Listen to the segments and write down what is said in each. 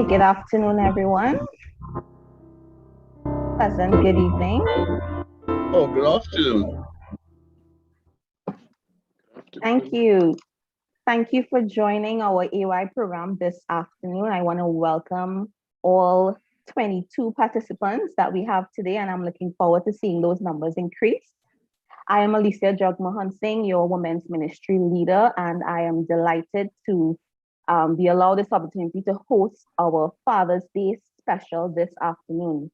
Good afternoon, everyone. Pleasant good evening. Oh, good afternoon. Thank you. Thank you for joining our AY program this afternoon. I want to welcome all 22 participants that we have today, and I'm looking forward to seeing those numbers increase. I am Alicia Jagmohan Singh, your Women's Ministry leader, and I am delighted to be allowed this opportunity to host our Father's Day special this afternoon.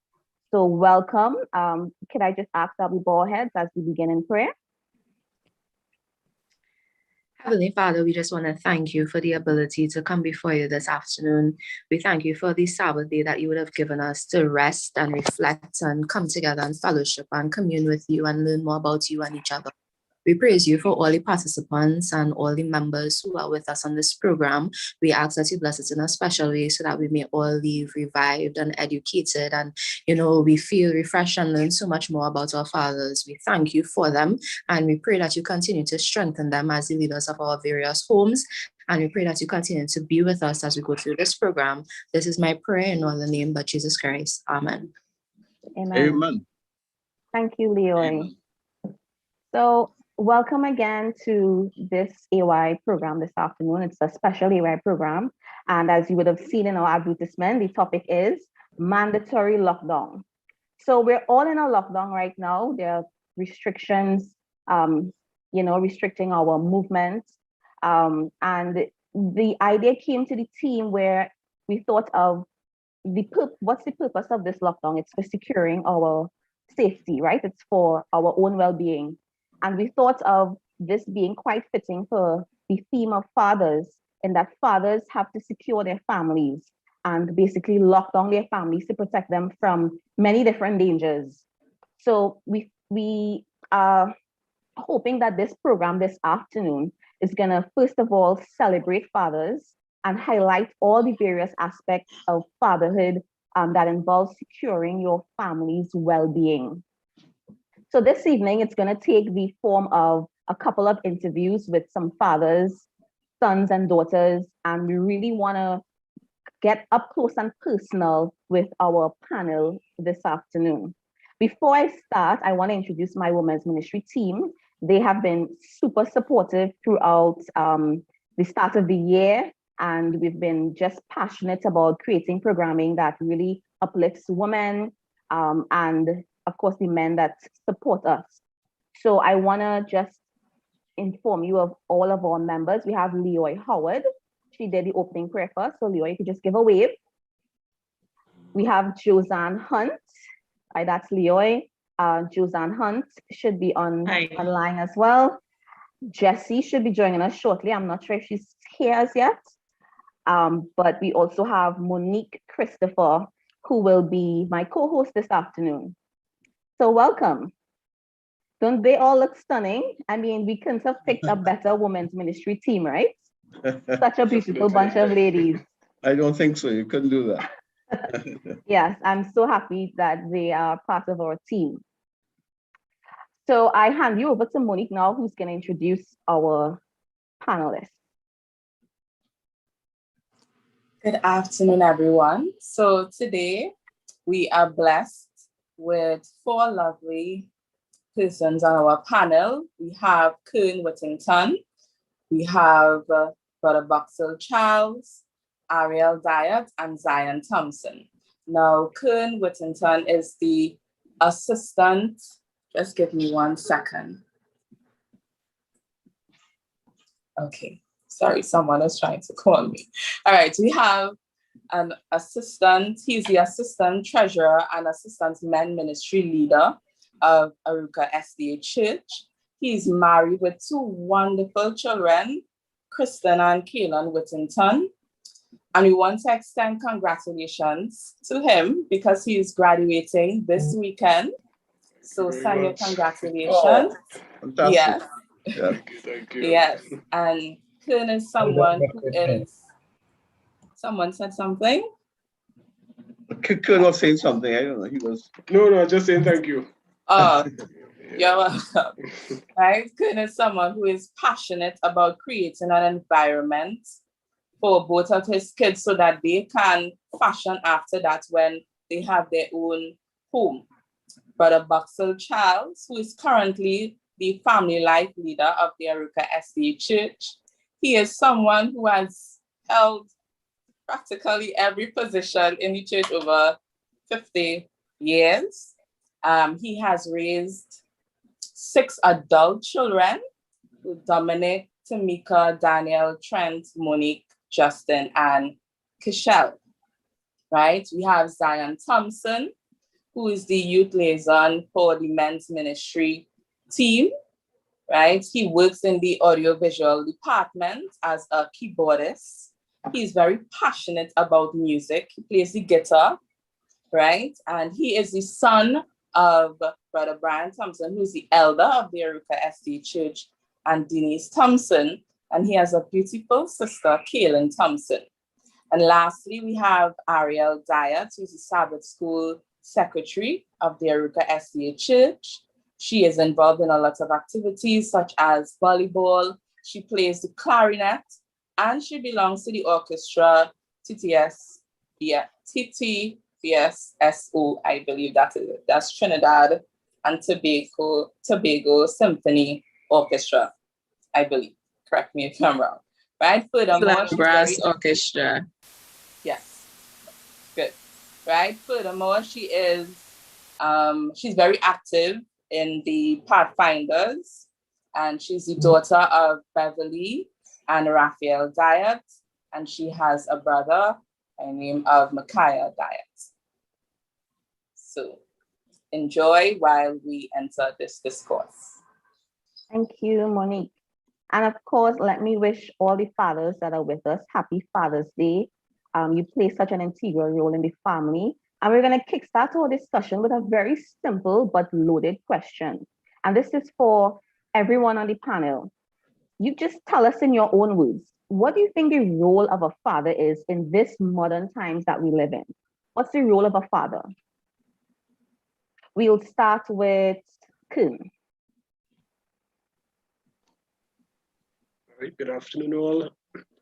So welcome. Can I just ask that we bow our heads as we begin in prayer? Heavenly Father, we just want to thank you for the ability to come before you this afternoon. We thank you for the Sabbath day that you would have given us to rest and reflect and come together and fellowship and commune with you and learn more about you and each other. We praise you for all the participants and all the members who are with us on this program. We ask that you bless us in a special way so that we may all leave revived and educated and, we feel refreshed and learn so much more about our fathers. We thank you for them and we pray that you continue to strengthen them as the leaders of our various homes. And we pray that you continue to be with us as we go through this program. This is my prayer in all the name of Jesus Christ. Amen. Amen. Amen. Thank you, Leroy. So welcome again to this AY program this afternoon. It's a special AY program. And as you would have seen in our advertisement, the topic is mandatory lockdown. So we're all in a lockdown right now. There are restrictions, restricting our movements. And the idea came to the team where we thought of what's the purpose of this lockdown? It's for securing our safety, right? It's for our own well-being. And we thought of this being quite fitting for the theme of fathers, in that fathers have to secure their families and basically lock down their families to protect them from many different dangers. So we are hoping that this program this afternoon is going to, first of all, celebrate fathers and highlight all the various aspects of fatherhood that involves securing your family's well-being. So this evening, it's going to take the form of a couple of interviews with some fathers, sons and daughters, and we really want to get up close and personal with our panel this afternoon. Before I start, I want to introduce my Women's Ministry team. They have been super supportive throughout the start of the year, and we've been just passionate about creating programming that really uplifts women and of course, the men that support us. So I want to just inform you of all of our members. We have Leoy Howard. She did the opening prayer first. So Leoy, you could just give a wave. We have Josanne Hunt. That's Leoy. Josanne Hunt should be online as well. Jessie should be joining us shortly. I'm not sure if she's here as yet. But we also have Monique Christopher, who will be my co-host this afternoon. So welcome. Don't they all look stunning? I mean, we couldn't have picked a better Women's Ministry team, right? Such a beautiful bunch of ladies. I don't think so. You couldn't do that. Yes, I'm so happy that they are part of our team. So I hand you over to Monique now, who's going to introduce our panelists. Good afternoon, everyone. So today we are blessed with four lovely persons on our panel. We have Kern Whittington, we have Brother Boxell Charles, Ariel Diet, and Zion Thompson. Now, Kern Whittington is the assistant. Just give me 1 second. Okay, sorry, someone is trying to call me. All right, we have an assistant. He's the assistant treasurer and assistant men ministry leader of Aruka SDA Church. He's married with 2 wonderful children, Kristen and Kaylin Whittington. And we want to extend congratulations to him because he is graduating this weekend. So send your congratulations. Oh, fantastic. Yes. Yeah. Thank you. Yes. And Kern is someone who is. Someone said something? Kern was saying something. I don't know. He was. No, just saying thank you. Oh, you're welcome. Right? Kern is someone who is passionate about creating an environment for both of his kids so that they can fashion after that when they have their own home. Brother Buxel Charles, who is currently the family life leader of the Aruka SDA Church. He is someone who has held practically every position in the church over 50 years. He has raised 6 adult children: Dominic, Tamika, Daniel, Trent, Monique, Justin, and Kishel. Right? We have Zion Thompson, who is the youth liaison for the men's ministry team. Right? He works in the audiovisual department as a keyboardist. He's very passionate about music. He plays the guitar, right? And he is the son of Brother Brian Thompson, who's the elder of the Aruka SD Church, and Denise Thompson. And he has a beautiful sister, Kaylin Thompson. And lastly, we have Ariel Diet, who's the Sabbath School secretary of the Aruka SDA Church. She is involved in a lot of activities such as volleyball. She plays the clarinet, and she belongs to the orchestra TTVSSO, I believe that is it. That's Trinidad and Tobago Symphony Orchestra, I believe. Correct me if I'm wrong. Right? Furthermore, Brass Orchestra. Yes. Good. Right? Furthermore, she's very active in the Pathfinders, and she's the daughter of Beverly and Raphael Diet, and she has a brother by the name of Micaiah Diet. So enjoy while we enter this discourse. Thank you, Monique. And of course, let me wish all the fathers that are with us happy Father's Day. You play such an integral role in the family. And we're going to kickstart our discussion with a very simple but loaded question. And this is for everyone on the panel. You just tell us in your own words, what do you think the role of a father is in this modern times that we live in? What's the role of a father? We'll start with Kun. All right, good afternoon, all.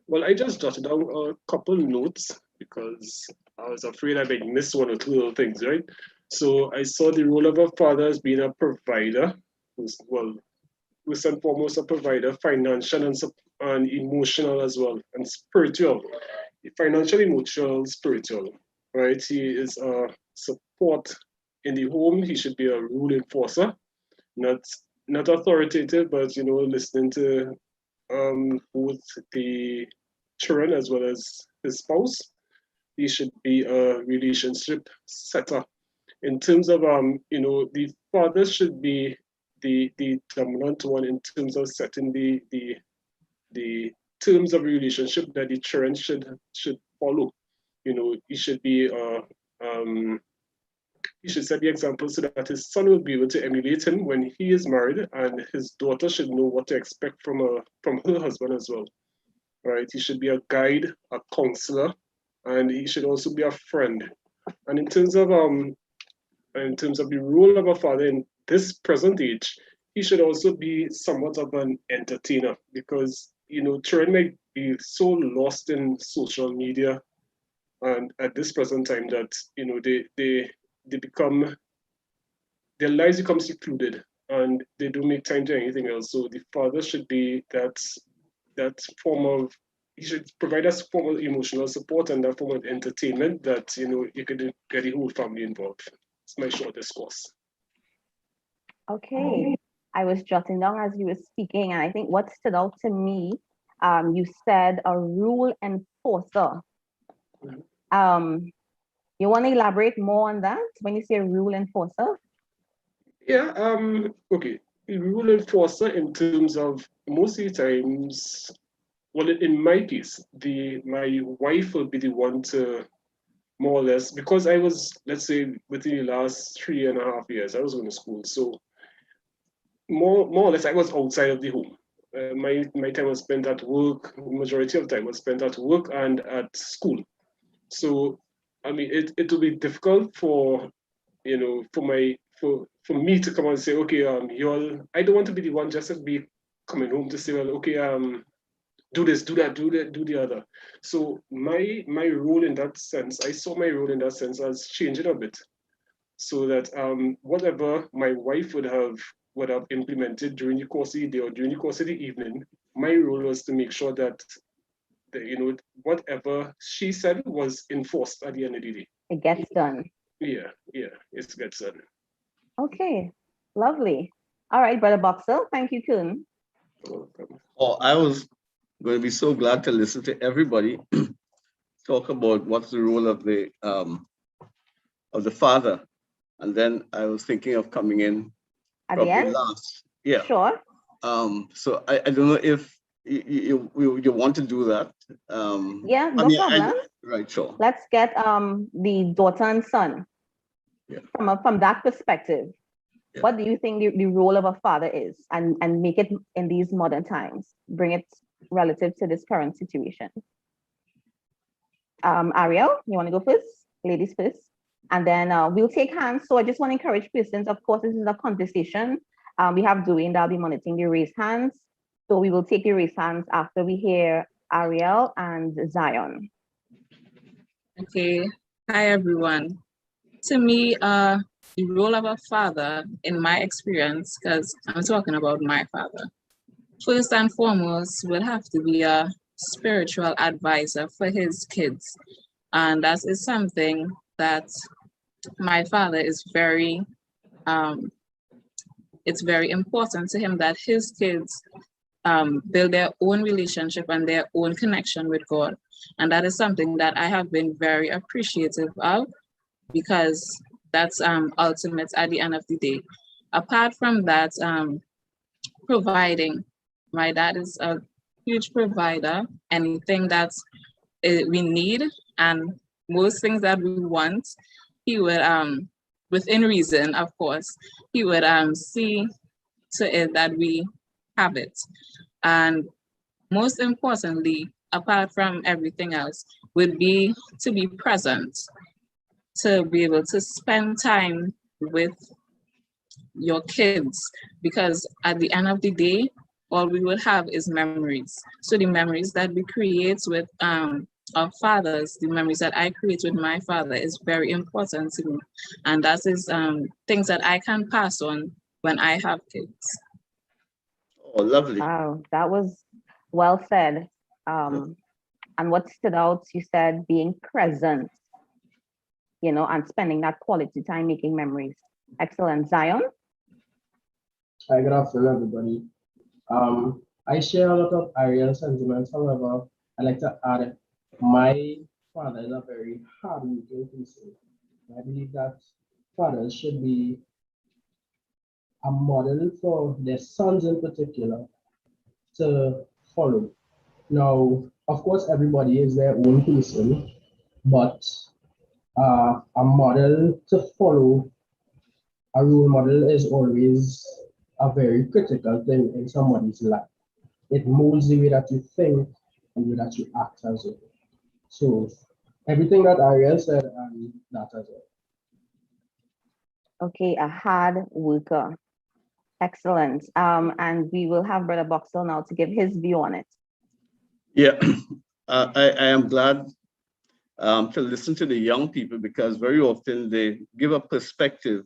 Well, I just jotted down a couple notes because I was afraid I might miss one or two little things, right? So I saw the role of a father as being a provider, first and foremost a provider, financial and emotional as well, and spiritual. Financial, emotional, spiritual, right? He is a support in the home. He should be a rule enforcer, not authoritative, but listening to both the children as well as his spouse. He should be a relationship setter. In terms of the father should be the dominant one in terms of setting the terms of relationship that the children should follow. He should be he should set the example so that his son will be able to emulate him when he is married, and his daughter should know what to expect from her husband as well. Right? He should be a guide, a counselor, and he should also be a friend. And in terms of the role of a father in this present age, he should also be somewhat of an entertainer, because children might be so lost in social media and at this present time that they become, their lives become secluded and they don't make time to anything else. So the father should be that form of, he should provide us form of emotional support and that form of entertainment that you could get the whole family involved. It's my short discourse. Okay, I was jotting down as you were speaking, and I think what stood out to me, you said a rule enforcer. You want to elaborate more on that when you say rule enforcer? Yeah, okay. The rule enforcer in terms of most of the times, well, in my case, my wife will be the one to more or less, because I was, let's say, within the last 3.5 years, I was going to school. So more or less, I was outside of the home. My time was spent at work. Majority of time was spent at work and at school. So I mean, it will be difficult for me to come and say, okay, I don't want to be the one just to be coming home to say, well, okay, do this, do that, do the other. So my role in that sense, I saw my role in that sense as changing a bit, so that whatever my wife would have implemented during the course of the day or during the course of the evening, my role was to make sure that whatever she said was enforced at the end of the day. It gets done. Yeah, it gets done. Okay, lovely. All right, Brother Boxell, thank you, Kun. Oh, I was going to be so glad to listen to everybody talk about what's the role of the father, and then I was thinking of coming in At the probably end? last. Yeah. Sure. So I don't know if you want to do that. Yeah, no problem. Right, sure. Let's get the daughter and son. Yeah. From that perspective. Yeah. What do you think the role of a father is, and make it in these modern times, bring it relative to this current situation? Ariel, you want to go first? Ladies first, and then we'll take hands. So I just want to encourage persons. Of course, this is a conversation. We have Dwayne that'll be monitoring the raised hands. So we will take the raised hands after we hear Ariel and Zion. Okay. Hi, everyone. To me, the role of a father, in my experience, because I'm talking about my father, first and foremost, will have to be a spiritual advisor for his kids. And that is something that my father is it's very important to him that his kids build their own relationship and their own connection with God. And that is something that I have been very appreciative of, because that's ultimate at the end of the day. Apart from that, providing. My dad is a huge provider. Anything that we need and most things that we want, he would, within reason, of course, he would see to it that we have it. And most importantly, apart from everything else, would be to be present, to be able to spend time with your kids, because at the end of the day, all we would have is memories. So the memories that we create with our fathers, the memories that I create with my father is very important to me. And that is things that I can pass on when I have kids. Oh, lovely. Wow, that was well said. And what stood out, you said being present, and spending that quality time making memories. Excellent. Zion? Hi, good afternoon, everybody. I share a lot of Ariel's sentiments. However, I'd like to add, my father is a very hard-working person. I believe that fathers should be a model for their sons in particular to follow. Now, of course, everybody is their own person, but a model to follow, a role model is always a very critical thing in somebody's life. It molds the way that you think and the way that you act as well. So everything that Ariel said, and that as well. Okay, a hard worker. Excellent. And we will have Brother Boxell now to give his view on it. Yeah, I am glad to listen to the young people, because very often they give a perspective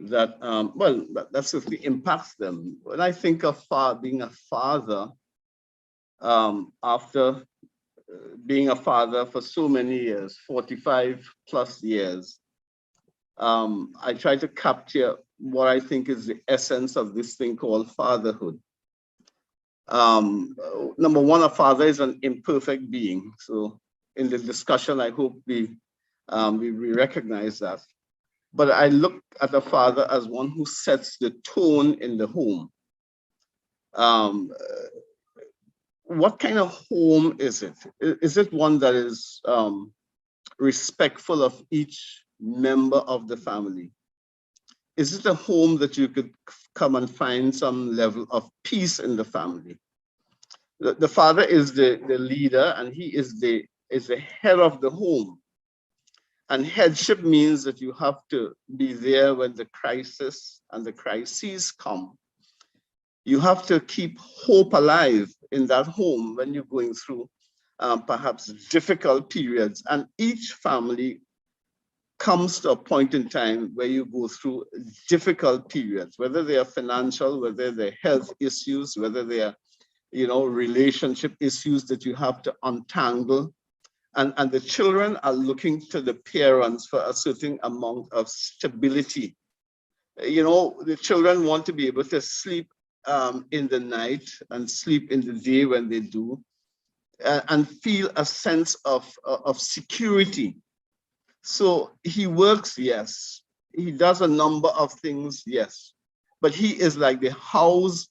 that, that certainly impacts them. When I think of being a father, after being a father for so many years, 45 plus years, I try to capture what I think is the essence of this thing called fatherhood. Number one, a father is an imperfect being. So in the discussion, I hope we recognize that. But I look at a father as one who sets the tone in the home. What kind of home is it? Is it one that is respectful of each member of the family? Is it a home that you could come and find some level of peace in the family? The father is the leader, and he is the head of the home. And headship means that you have to be there when the crisis and the crises come. You have to keep hope alive in that home when you're going through perhaps difficult periods, and each family comes to a point in time where you go through difficult periods, whether they are financial, whether they're health issues, whether they are, relationship issues that you have to untangle. And the children are looking to the parents for a certain amount of stability. The children want to be able to sleep in the night and sleep in the day when they do, and feel a sense of security. So he works, yes. He does a number of things, yes. But he is like the house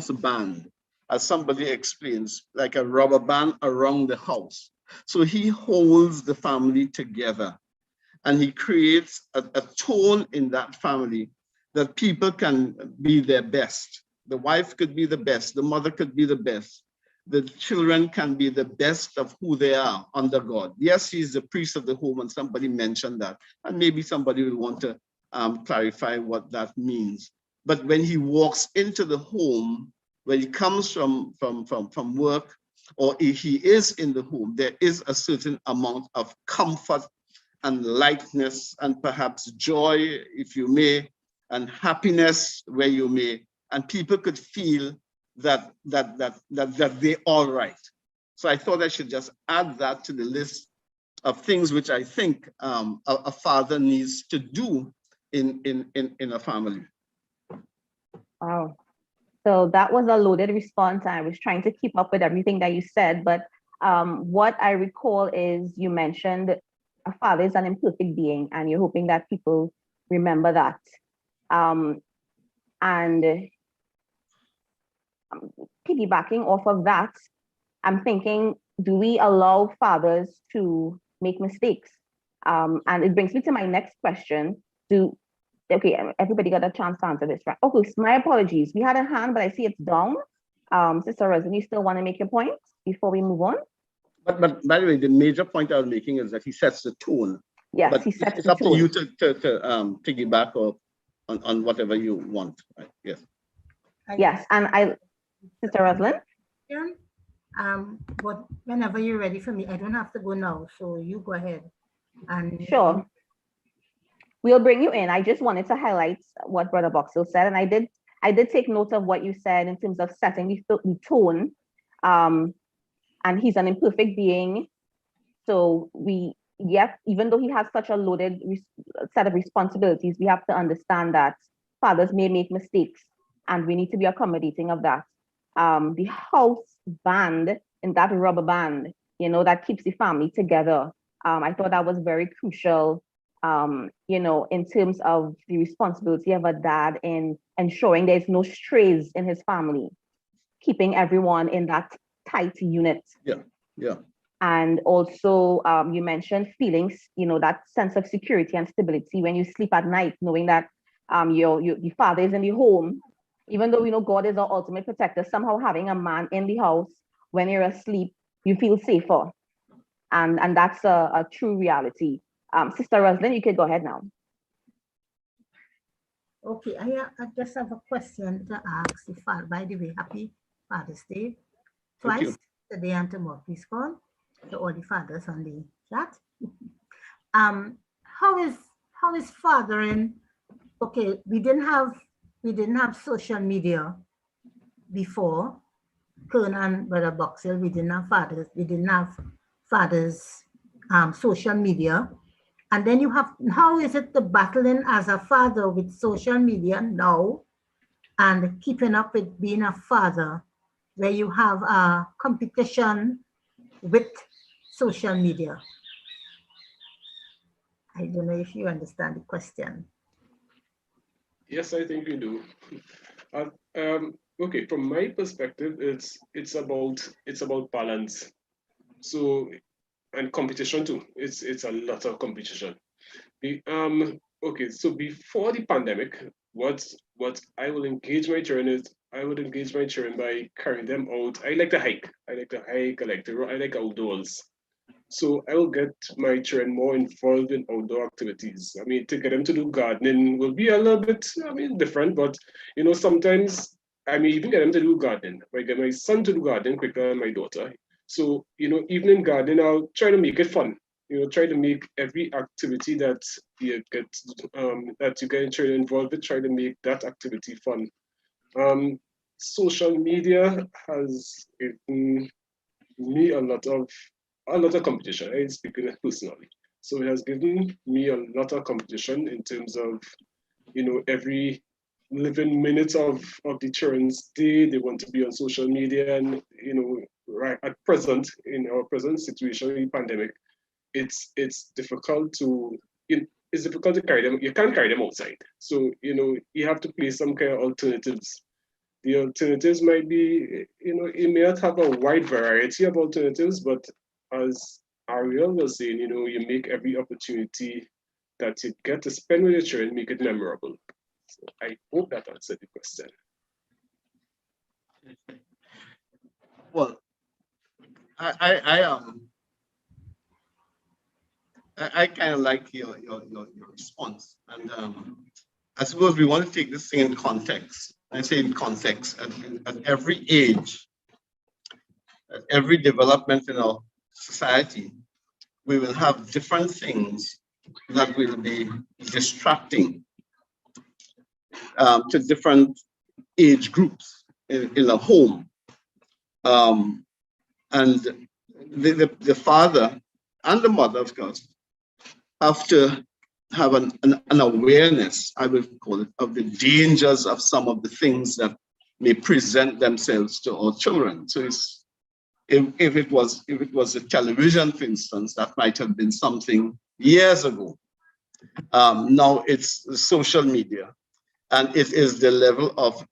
band, as somebody explains, like a rubber band around the house. So he holds the family together, and he creates a tone in that family that people can be their best. The wife could be the best, the mother could be the best. The children can be the best of who they are under God. Yes, he's the priest of the home, and somebody mentioned that. And maybe somebody will want to clarify what that means. But when he walks into the home, when he comes from work, or if he is in the home, there is a certain amount of comfort and lightness and perhaps joy, if you may, and happiness where you may. And people could feel that they're all right. So I thought I should just add that to the list of things which I think a father needs to do in a family. Wow. So that was a loaded response. I was trying to keep up with everything that you said, but what I recall is you mentioned a father is an imperfect being, and you're hoping that people remember that. And piggybacking off of that, I'm thinking, do we allow fathers to make mistakes? And it brings me to my next question. Okay, everybody got a chance to answer this, right? Okay, my apologies. We had a hand, but I see it's down. Sister Roslyn, you still want to make your point before we move on? But by the way, the major point I was making is that he sets the tone. Yes, but he sets the tone. It's up to you to piggyback or on whatever you want, right? Yes. Yes, and Sister Roslyn? But whenever you're ready for me, I don't have to go now, so you go ahead. And sure. We'll bring you in. I just wanted to highlight what Brother Boxell said, and I did take note of what you said in terms of setting the tone. And he's an imperfect being, so even though he has such a loaded set of responsibilities, we have to understand that fathers may make mistakes, and we need to be accommodating of that. The house band and that rubber band, that keeps the family together. I thought that was very crucial. In terms of the responsibility of a dad in ensuring there's no strays in his family, keeping everyone in that tight unit. Yeah. And also, you mentioned feelings, that sense of security and stability when you sleep at night, knowing that your father is in the home. Even though we know God is our ultimate protector, somehow having a man in the house when you're asleep, you feel safer. And that's a true reality. Sister Roslyn, you can go ahead now. Okay, I just have a question to ask the father. By the way, happy Father's Day. Twice today and tomorrow. Please call to all the fathers on the chat. How is fathering? Okay, we didn't have social media before. Kern and Brother Boxell, we didn't have fathers social media. And then how is it the battling as a father with social media now and keeping up with being a father where you have a competition with social media? I don't know if you understand the question. Yes, I think we do. Okay, from my perspective, it's about balance. So, and competition too. It's a lot of competition. Okay, so before the pandemic, what I will engage my children is I would engage my children by carrying them out. I like to hike. I like outdoors. So I will get my children more involved in outdoor activities. I mean, to get them to do gardening will be a little bit, different, but sometimes I may even get them to do gardening. I get my son to do gardening quicker than my daughter. So, evening gardening, I'll try to make it fun. Try to make every activity that you get children involved with, try to make that activity fun. Social media has given me a lot of competition. I'm speaking personally. So it has given me a lot of competition in terms of, every living minute of the children's day, they want to be on social media. And, right at present, in our present situation, in pandemic, it's difficult to, it's difficult to carry them. You can't carry them outside. So, you have to play some kind of alternatives. The alternatives might be, you may not have a wide variety of alternatives, but as Ariel was saying, you make every opportunity that you get to spend with your children, make it memorable. So I hope that answered the question. Well, I kind of like your response, and I suppose we want to take this thing in context. I say in context, at every age, at every development in our society, we will have different things that will be distracting to different age groups in a home. And the father and the mother, of course, have to have an awareness, I would call it, of the dangers of some of the things that may present themselves to our children. So it's, if it was a television, for instance, that might have been something years ago. Now it's social media, and it is the level of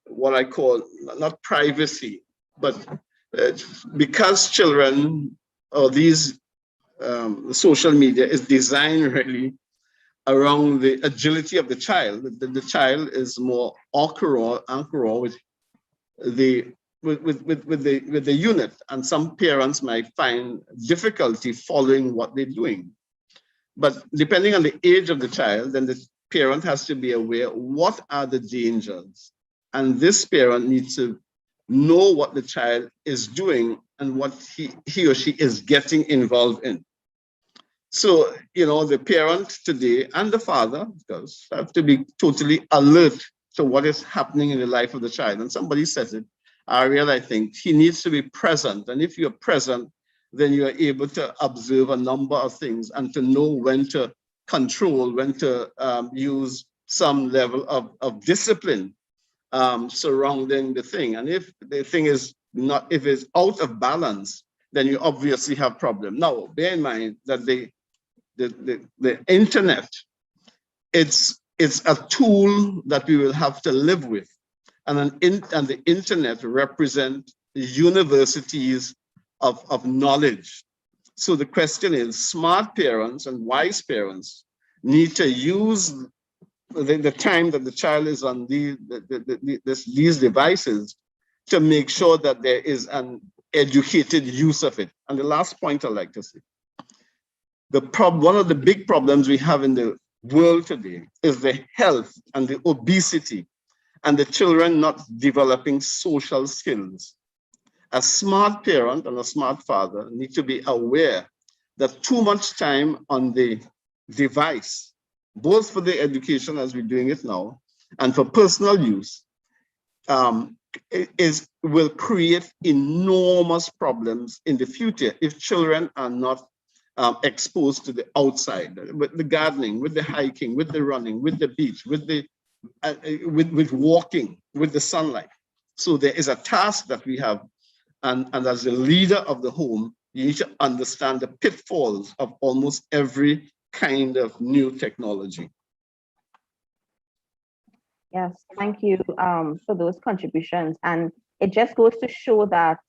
what I call not privacy, but because children or these social media is designed really around the agility of the child. The child is more anchor with the unit, and some parents might find difficulty following what they're doing. But depending on the age of the child, then the parent has to be aware what are the dangers, and this parent needs to know what the child is doing and what he or she is getting involved in. So, the parent today and the father, of course, have to be totally alert to what is happening in the life of the child. And somebody says it, Ariel, I think, he needs to be present. And if you're present, then you are able to observe a number of things and to know when to control, when to use some level of discipline surrounding the thing. And if the thing is not, if it's out of balance, then you obviously have problem. Now, bear in mind that the internet, it's a tool that we will have to live with. And the internet represents universities of knowledge. So the question is, smart parents and wise parents need to use the time that the child is on these devices to make sure that there is an educated use of it. And the last point I'd like to say, one of the big problems we have in the world today is the health and the obesity and the children not developing social skills. A smart parent and a smart father need to be aware that too much time on the device, both for the education as we're doing it now, and for personal use, will create enormous problems in the future if children are not exposed to the outside, with the gardening, with the hiking, with the running, with the beach, with walking, with the sunlight. So there is a task that we have, and as the leader of the home, you need to understand the pitfalls of almost every kind of new technology. Yes, thank you for those contributions. And it just goes to show that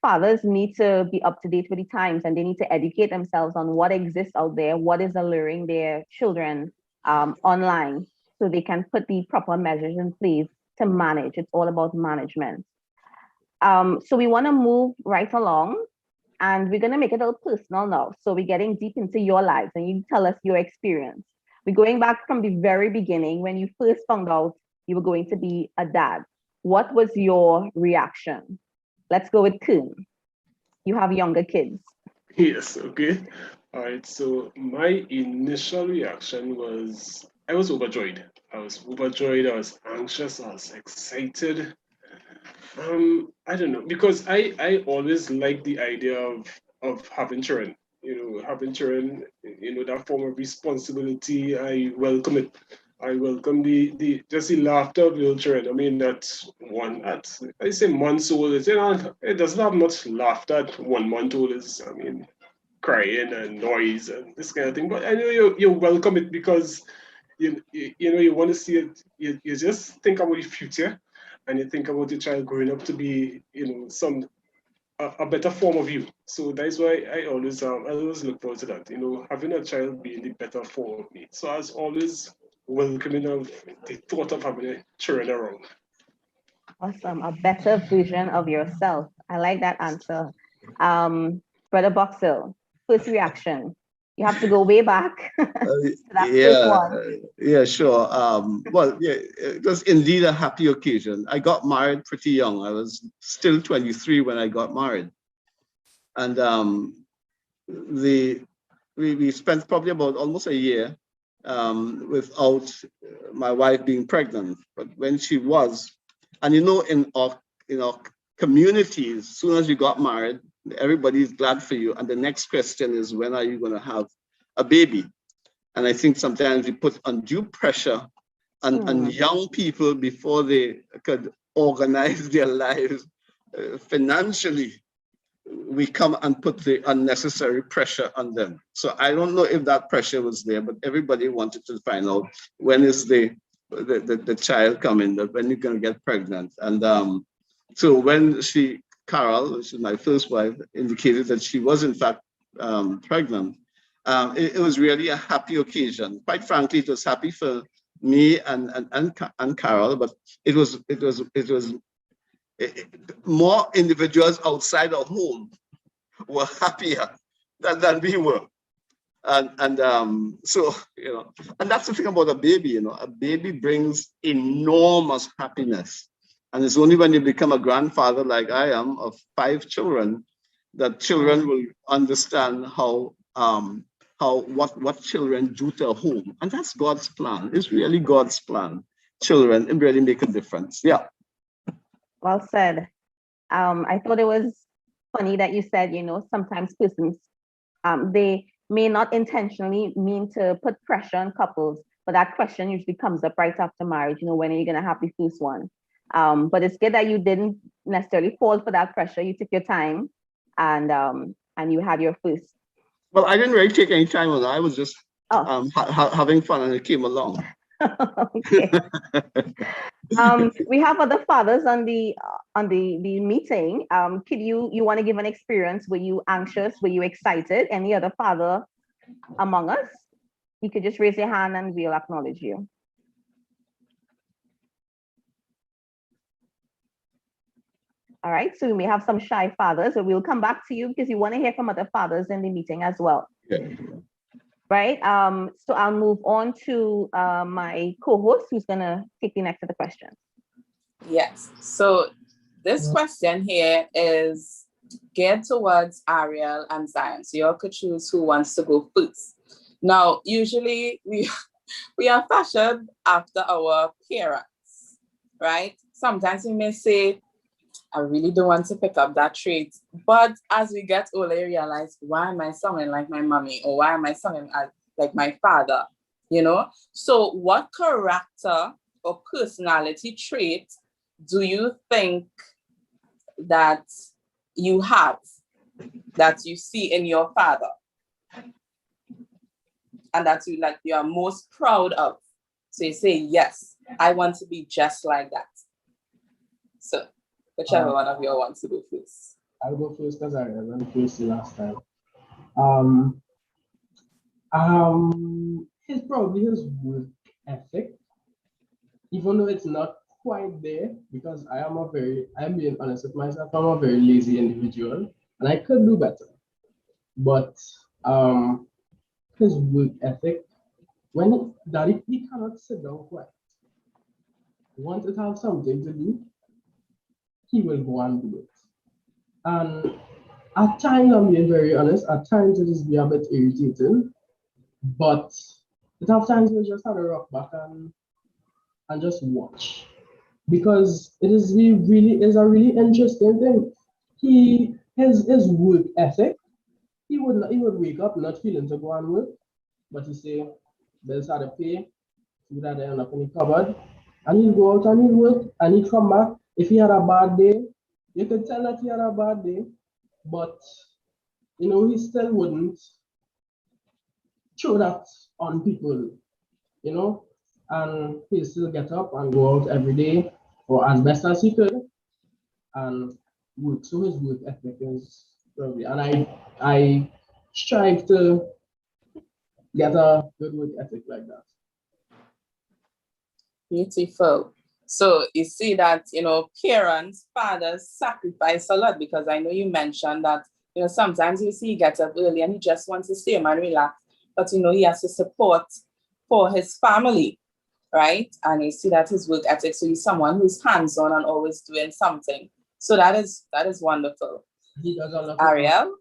fathers need to be up to date with the times, and they need to educate themselves on what exists out there, what is alluring their children online, so they can put the proper measures in place to manage. It's all about management. So we want to move right along, and we're going to make it a little personal now. So we're getting deep into your lives, and you tell us your experience. We're going back from the very beginning when you first found out you were going to be a dad. What was your reaction? Let's go with Kuhn. You have younger kids. Yes, okay. All right, so my initial reaction was I was overjoyed. I was overjoyed, I was anxious, I was excited. I don't know, because I always like the idea of having children. Having children, that form of responsibility, I welcome it. I welcome the just the laughter of little children. I mean, I say months old is, it doesn't have much laughter at 1 month old is, I mean, crying and noise and this kind of thing. But I know you welcome it because you want to see it. You just think about the future, and you think about your child growing up to be a better form of you. So that's why I always look forward to that. Having a child being the better form of me. So I was always welcoming of the thought of having a children around. Awesome. A better vision of yourself. I like that answer. Brother Boxell, first reaction. You have to go way back to that first one. Yeah, sure. Well, yeah, it was indeed a happy occasion. I got married pretty young. I was still 23 when I got married. And we spent probably about almost a year without my wife being pregnant. But when she was, and in our communities, as soon as you got married, everybody is glad for you. And the next question is, when are you going to have a baby? And I think sometimes we put undue pressure on young people before they could organize their lives financially. We come and put the unnecessary pressure on them. So I don't know if that pressure was there, but everybody wanted to find out when is the child coming, when you're going to get pregnant. And so when Carol, which is my first wife, indicated that she was in fact pregnant, it was really a happy occasion. Quite frankly, it was happy for me and Carol, but it was more individuals outside our home were happier than we were. And so, and that's the thing about a baby, a baby brings enormous happiness. And it's only when you become a grandfather like I am of 5 children that children will understand what children do to a home. And that's God's plan. It's really God's plan. Children, it really make a difference. Yeah. Well said. I thought it was funny that you said, sometimes persons, they may not intentionally mean to put pressure on couples, but that question usually comes up right after marriage, when are you going to have the first one? But it's good that you didn't necessarily fall for that pressure. You took your time and you had your first. Well, I didn't really take any time on that. I was just having fun and it came along. Okay. We have other fathers on the meeting. Could you want to give an experience? Were you anxious? Were you excited? Any other father among us? You could just raise your hand and we'll acknowledge you. All right, so we may have some shy fathers, but we'll come back to you because you want to hear from other fathers in the meeting as well. Yeah. Right, so I'll move on to my co-host who's gonna take the next of the questions. Yes, so this question here is geared towards Ariel and Zion. So you all could choose who wants to go first. Now, usually we are fashioned after our parents, right? Sometimes we may say, I really don't want to pick up that trait. But as we get older, you realize, why am I sounding like my mommy? Or why am I sounding like my father? So what character or personality trait do you think that you have, that you see in your father? And that you are most proud of? So you say, yes, I want to be just like that. So whichever one of you wants to go first. I'll go first because I went first the last time. It's probably his work ethic, even though it's not quite there, because I'm being honest with myself, I'm a very lazy individual and I could do better. But his work ethic, when he cannot sit down quiet. once it has something to do, he will go and do it. And at times, I'm being very honest, at times it is be a bit irritating, but it have times we just have to rock back and just watch. Because it is really is a really interesting thing. His work ethic, he would wake up not feeling to go and work, but he say, bills had to pay, food had to end up in the cupboard, and he'll go out and he'll work and he'll come back. If he had a bad day, you could tell that he had a bad day, but he still wouldn't show that on people, and he'll still get up and go out every day or as best as he could and work. So his work ethic is probably, and I strive to get a good work ethic like that. Beautiful. So you see that, parents, fathers sacrifice a lot, because I know you mentioned that, sometimes you see he gets up early and he just wants to stay home and relax, but, he has to support for his family, right? And you see that his work ethic, so he's someone who's hands-on and always doing something. So that is wonderful. He does a lot Ariel?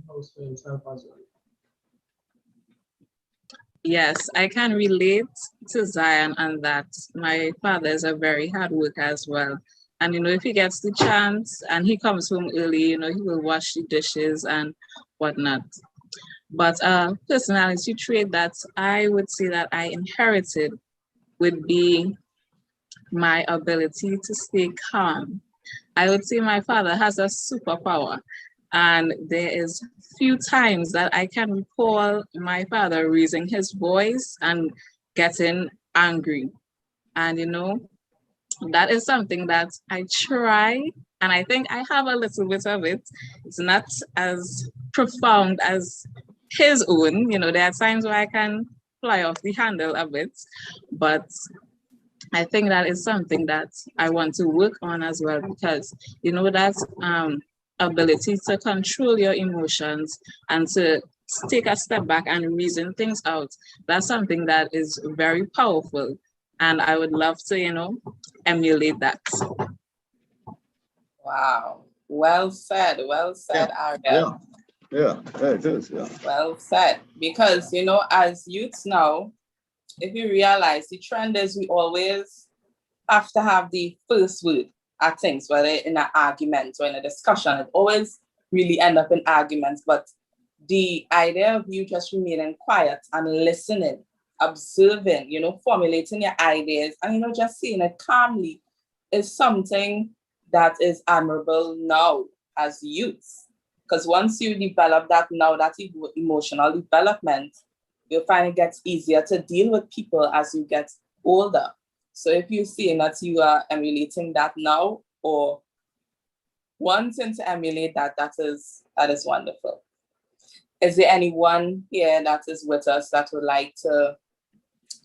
house for himself as well. Yes, I can relate to Zion and that my father is a very hard worker as well. And, if he gets the chance and he comes home early, he will wash the dishes and whatnot. But a personality trait that I would say that I inherited would be my ability to stay calm. I would say my father has a superpower, and there is few times that I can recall my father raising his voice and getting angry. And that is something that I try, and I think I have a little bit of it. It's not as profound as his own. There are times where I can fly off the handle a bit, but I think that is something that I want to work on as well, because that ability to control your emotions and to take a step back and reason things out, that's something that is very powerful. And I would love to, emulate that. Wow. Well said, Ariel. Yeah, it is. Yeah. Well said. Because, as youths now, if you realize the trend is we always have to have the first word at things, whether in an argument or in a discussion, it always really end up in arguments. But the idea of you just remaining quiet and listening, observing, formulating your ideas and, just saying it calmly is something that is admirable now as youths. Because once you develop that now, that emotional development, you'll find it gets easier to deal with people as you get older. So if you see that you are emulating that now or wanting to emulate that, that is wonderful. Is there anyone here that is with us that would like to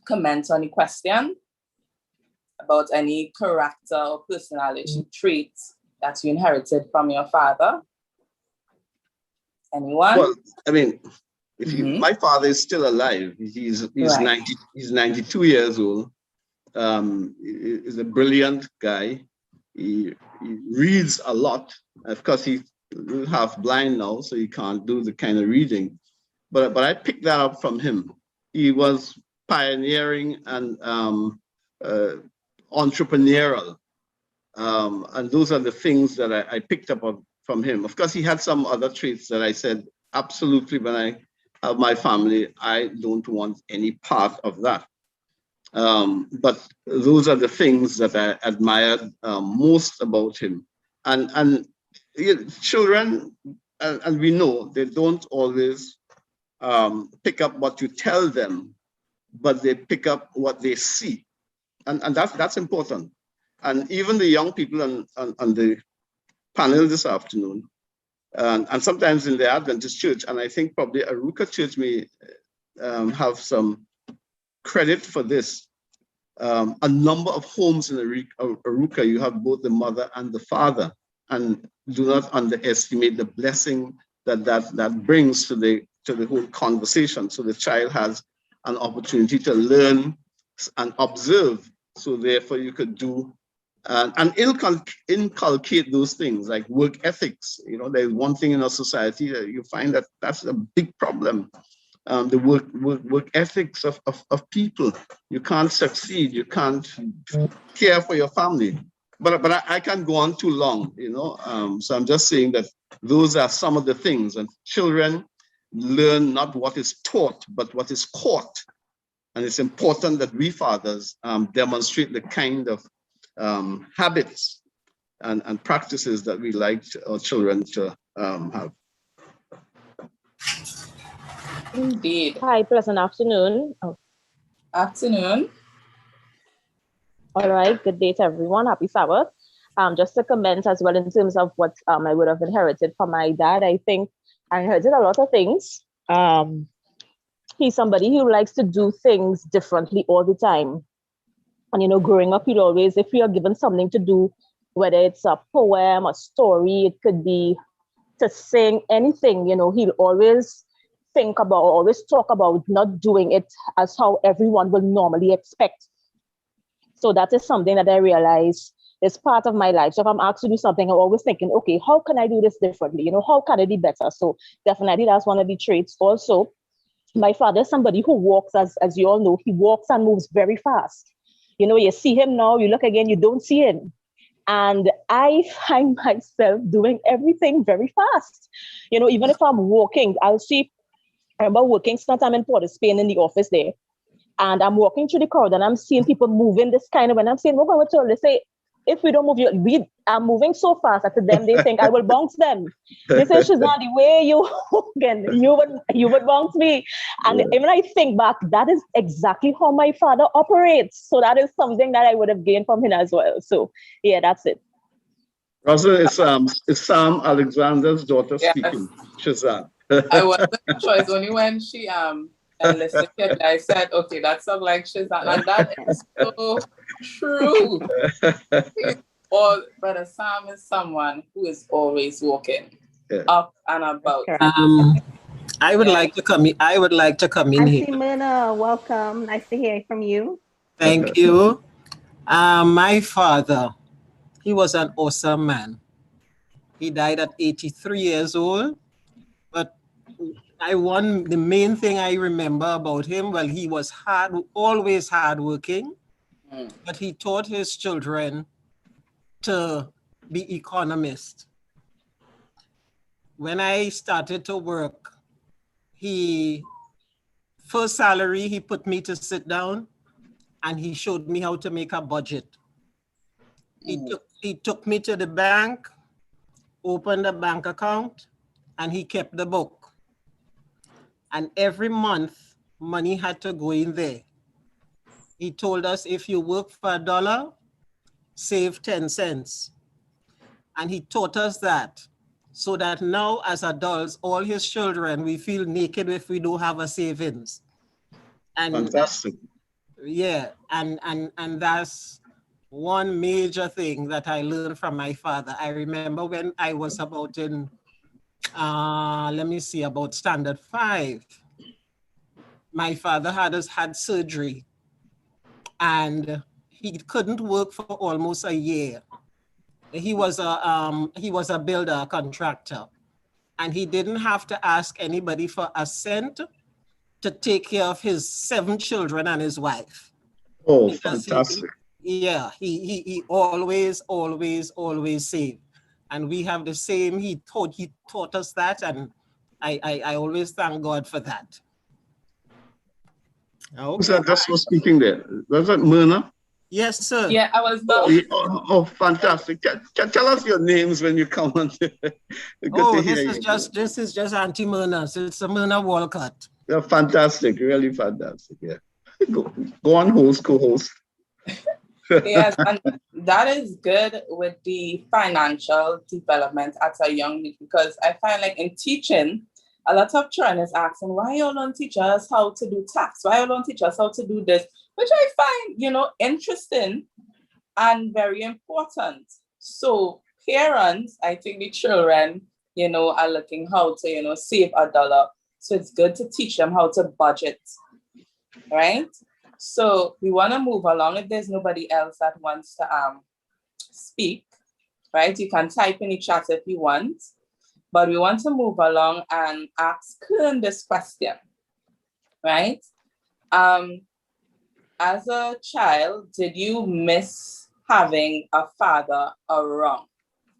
comment on the question about any character or personality traits that you inherited from your father? Anyone? Well, I mean, my father is still alive. He's Right. 92 years old. He's a brilliant guy. He reads a lot. Of course, he's half blind now, so he can't do the kind of reading. But I picked that up from him. He was pioneering and entrepreneurial. And those are the things that I picked up from him. Of course, he had some other traits that I said, absolutely, when I have my family, I don't want any part of that. But those are the things that I admired most about him. And children, and we know, they don't always pick up what you tell them, but they pick up what they see. And that's important. And even the young people on the panel this afternoon, and sometimes in the Adventist church, and I think probably Arouca Church may have some credit for this. A number of homes in Arouca, you have both the mother and the father, and do not underestimate the blessing that brings to the whole conversation. So the child has an opportunity to learn and observe So therefore you could do and inculcate those things like work ethics. You know, there's one thing in our society that you find that that's a big problem. The work ethics of people. You can't succeed. You can't care for your family. But I can't go on too long, you know. So I'm just saying that those are some of the things. And children learn not what is taught, but what is caught. And it's important that we fathers demonstrate the kind of habits and practices that we like our children to have. Indeed. Hi, pleasant afternoon. Oh, Afternoon. all right, good day to everyone. Happy Sabbath. Just to comment as well in terms of what I would have inherited from my dad. I think I inherited a lot of things. He's somebody who likes to do things differently all the time. And, you know, growing up, he'd always, if we are given something to do, whether it's a poem, a story, it could be to sing, anything, you know, he'll always think about, always talk about not doing it as how everyone will normally expect. So that is something that I realize is part of my life. So if I'm asked to do something, I'm always thinking, okay, how can I do this differently? You know, how can I be better? So definitely that's one of the traits. Also, my father is somebody who walks, as you all know, he walks and moves very fast. You know, you see him now, you look again, you don't see him. And I find myself doing everything very fast. You know, even if I'm walking, I'll see, I remember working sometime in Port of Spain in the office there. And I'm walking through the corridor and I'm seeing people moving this kind of, when I'm saying, we're going to say, if we don't move, we are moving so fast that to them, they think I will bounce them. They say, Shazan, the way you walking, you would bounce me. And when I think back, that is exactly how my father operates. So that is something that I would have gained from him as well. So yeah, that's it. Russell, it's Sam Alexander's daughter speaking. Shazan. I wasn't sure. It's only when she enlisted here that I said, okay, that sounds like Shazan. And that is so true. Brother Sam is someone who is always walking up and about. I would like to come in. I would like to come in here. Auntie Myrna, welcome. Nice to hear from you. Thank you. My father, he was an awesome man. He died at 83 years old. But the main thing I remember about him, well, he was always hardworking, but he taught his children to be economists. When I started to work, first salary, he put me to sit down and he showed me how to make a budget. He took me to the bank, opened a bank account, and he kept the book. And every month, money had to go in there. He told us, if you work for $1, save 10 cents. And he taught us that, so that now as adults, all his children, we feel naked if we don't have a savings. And fantastic. Yeah, and that's one major thing that I learned from my father. I remember when I was about in about standard 5. My father had surgery and he couldn't work for almost a year. He was a builder, a contractor, and he didn't have to ask anybody for a cent to take care of his 7 children and his wife. Oh, fantastic. He always saved. And we have the same, he taught us that, and I always thank God for that. Okay. Who's that just was speaking there? Was that Myrna? Yes, sir. Yeah, I was fantastic. Tell us your names when you come on. This is just Auntie Myrna. So it's Myrna Walcott. Yeah, fantastic, really fantastic. Yeah. Go on, co-host. Yes, and that is good with the financial development at a young age, because I find like in teaching, a lot of children is asking, why you don't teach us how to do tax? Why you don't teach us how to do this? Which I find, interesting and very important. So parents, I think the children, are looking how to, save $1. So it's good to teach them how to budget, right? So we want to move along. If there's nobody else that wants to speak, right? You can type in the chat if you want, but we want to move along and ask Kern this question, right? As a child, did you miss having a father around?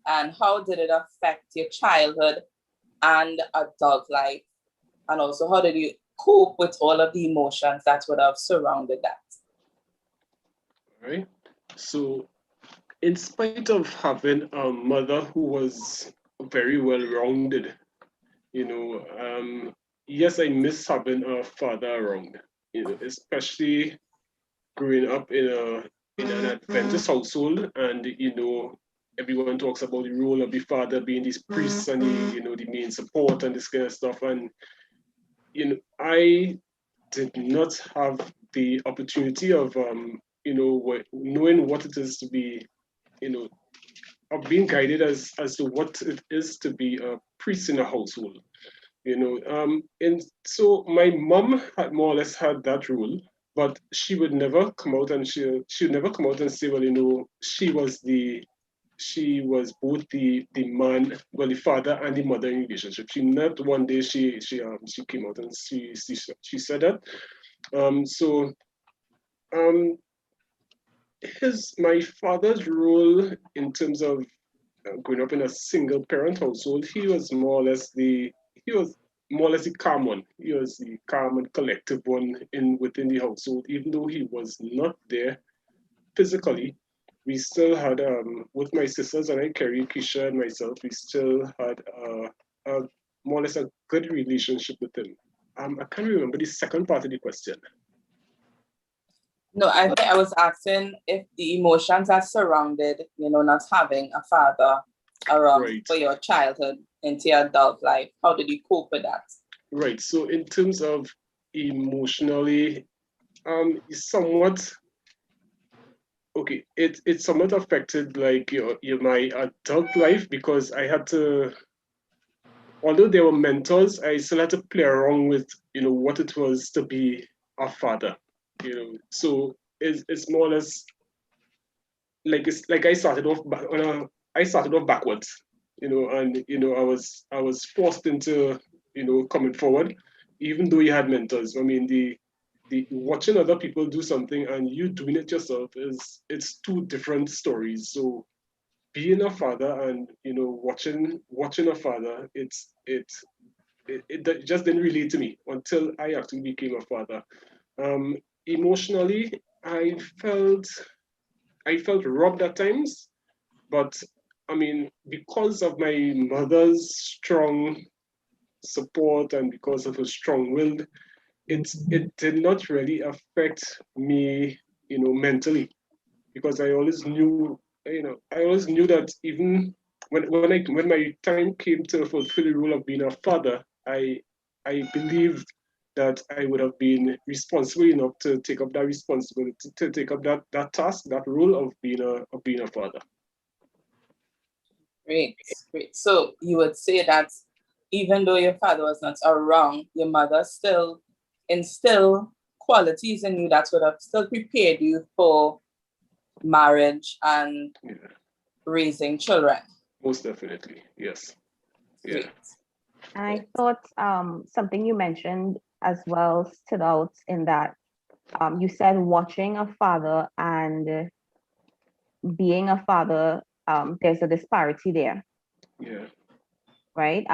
And how did it affect your childhood and adult life? And also, how did you cope with all of the emotions that would have surrounded that? All right. So, in spite of having a mother who was very well rounded, yes, I miss having a father around, especially growing up in an Adventist household, and everyone talks about the role of the father being this priest and the main support and this kind of stuff. And I did not have the opportunity of knowing what it is to be, of being guided as to what it is to be a priest in a household. And so my mom had more or less had that role, but she would never come out and she would never come out and say, well, she was both the man, well, the father and the mother in relationship. She not one day she came out and she said that. My father's role in terms of growing up in a single parent household, he was more or less the calm one. He was the calm and collective one within the household, even though he was not there physically. We still had, with my sisters and I, Kerry, Keisha, and myself, we still had a more or less a good relationship with him. I can't remember the second part of the question. No, I think I was asking if the emotions that surrounded, not having a father around for your childhood into your adult life, how did you cope with that? Right. So in terms of emotionally, somewhat. Okay, it somewhat affected like my adult life, because I had to, although there were mentors, I still had to play around with what it was to be a father. So it's more or less like I started off backwards, and I was forced into coming forward, even though you had mentors. I mean, the watching other people do something and you doing it yourself it's two different stories. So being a father and watching a father, it just didn't relate to me until I actually became a father. Emotionally, I felt robbed at times, but I mean, because of my mother's strong support and because of her strong will, it did not really affect me, mentally, because I always knew that even when my time came to fulfill the role of being a father, I believed that I would have been responsible enough to take up that responsibility, to take up that task, that role of being a father. Great. So you would say that even though your father was not around, your mother still instilled qualities in you that would have still prepared you for marriage and raising children. Most definitely, yes. Yeah. Great. I thought something you mentioned as well stood out in that you said watching a father and being a father, there's a disparity there. Yeah. Right.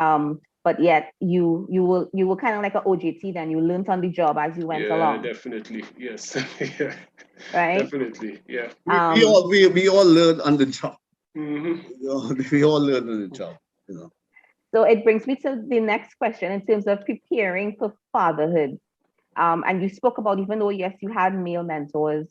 But yet you were kind of like an OJT, then you learned on the job as you went along. Definitely. Yes. Yeah. Right. Definitely. Yeah. We all learn on the job. Mm-hmm. We all learn on the job. So it brings me to the next question in terms of preparing for fatherhood. And you spoke about, even though yes, you had male mentors,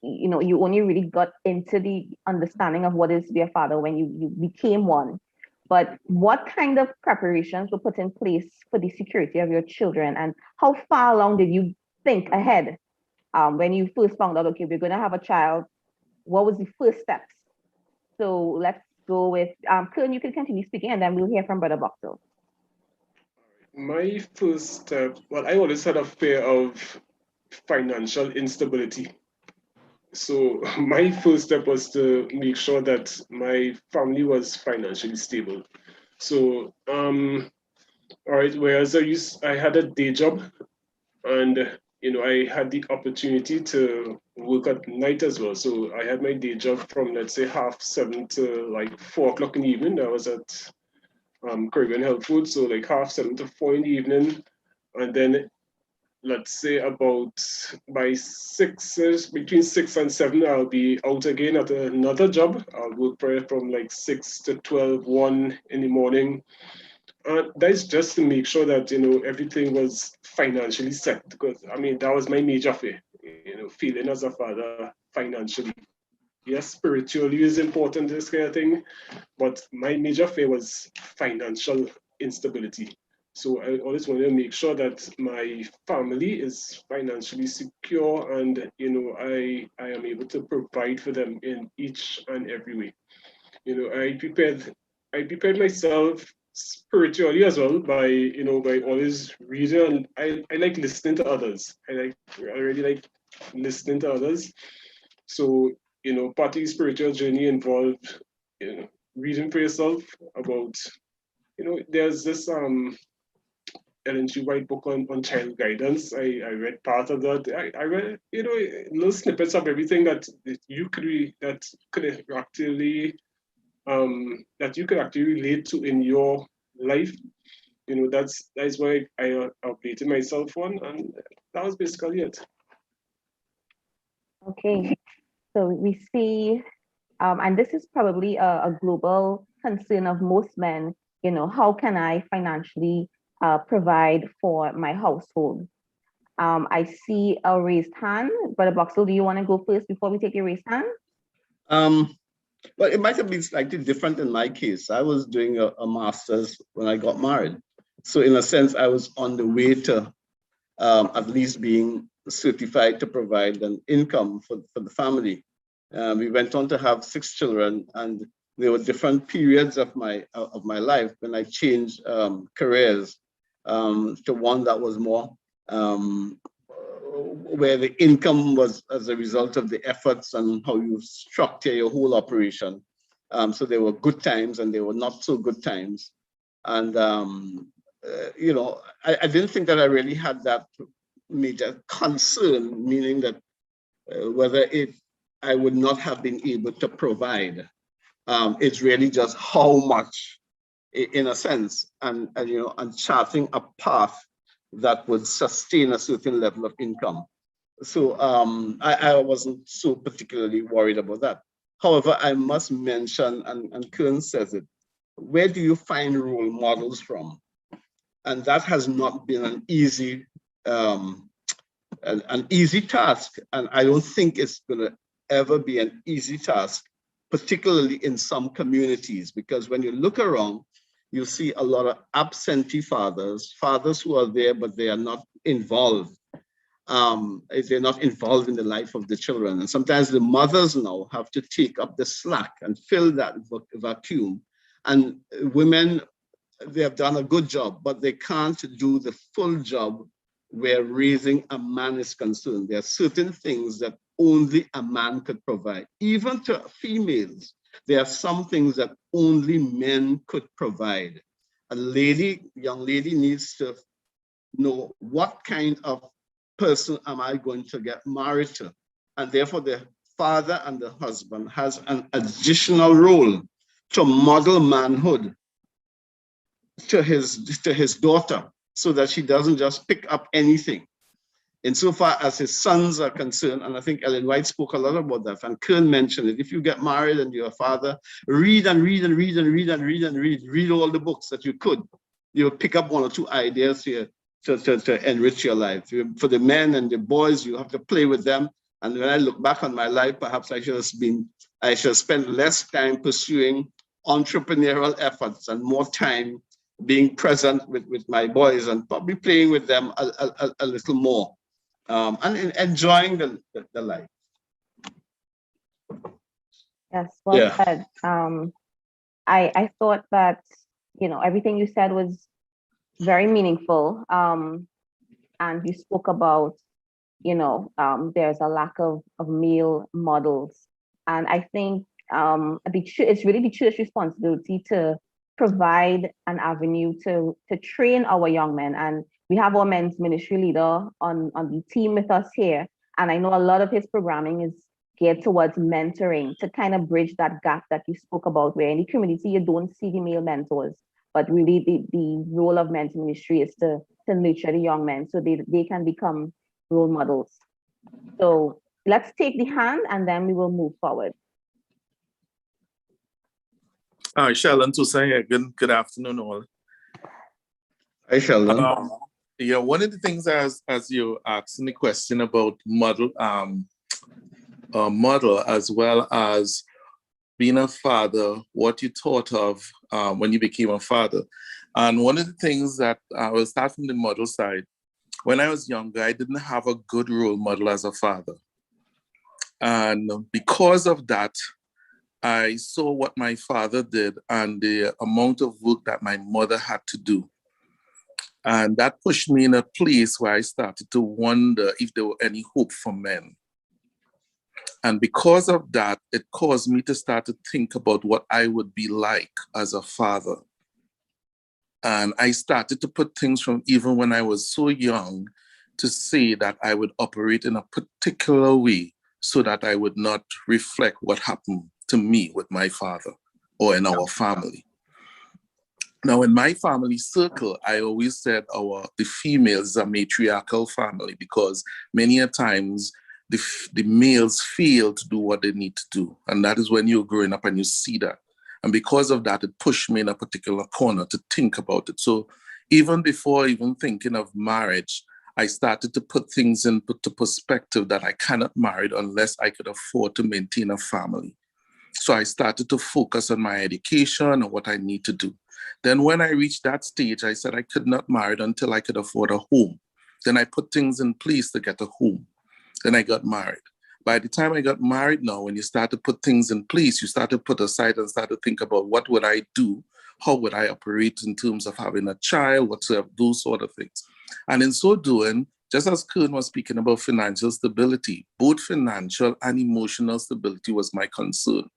you only really got into the understanding of what is to be a father when you became one. But what kind of preparations were put in place for the security of your children, and how far along did you think ahead when you first found out, okay, we're going to have a child? What was the first steps? So let's go with Kern, you can continue speaking, and then we'll hear from Brother Boxell. My first step, well, I always had a fear of financial instability. So my first step was to make sure that my family was financially stable. So all right, whereas I had a day job, and I had the opportunity to work at night as well. So I had my day job from, let's say, 7:30 to like 4 o'clock in the evening. I was at Caribbean Health Food, so like 7:30 to 4 in the evening, and then let's say about by 6, between 6 and 7, I'll be out again at another job. I'll work probably from like 6 to 12, 1 in the morning. That's just to make sure that everything was financially set, because I mean that was my major fear, feeling as a father financially. Yes, spiritually is important, this kind of thing, but my major fear was financial instability. So I always want to make sure that my family is financially secure, and I am able to provide for them in each and every way. I prepared myself spiritually as well by always reading. And I like listening to others. I really like listening to others. So part of the spiritual journey involved reading for yourself about there's this Ellen G. White book on child guidance. I read part of that. I read little snippets of everything that you could read, that could actually relate to in your life. That's why I updated myself on, and that was basically it. Okay, so we see, and this is probably a global concern of most men, how can I financially provide for my household? I see a raised hand. Brother Boxall, do you want to go first before we take your raised hand? Well, it might have been slightly different in my case. I was doing a master's when I got married. So in a sense, I was on the way to at least being certified to provide an income for the family. We went on to have 6 children, and there were different periods of my life when I changed careers to one that was more where the income was as a result of the efforts and how you structure your whole operation. So there were good times and there were not so good times. And, I didn't think that I really had that major concern, meaning that whether I would not have been able to provide. It's really just how much, in a sense, and charting a path that would sustain a certain level of income. So I wasn't so particularly worried about that. However, I must mention, and Kern says it, where do you find role models from? And that has not been an easy task. And I don't think it's gonna ever be an easy task, particularly in some communities, because when you look around, you see a lot of absentee fathers who are there, but they are not involved. They're not involved in the life of the children. And sometimes the mothers now have to take up the slack and fill that vacuum. And women, they have done a good job, but they can't do the full job where raising a man is concerned. There are certain things that only a man could provide. Even to females, there are some things that only men could provide. A young lady needs to know what kind of person am I going to get married to? And therefore the father and the husband has an additional role to model manhood to his daughter, so that she doesn't just pick up anything. Insofar as his sons are concerned, and I think Ellen White spoke a lot about that, and Kern mentioned it, if you get married and you're a father, read and read and read and read and read and read. Read all the books that you could. You'll pick up 1 or 2 ideas here to enrich your life. For the men and the boys, you have to play with them. And when I look back on my life, perhaps I should have spent less time pursuing entrepreneurial efforts and more time being present with my boys and probably playing with them a little more. And enjoying the life. Yes, well said. I thought that, everything you said was very meaningful. And you spoke about there's a lack of male models. And I think it's really the church responsibility to provide an avenue to train our young men. And we have our men's ministry leader on the team with us here. And I know a lot of his programming is geared towards mentoring to kind of bridge that gap that you spoke about, where in the community you don't see the male mentors, but really the role of men's ministry is to nurture the young men so they can become role models. So let's take the hand and then we will move forward. Hi, Sheldon Toussaint here. Good afternoon, all. Hi, Sheldon. Yeah, one of the things as you asking the question about model, as well as being a father, what you thought of when you became a father. And one of the things that I will start from the model side. When I was younger, I didn't have a good role model as a father. And because of that, I saw what my father did and the amount of work that my mother had to do. And that pushed me in a place where I started to wonder if there were any hope for men. And because of that, it caused me to start to think about what I would be like as a father. And I started to put things from even when I was so young to say that I would operate in a particular way so that I would not reflect what happened to me with my father or in our family. Now, in my family circle, I always said the females are matriarchal family because many a times the males fail to do what they need to do. And that is when you're growing up and you see that. And because of that, it pushed me in a particular corner to think about it. So even before even thinking of marriage, I started to put things into perspective that I cannot marry unless I could afford to maintain a family. So I started to focus on my education and what I need to do. Then when I reached that stage, I said I could not marry until I could afford a home. Then I put things in place to get a home. Then I got married. By the time I got married now, when you start to put things in place, you start to put aside and start to think about what would I do? How would I operate in terms of having a child, whatsoever, those sort of things. And in so doing, just as Kern was speaking about financial stability, both financial and emotional stability was my concern.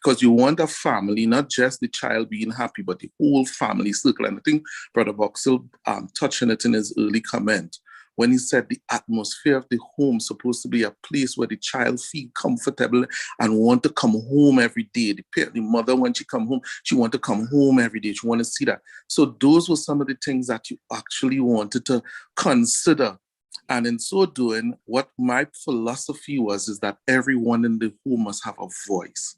Because you want a family, not just the child being happy, but the whole family circle. And I think Brother Boxell touched on it in his early comment when he said the atmosphere of the home is supposed to be a place where the child feel comfortable and want to come home every day. The mother, when she come home, she want to come home every day. She want to see that. So those were some of the things that you actually wanted to consider. And in so doing, what my philosophy was is that everyone in the home must have a voice.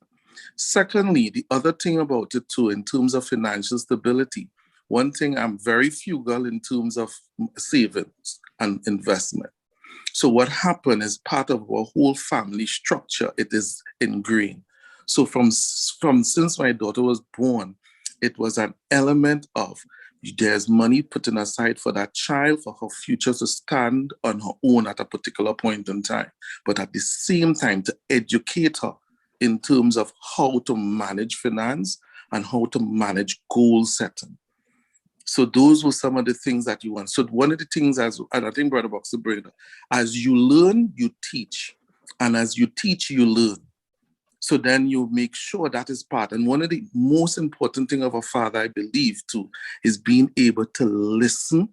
Secondly, the other thing about it too, in terms of financial stability, one thing I'm very frugal in terms of savings and investment. So what happened is part of our whole family structure, it is ingrained. So from since my daughter was born, it was an element of there's money putting aside for that child, for her future to stand on her own at a particular point in time, but at the same time to educate her in terms of how to manage finance and how to manage goal setting. So those were some of the things that you want. So one of the things, and I think Brother Boxell brought it up, as you learn, you teach. And as you teach, you learn. So then you make sure that is part. And one of the most important thing of a father, I believe, too, is being able to listen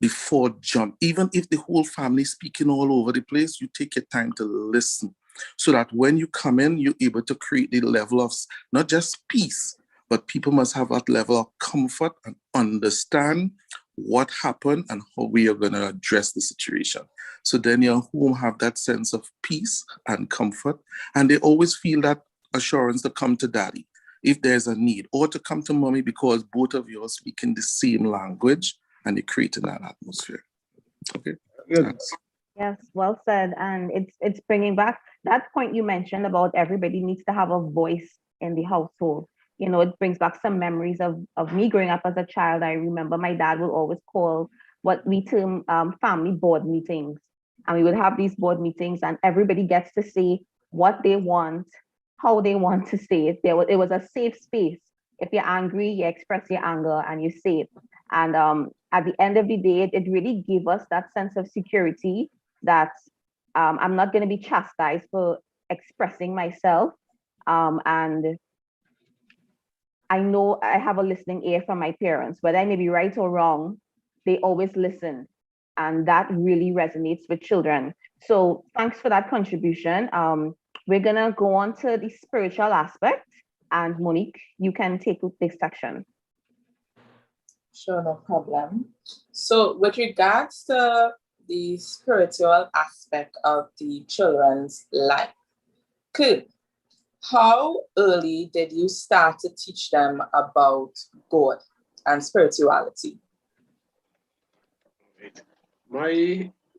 before jump. Even if the whole family is speaking all over the place, you take your time to listen. So that when you come in, you're able to create the level of not just peace, but people must have that level of comfort and understand what happened and how we are going to address the situation. So then your home have that sense of peace and comfort, and they always feel that assurance to come to daddy if there's a need, or to come to mommy because both of you are speaking the same language and you're creating that atmosphere. Okay. Yes, well said. And it's bringing back that point you mentioned about everybody needs to have a voice in the household. You know, it brings back some memories of me growing up as a child. I remember my dad would always call what we term family board meetings. And we would have these board meetings and everybody gets to say what they want, how they want to say it. It was a safe space. If you're angry, you express your anger and you say it. And at the end of the day, it really gave us that sense of security that I'm not going to be chastised for expressing myself. And I know I have a listening ear from my parents, whether I may be right or wrong, they always listen. And that really resonates with children. So thanks for that contribution. We're gonna go on to the spiritual aspect, and Monique, you can take this section. Sure, no problem. So with regards to the spiritual aspect of the children's life, how early did you start to teach them about God and spirituality?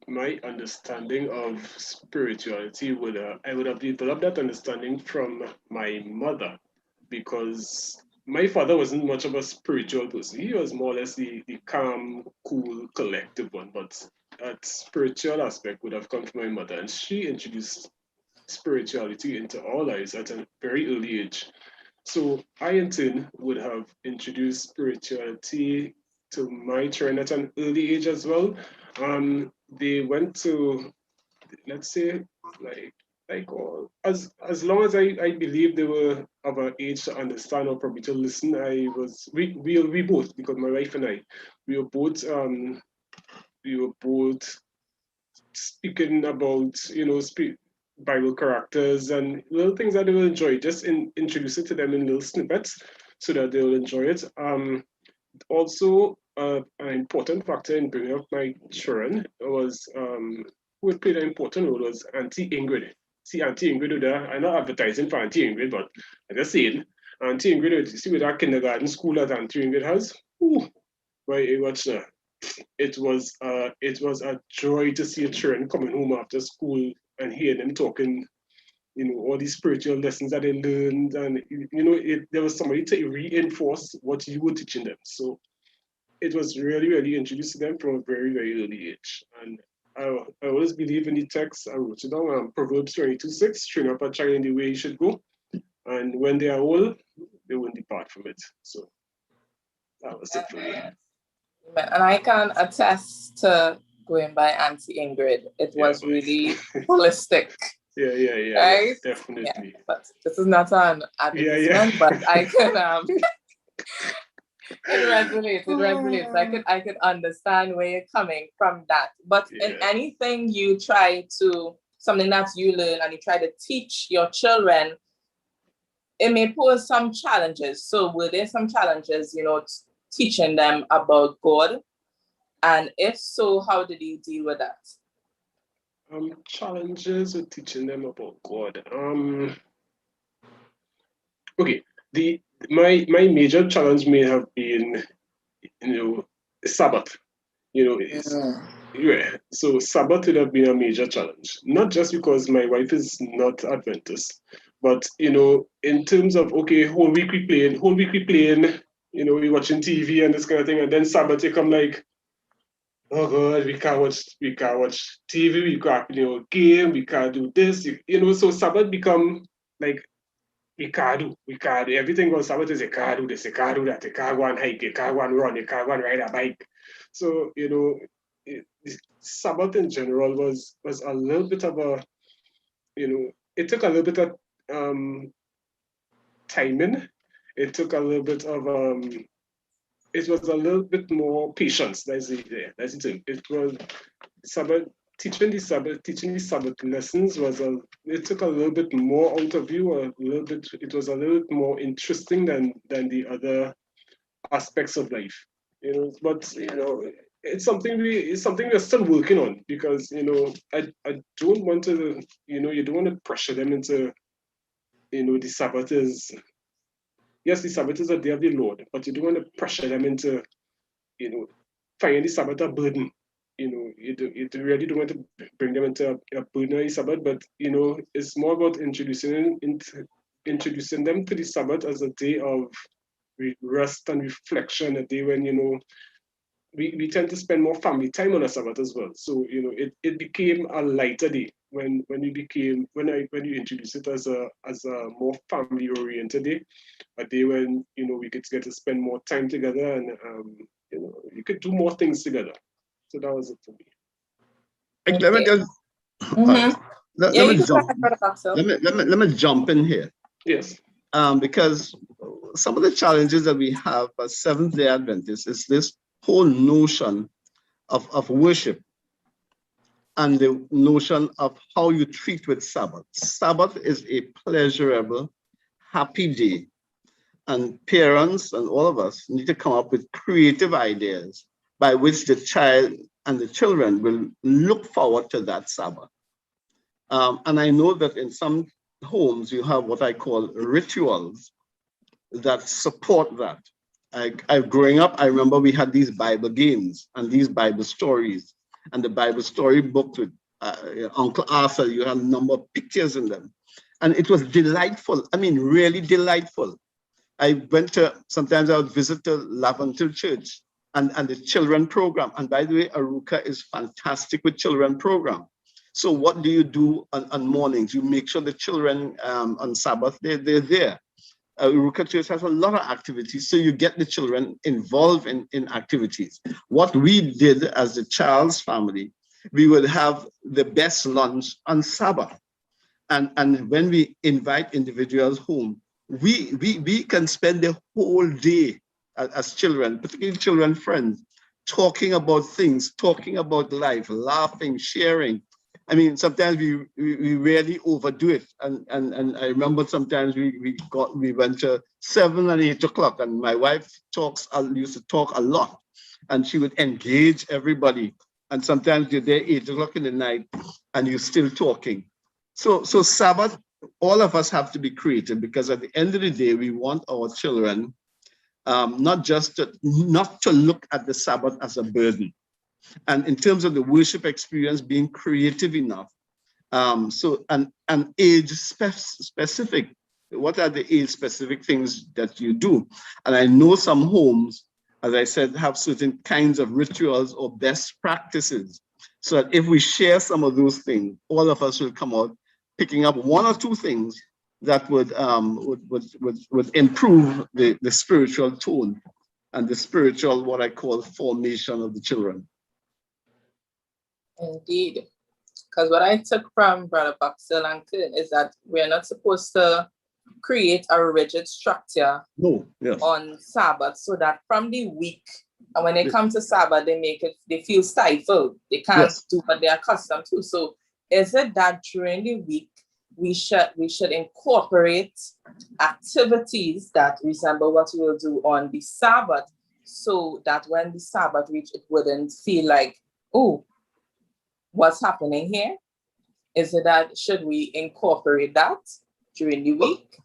My understanding of spirituality I would have developed that understanding from my mother, because my father wasn't much of a spiritual person. He was more or less the calm, cool, collective one, but that spiritual aspect would have come from my mother, and she introduced spirituality into our lives at a very early age. So I, in turn, would have introduced spirituality to my children at an early age as well. They went to, let's say, as long as I believe they were of an age to understand or probably to listen, we both, because my wife and I, we were both speaking about, Bible characters and little things that they will enjoy. Just introduce it to them in little snippets so that they will enjoy it. Also, an important factor in bringing up my children was, who had played an important role, was Auntie Ingrid. See, Auntie Ingrid, I'm not advertising for Auntie Ingrid, but I'm just saying, Auntie Ingrid, you see with that kindergarten school that Auntie Ingrid has, it was a joy to see a children coming home after school and hear them talking, all these spiritual lessons that they learned, and there was somebody to reinforce what you were teaching them. So it was really, really introduced to them from a very, very early age. And I always believe in the text. I wrote it down, Proverbs 22:6, train up a child in the way he should go, and when they are old, they won't depart from it. So that was it for me. And I can attest to going by Auntie Ingrid. It was really holistic. Yeah, right? Definitely. Yeah, but this is not an advertisement, but I can it resonates. I could understand where you're coming from that. But in anything you try to, something that you learn and you try to teach your children, it may pose some challenges. So were there some challenges, teaching them about God? And if so, how did you deal with that? Challenges with teaching them about God. Okay, my major challenge may have been, Sabbath. So Sabbath would have been a major challenge. Not just because my wife is not Adventist, but in terms of whole week we playing, we watching TV and this kind of thing, and then Sabbath you come like, oh God, we can't watch TV, we can't game, we can't do this, so Sabbath become like we can't do everything on Sabbath is you can't do this, you can't do that, you can't go and hike, you can't go and run, you can't go and ride a bike. So Sabbath in general was a little bit of a, it took a little bit of timing. It took a little bit of it was a little bit more patience. That's it. It was Sabbath teaching the Sabbath lessons it took a little bit more out of you, it was a little bit more interesting than the other aspects of life. But it's something we're still working on, because I don't want to, you don't want to pressure them into, the Sabbath is, yes, the Sabbath is a day of the Lord, but you don't want to pressure them into, finding the Sabbath a burden. You really don't want to bring them into a burden of the Sabbath, but it's more about introducing them to the Sabbath as a day of rest and reflection, a day when we tend to spend more family time on a Sabbath as well. So it became a lighter day when you introduce it as a more family oriented day, a day when we could get to spend more time together, and you could do more things together. So that was it for me. Let me just let Yeah, you me can jump. start, Brother Boxer. Let me jump in here. Yes. Because some of the challenges that we have as Seventh-day Adventists is this whole notion of worship and the notion of how you treat with Sabbath. Sabbath is a pleasurable, happy day. And parents and all of us need to come up with creative ideas by which the child and the children will look forward to that Sabbath. And I know that in some homes, you have what I call rituals that support that. Growing up, I remember we had these Bible games and these Bible stories, and the Bible story book with Uncle Arthur. You had a number of pictures in them, and it was delightful. I mean, really delightful. Sometimes I would visit the Laventille Church and the children program. And by the way, Aruka is fantastic with children program. So what do you do on mornings? You make sure the children on Sabbath, they're there. Aruka Church has a lot of activities, so you get the children involved in activities. What we did as the Charles family, we would have the best lunch on Sabbath. And when we invite individuals home, we can spend the whole day as children, particularly children friends, talking about things, talking about life, laughing, sharing. I mean, sometimes we really overdo it. And I remember sometimes we went to 7 and 8 o'clock, and my wife used to talk a lot, and she would engage everybody. And sometimes you're there 8 o'clock in the night and you're still talking. So Sabbath, all of us have to be creative, because at the end of the day, we want our children not to look at the Sabbath as a burden. And in terms of the worship experience, being creative enough. And age specific. What are the age specific things that you do? And I know some homes, as I said, have certain kinds of rituals or best practices. So that if we share some of those things, all of us will come out picking up one or two things that would improve the spiritual tone and the spiritual, what I call, formation of the children. Indeed. Because what I took from Brother Boxell and Kern is that we're not supposed to create a rigid structure on Sabbath, so that from the week, and when they come to Sabbath, they feel stifled. They can't do what they're accustomed to. So is it that during the week, we should incorporate activities that resemble what we will do on the Sabbath, so that when the Sabbath reach, it wouldn't feel like, oh, what's happening here? Is it that, should we incorporate that during the week?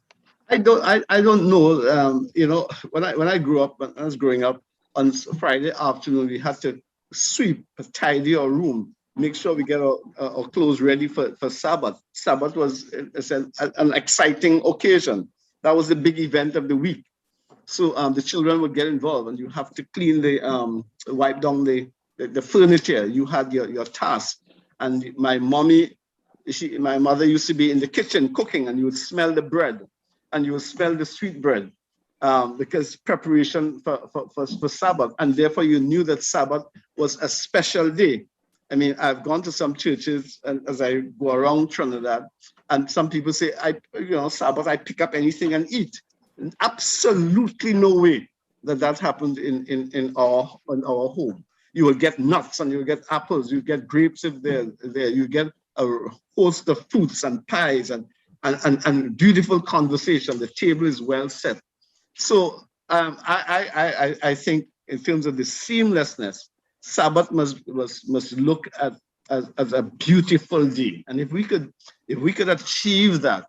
I don't know. You know, when I grew up, when I was growing up, on Friday afternoon, we had to sweep, tidy our room, make sure we get our clothes ready for Sabbath. Sabbath was an exciting occasion. That was the big event of the week. So the children would get involved, and you have to clean wipe down the furniture. You had your task. And my mother used to be in the kitchen cooking, and you would smell the bread, and you would smell the sweet bread, because preparation for Sabbath. And therefore you knew that Sabbath was a special day. I mean, I've gone to some churches, and as I go around Trinidad, and some people say, Sabbath, I pick up anything and eat. Absolutely no way that happened in our home. You will get nuts, and you will get apples, you get grapes if they're there, you get a host of fruits and pies and beautiful conversation. The table is well set. So I think in terms of the seamlessness, Sabbath must look at as a beautiful day. And if we could achieve that,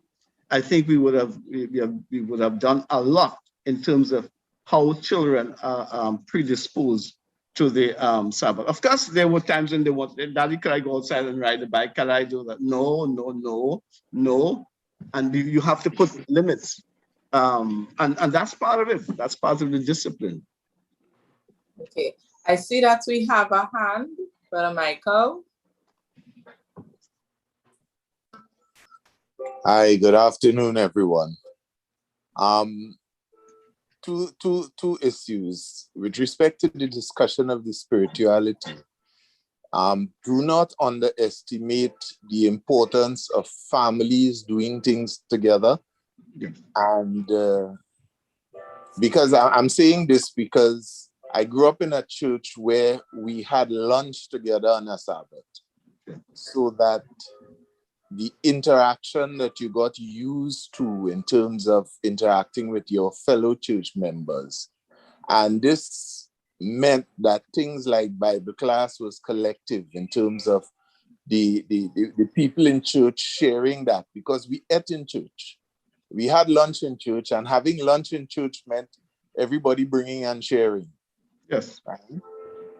I think we would have done a lot in terms of how children are predisposed to the Sabbath. Of course, there were times when they wanted, Daddy, could I go outside and ride a bike? Can I do that? No. And you have to put limits. And that's part of it. That's part of the discipline. Okay. I see that we have a hand, Brother Michael. Hi, good afternoon, everyone. Two issues with respect to the discussion of the spirituality. Do not underestimate the importance of families doing things together. And because I'm saying this because I grew up in a church where we had lunch together on a Sabbath, so that the interaction that you got used to in terms of interacting with your fellow church members. And this meant that things like Bible class was collective in terms of the people in church sharing that, because we ate in church. We had lunch in church, and having lunch in church meant everybody bringing and sharing. Yes. Right?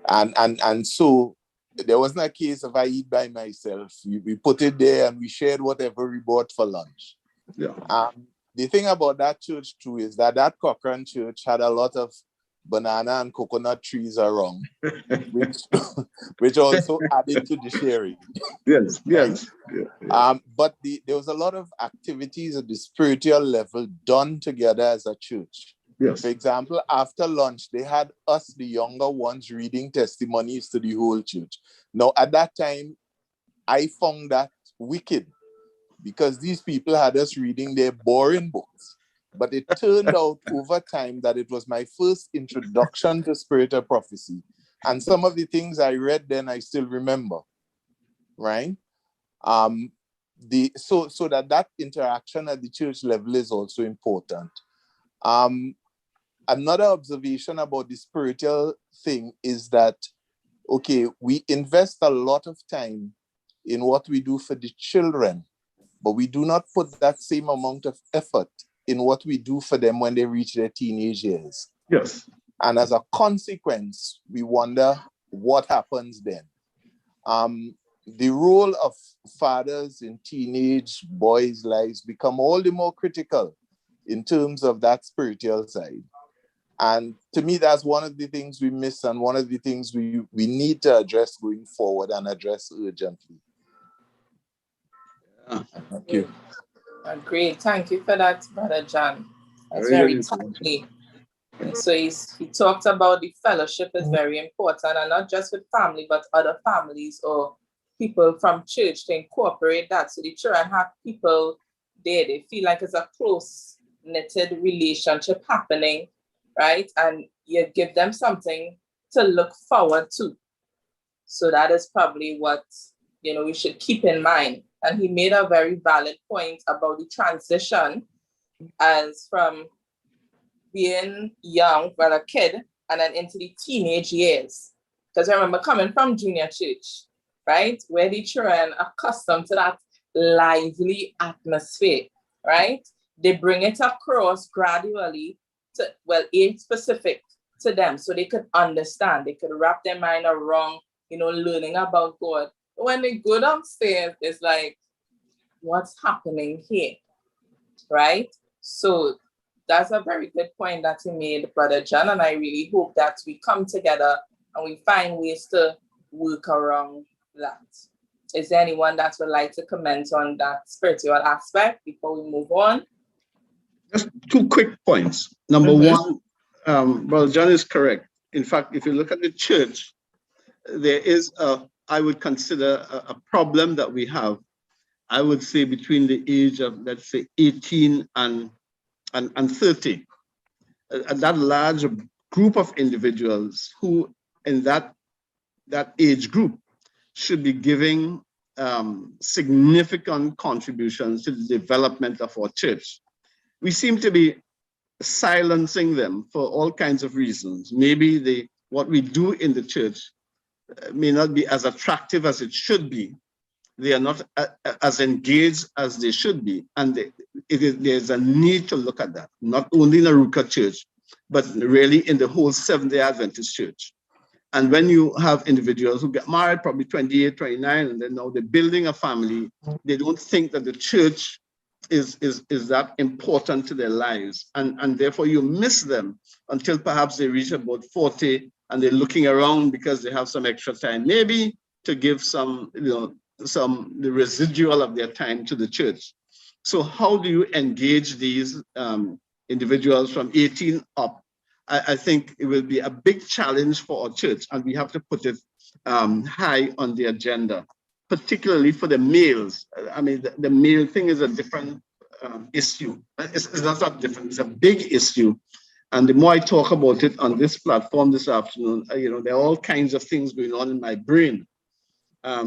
And so there wasn't a case of I eat by myself. We put it there and we shared whatever we bought for lunch. Yeah. The thing about that church too is that Cochrane church had a lot of banana and coconut trees around, which also added to the sharing. Yes, yes. But there was a lot of activities at the spiritual level done together as a church. Yes. For example, after lunch, they had us, the younger ones, reading testimonies to the whole church. Now, at that time, I found that wicked because these people had us reading their boring books. But it turned out over time that it was my first introduction to spiritual prophecy. And some of the things I read then, I still remember, right? So that interaction at the church level is also important. Another observation about the spiritual thing is that, okay, we invest a lot of time in what we do for the children, but we do not put that same amount of effort in what we do for them when they reach their teenage years. Yes. And as a consequence, we wonder what happens then. The role of fathers in teenage boys' lives become all the more critical in terms of that spiritual side. And to me, that's one of the things we miss and one of the things we need to address going forward and address urgently. Yeah. Thank you. Great. Thank you for that, Brother John. That's very timely. So he talked about the fellowship is very important, and not just with family, but other families or people from church to incorporate that. So the children have people there. They feel like it's a close-knitted relationship happening, right? And you give them something to look forward to. So that is probably what, we should keep in mind. And he made a very valid point about the transition as from being young, but a kid, and then into the teenage years. Because I remember coming from junior church, right? Where the children are accustomed to that lively atmosphere, right? They bring it across gradually to, age specific to them so they could understand. They could wrap their mind around, learning about God. When they go downstairs, it's like, what's happening here, right? So that's a very good point that he made, Brother John, and I really hope that we come together and we find ways to work around that. Is there anyone that would like to comment on that spiritual aspect before we move on? Just 2 quick points. Number one, Brother John is correct. In fact, if you look at the church, there is I would consider a problem that we have, I would say between the age of, let's say, 18 and 30. That large group of individuals who in that age group should be giving significant contributions to the development of our church. We seem to be silencing them for all kinds of reasons. Maybe what we do in the church may not be as attractive as it should be. They are not as engaged as they should be. And there's a need to look at that, not only in Arouca Church, but really in the whole Seventh-day Adventist Church. And when you have individuals who get married, probably 28, 29, and then now they're building a family, they don't think that the church is that important to their lives. And therefore you miss them until perhaps they reach about 40 and they're looking around because they have some extra time, maybe to give some, the residual of their time to the church. So how do you engage these individuals from 18 up? I think it will be a big challenge for our church, and we have to put it high on the agenda, particularly for the males. I mean, the male thing is a different issue. It's not different, it's a big issue. And the more I talk about it on this platform this afternoon, there are all kinds of things going on in my brain,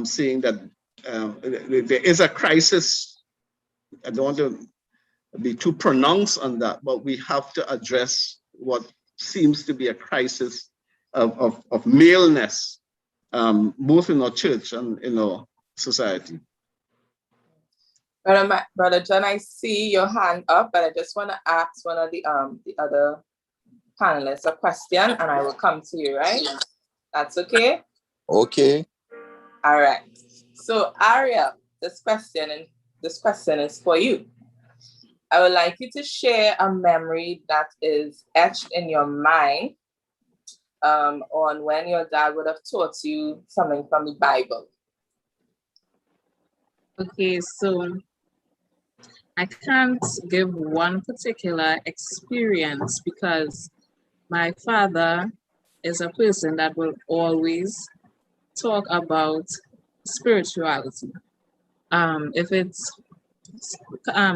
saying that there is a crisis. I don't want to be too pronounced on that, but we have to address what seems to be a crisis of maleness, both in our church and in our society. Brother John, I see your hand up, but I just want to ask one of the other panelists a question, and I will come to you, right? That's okay? Okay. All right. So Ariel, this question is for you. I would like you to share a memory that is etched in your mind on when your dad would have taught you something from the Bible. Okay, so I can't give one particular experience because my father is a person that will always talk about spirituality. If it's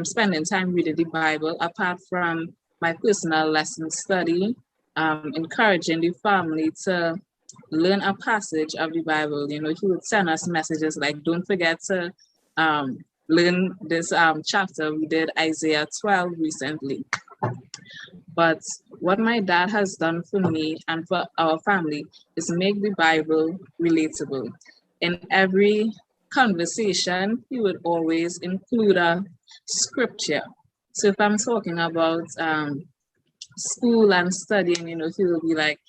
spending time reading the Bible, apart from my personal lesson study, encouraging the family to learn a passage of the Bible. He would send us messages like, don't forget to learn this chapter. We did Isaiah 12 recently. But what my dad has done for me and for our family is make the Bible relatable. In every conversation, he would always include a scripture. So if I'm talking about school and studying, he will be like,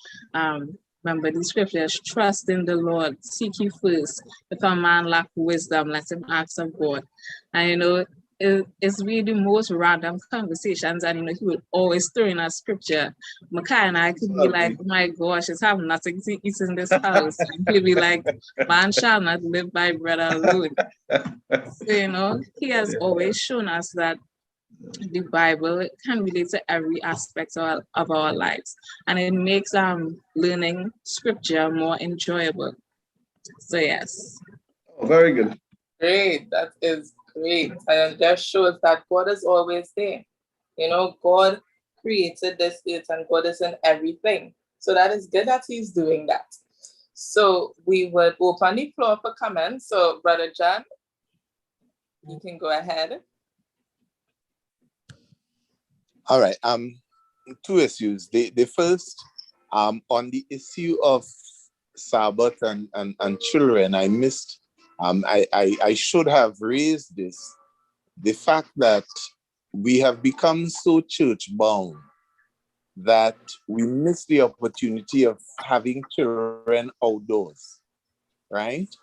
remember the scriptures, trust in the Lord, seek you first. If a man lack wisdom, let him ask of God. And it's really the most random conversations, and he would always throw in a scripture. Makai and I could be like, oh my gosh, it's have nothing to eat in this house. And he'll be like, man shall not live by bread alone. So he has always shown us that the Bible can relate to every aspect of our lives, and it makes learning scripture more enjoyable. So yes. Oh, very good. Great, that is great. And it just shows that God is always there. God created this earth and God is in everything. So that is good that he's doing that. So we would open the floor for comments. So Brother John, you can go ahead. All right. Two issues. The first, on the issue of Sabbath and children, I missed. I should have raised this. The fact that we have become so church bound that we miss the opportunity of having children outdoors, right?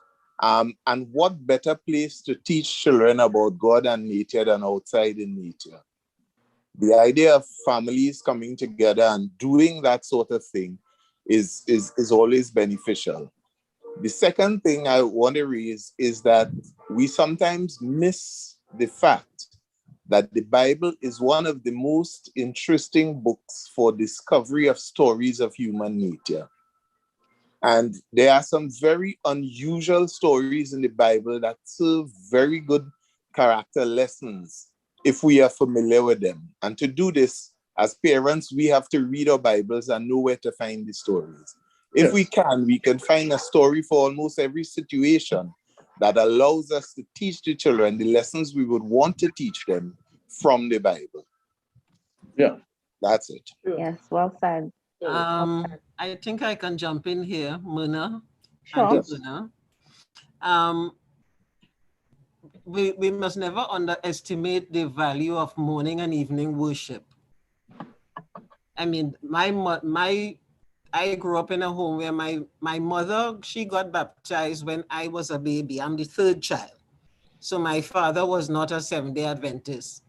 And what better place to teach children about God and nature than outside in nature? The idea of families coming together and doing that sort of thing is always beneficial. The second thing I want to raise is that we sometimes miss the fact that the Bible is one of the most interesting books for discovery of stories of human nature. And there are some very unusual stories in the Bible that serve very good character lessons if we are familiar with them. And to do this, as parents, we have to read our Bibles and know where to find the stories. If we can find a story for almost every situation that allows us to teach the children the lessons we would want to teach them from the Bible. Yeah. That's it. Yes, well said. I think I can jump in here, Myrna. Sure. We must never underestimate the value of morning and evening worship. I mean, I grew up in a home where my mother, she got baptized when I was a baby. I'm the third child. So my father was not a Seventh-day Adventist,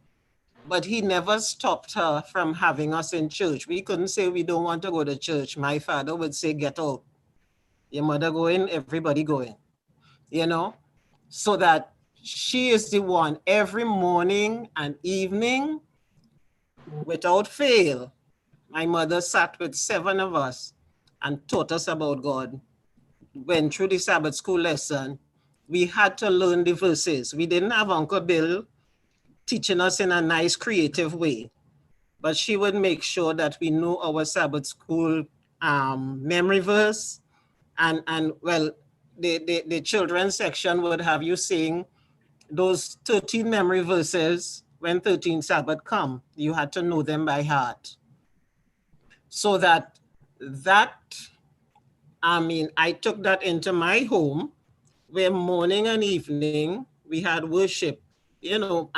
but he never stopped her from having us in church. We couldn't say we don't want to go to church. My father would say, get out. Your mother going, everybody going, so that she is the one every morning and evening, without fail. My mother sat with 7 of us and taught us about God. went through the Sabbath school lesson, we had to learn the verses. We didn't have Uncle Bill teaching us in a nice, creative way, but she would make sure that we knew our Sabbath school memory verse. And well, the children's section would have you sing those 13 memory verses when 13 Sabbath come. You had to know them by heart. So I took that into my home, where morning and evening we had worship. You know,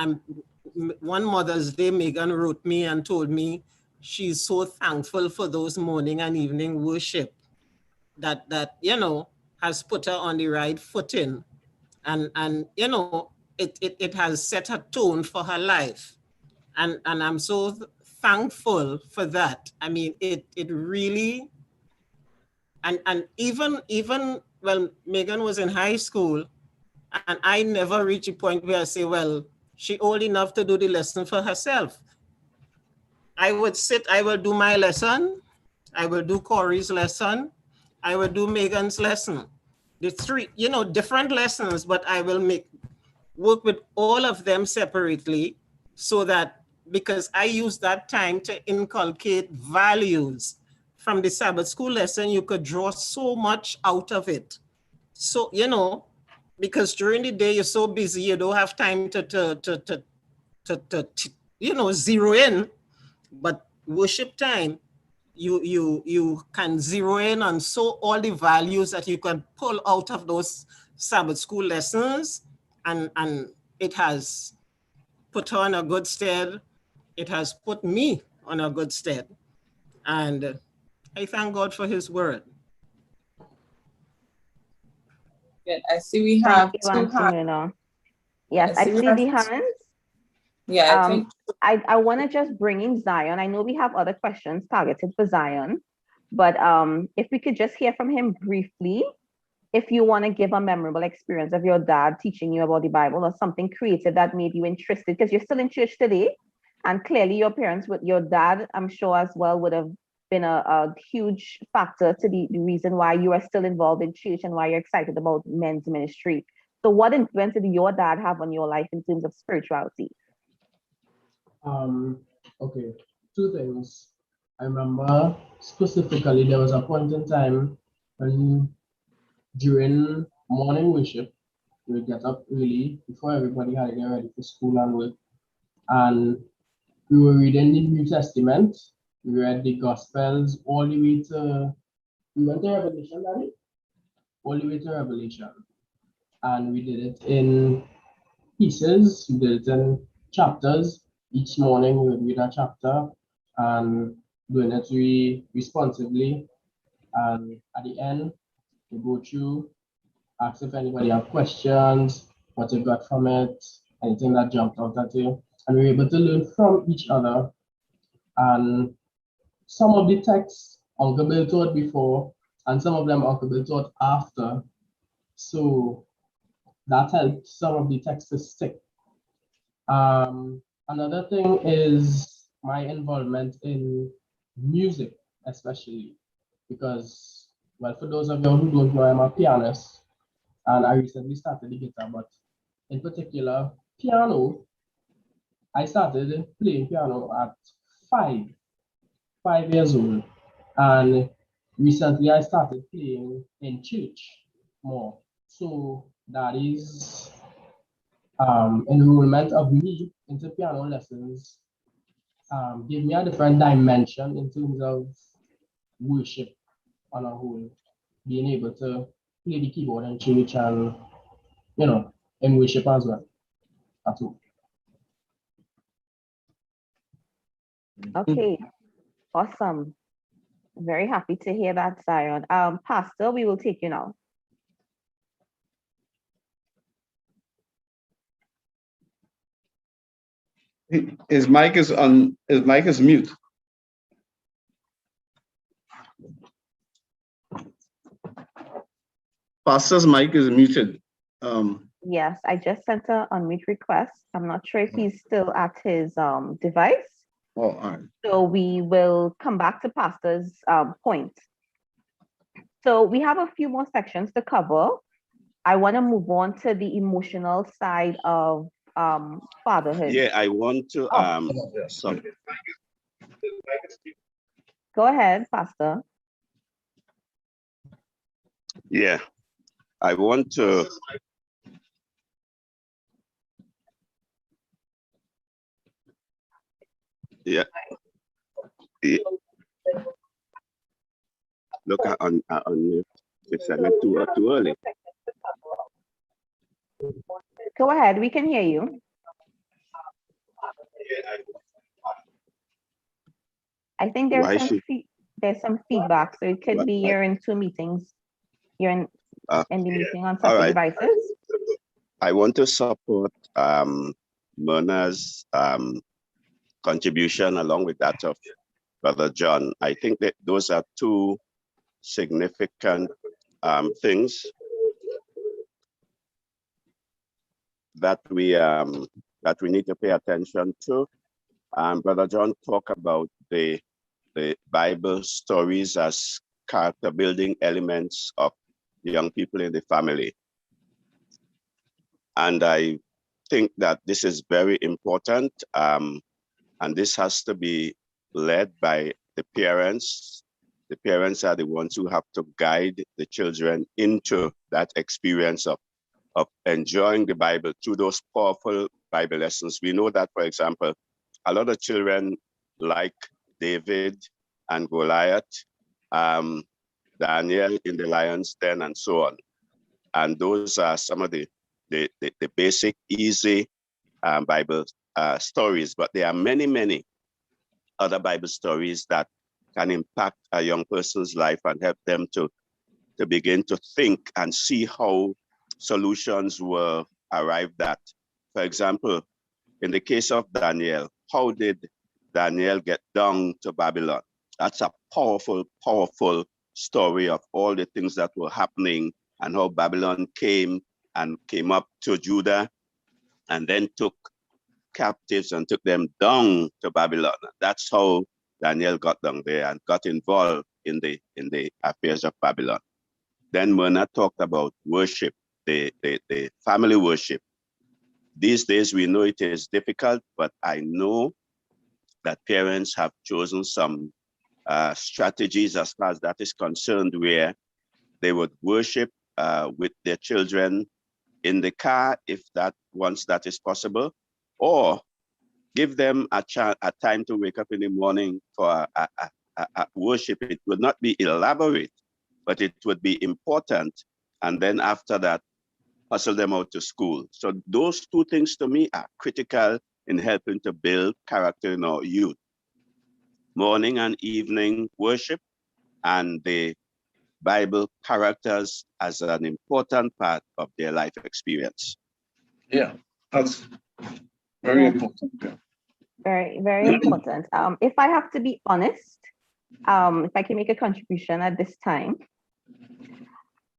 one Mother's Day, Megan wrote me and told me she's so thankful for those morning and evening worship that you know, has put her on the right footing. And you know, it has set a tone for her life. And I'm so thankful for that. I mean, it really, and even well, Megan was in high school, and I never reached a point where I say, well, she old enough to do the lesson for herself. I would sit, I will do my lesson, I will do Corey's lesson, I will do Megan's lesson. The three, you know, different lessons, but I will work with all of them separately, so that, because I use that time to inculcate values. From the Sabbath school lesson, you could draw so much out of it. So, you know, because during the day you're so busy, you don't have time to you know, zero in. But worship time, you can zero in on all the values that you can pull out of those Sabbath school lessons, and it has put her on a good stead. It has put me on a good stead, and I thank God for His word. Good. I see we have Thank you, two hands. Auntie. Yes, I see the hands. Yeah, I think I want to just bring in Zion. I know we have other questions targeted for Zion, but if we could just hear from him briefly, if you want to give a memorable experience of your dad teaching you about the Bible, or something creative that made you interested, because you're still in church today, and clearly your parents, with your dad, I'm sure as well, would have been a huge factor to the reason why you are still involved in church and why you're excited about men's ministry. So what influence did your dad have on your life in terms of spirituality? Okay, two things. I remember specifically there was a point in time when during morning worship, we would get up early before everybody had to get ready for school and work. And we were reading the New Testament. We read the Gospels all the way to, we went to Revelation, Daddy? All the way to Revelation. And we did it in pieces, we did it in chapters. Each morning we would read a chapter and doing it really responsibly. And at the end, we go through, ask if anybody have questions, what you got from it, anything that jumped out at you. And we were able to learn from each other. And some of the texts Uncle Bill taught before, and some of them Uncle Bill taught after. So that helped some of the texts to stick. Another thing is my involvement in music, especially because, well, for those of you who don't know, I'm a pianist, and I recently started the guitar, but in particular, piano, I started playing piano at 5 years old, and recently I started playing in church more. So that is enrollment of me into piano lessons gave me a different dimension in terms of worship on a whole, being able to play the keyboard in church and, you know, in worship as well. That's all. Okay, awesome. Very happy to hear that, Zion. Pastor, we will take you now. His mic is on. His mic is mute. Pastor's mic is muted. Yes, I just sent an unmute request. I'm not sure if he's still at his device. Oh, all right. So we will come back to Pastor's point. So we have a few more sections to cover. I want to move on to the emotional side of fatherhood. Yeah, I want to sorry. Go ahead, Pastor. Yeah, I want to yeah. Look on it's not too early. Go ahead, we can hear you. I think Why should there's some feedback, so it could be you're in two meetings. You're in the meeting on all separate right. devices. I want to support Myrna's contribution along with that of Brother John. I think that those are two significant things that we need to pay attention to. Brother John talked about the Bible stories as character building elements of young people in the family. And I think that this is very important. And this has to be led by the parents. The parents are the ones who have to guide the children into that experience of enjoying the Bible through those powerful Bible lessons. We know that, for example, a lot of children like David and Goliath, Daniel in the lion's den, and so on. And those are some of the basic, easy Bible stories. But there are many, many other Bible stories that can impact a young person's life and help them to begin to think and see how solutions were arrived at. For example, in the case of Daniel, how did Daniel get down to Babylon? That's a powerful, powerful story of all the things that were happening and how Babylon came up to Judah and then took captives and took them down to Babylon. That's how Daniel got down there and got involved in the affairs of Babylon. Then Myrna talked about worship, the family worship. These days we know it is difficult, but I know that parents have chosen some strategies as far as that is concerned, where they would worship with their children in the car, if once that is possible, or give them a time to wake up in the morning for a worship. It would not be elaborate, but it would be important. And then after that, hustle them out to school. So those two things to me are critical in helping to build character in our youth. Morning and evening worship and the Bible characters as an important part of their life experience. Yeah, that's very important. Yeah. Very, very important. If I have to be honest, if I can make a contribution at this time,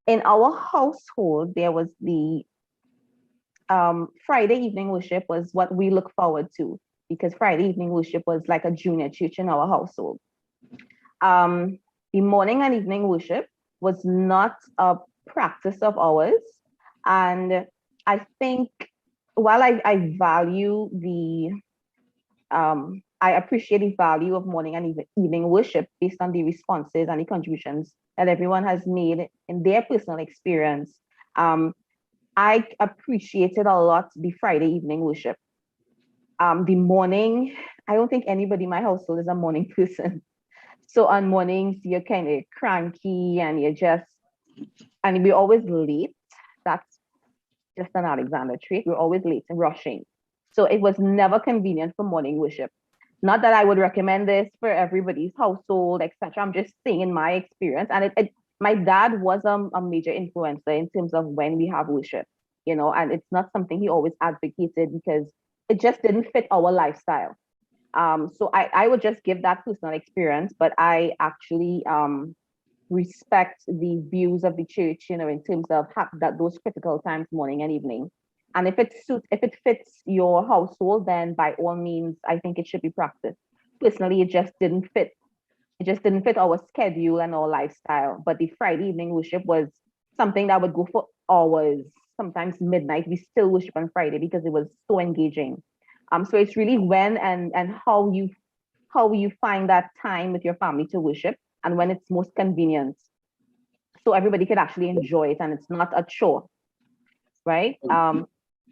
in our household, there was the Friday evening worship was what we look forward to, because Friday evening worship was like a junior church in our household. The morning and evening worship was not a practice of ours. And I think while I value I appreciate the value of morning and evening worship based on the responses and the contributions that everyone has made in their personal experience. I appreciated a lot the Friday evening worship. The morning, I don't think anybody in my household is a morning person. So on mornings, you're kind of cranky and and we're always late. That's just an Alexander trait. We're always late and rushing. So it was never convenient for morning worship. Not that I would recommend this for everybody's household, etc. I'm just saying in my experience. And my dad was a major influencer in terms of when we have worship, and it's not something he always advocated because it just didn't fit our lifestyle. So I would just give that personal experience, but I actually respect the views of the church, in terms of that those critical times, morning and evening. And if it fits your household, then by all means, I think it should be practiced. Personally, it just didn't fit it just didn't fit our schedule and our lifestyle. But the Friday evening worship was something that would go for hours, sometimes midnight. We still worship on Friday because it was so engaging. So it's really when and how you find that time with your family to worship and when it's most convenient. So everybody could actually enjoy it and it's not a chore, right?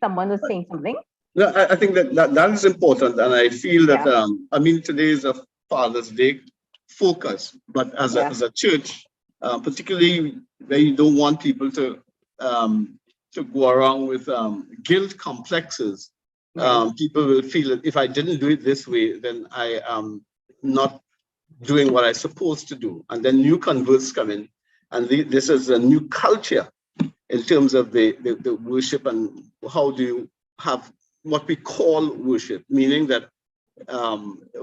Someone was saying something. No, I think that is important, and I feel that I mean today is a Father's Day focus, but as a church, particularly where you don't want people to go around with guilt complexes, people will feel that if I didn't do it this way, then I am not doing what I'm supposed to do, and then new converts come in, and this is a new culture in terms of the worship and how do you have what we call worship, meaning that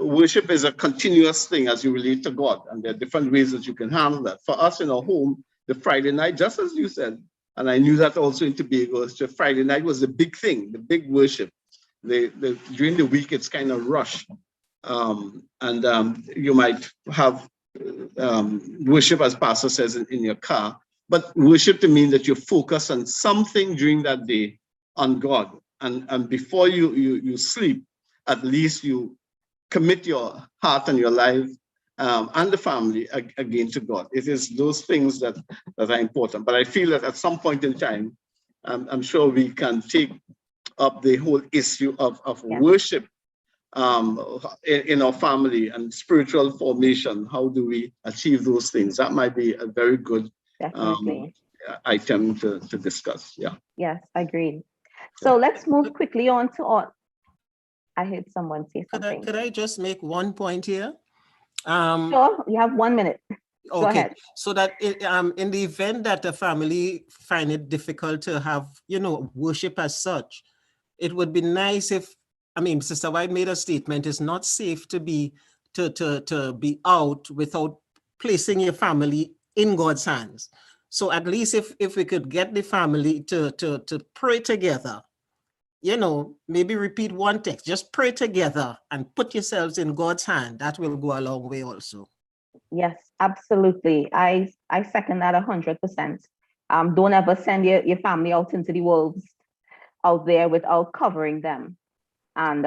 worship is a continuous thing as you relate to God, and there are different ways that you can handle that. For us in our home, the Friday night, just as you said, and I knew that also in Tobago, so Friday night was the big thing, the big worship. During the week, it's kind of rushed. You might have worship, as Pastor says, in your car, but worship to mean that you focus on something during that day on God. And before you sleep, at least you commit your heart and your life and the family again to God. It is those things that are important. But I feel that at some point in time, I'm sure we can take up the whole issue of worship in our family and spiritual formation. How do we achieve those things? That might be a very good item to discuss. Yeah. Yes, agreed. So let's move quickly on to I heard someone say something. Could I just make one point here? Sure, you have 1 minute. Go ahead. So that in the event that the family find it difficult to have, worship as such, it would be nice if, Sister White made a statement, it's not safe to be out without placing your family in God's hands. So at least if we could get the family to pray together, maybe repeat one text, just pray together and put yourselves in God's hand. That will go a long way also. Yes, absolutely. I second that 100%. Don't ever send your family out into the wolves out there without covering them. And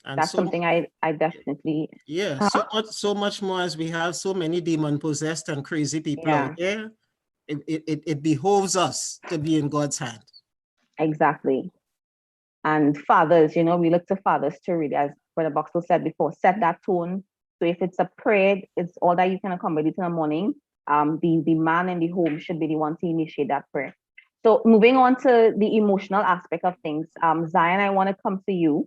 that's something I definitely. Yeah, so much more as we have so many demon possessed and crazy people out there. It behoves us to be in God's hand. Exactly. And fathers, we look to fathers to really, as Brother Boxall said before, set that tone. So if it's a prayer, it's all that you can accommodate in the morning. The man in the home should be the one to initiate that prayer. So moving on to the emotional aspect of things, Zion, I want to come to you.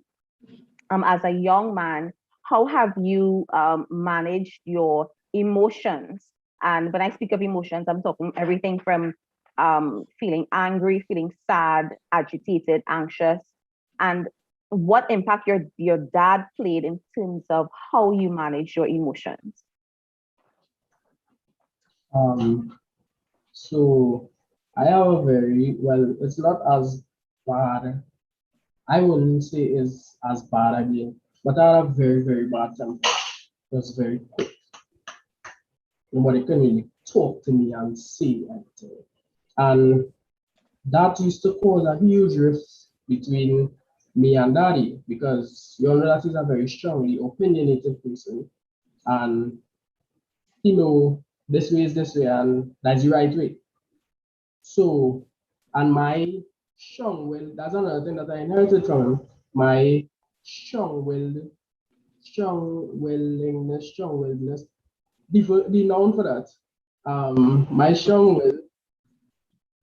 As a young man, how have you managed your emotions? And when I speak of emotions, I'm talking everything from feeling angry, feeling sad, agitated, anxious, and what impact your dad played in terms of how you manage your emotions. So I have a it's not as bad. I wouldn't say it's as bad again, but I have a very, very bad temper. Just very quick. Nobody can really talk to me and say anything. And that used to cause a huge rift between me and Daddy, because you know that is a very strongly opinionated person. And this way is this way, and that's the right way. So, and my strong will, that's another thing that I inherited from him. My strong willingness, be known for that. My strong will,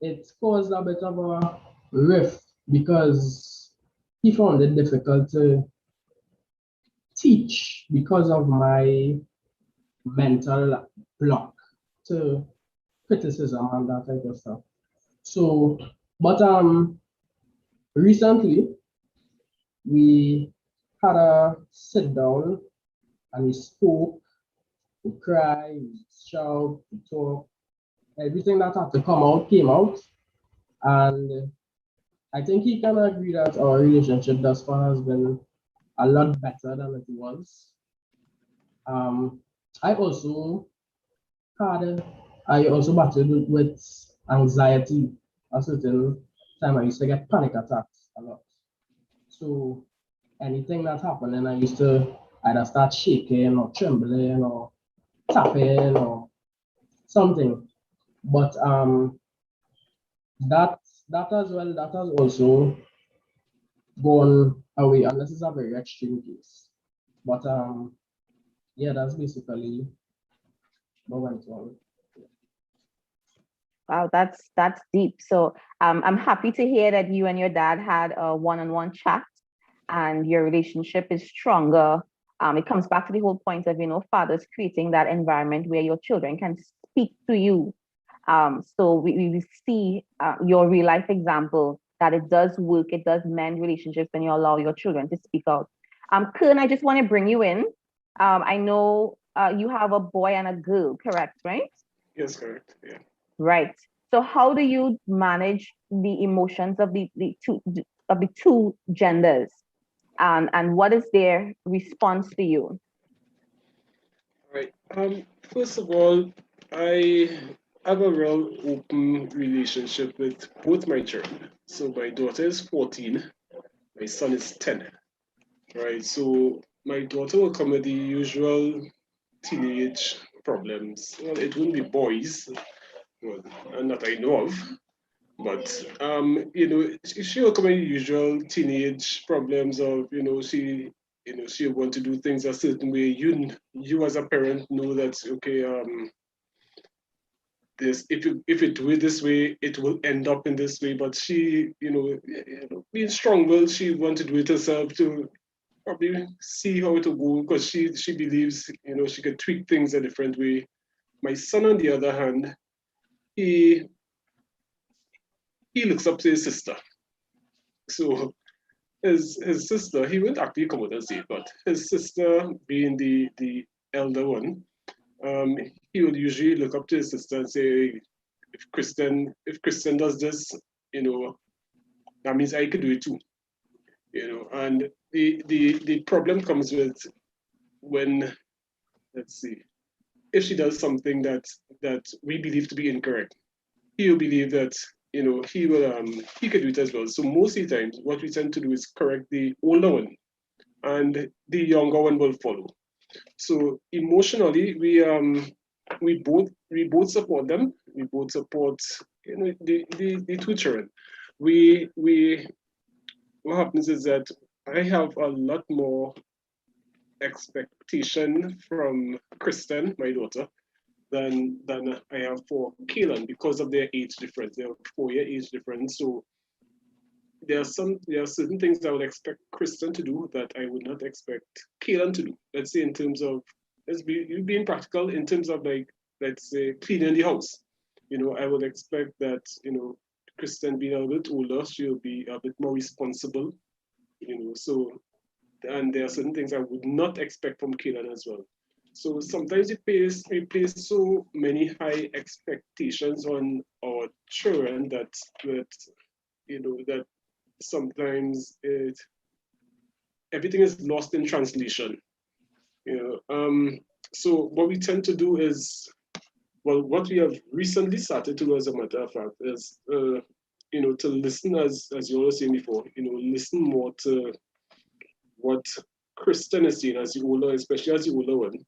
it's caused a bit of a rift because he found it difficult to teach because of my mental block to criticism and that type of stuff. So, but recently we had a sit down and we spoke, we cried, we shout, we talk. Everything that had to come out came out, and I think he can agree that our relationship thus far has been a lot better than it was. I also battled with anxiety. A certain time I used to get panic attacks a lot. So anything that happened, and I used to either start shaking or trembling or tapping or something. But that that has also gone away unless it's a very extreme case. But yeah, that's basically what went on. Wow, that's deep. So I'm happy to hear that you and your dad had a one-on-one chat and your relationship is stronger. It comes back to the whole point of, fathers creating that environment where your children can speak to you. So we see your real life example that it does work, it does mend relationships when you allow your children to speak out. Kern, I just want to bring you in. I know you have a boy and a girl, correct, right? Yes, correct. Yeah. Right. So how do you manage the emotions of the two genders? And what is their response to you? Right. First of all, I have a real open relationship with both my children. So my daughter is 14, my son is 10. Right. So my daughter will come with the usual teenage problems. Well, it wouldn't be boys, well, and that I know of. But she will come with the usual teenage problems of, she want to do things a certain way. You as a parent know that, okay, this, if it do it this way, it will end up in this way. But she, being strong-willed, she want to do it herself to probably see how it will go, because she believes, she can tweak things a different way. My son, on the other hand, he looks up to his sister. So his sister, he wouldn't actually come out and say it, but his sister being the elder one, he would usually look up to his sister and say, if Kristen does this, that means I could do it too. And the problem comes with when, let's see, if she does something that we believe to be incorrect, he'll believe that he could do it as well. So most of the times, what we tend to do is correct the older one, and the younger one will follow. So emotionally, we both support them. We both support the two children. What happens is that I have a lot more expectation from Kristen, my daughter, than I have for Kaylin, because of their age difference. They have a 4-year age difference. So there are certain things I would expect Kristen to do that I would not expect Kaylin to do. Let's say in terms of being practical, in terms of, like, let's say cleaning the house. I would expect that, Kristen being a bit older, she'll be a bit more responsible. So, and there are certain things I would not expect from Kaylin as well. So sometimes we place so many high expectations on our children that sometimes everything is lost in translation. So what we tend to do is, well, what we have recently started to do, as a matter of fact, is to listen, as you were saying before, listen more to what Kristen is saying as the older, especially as the older one.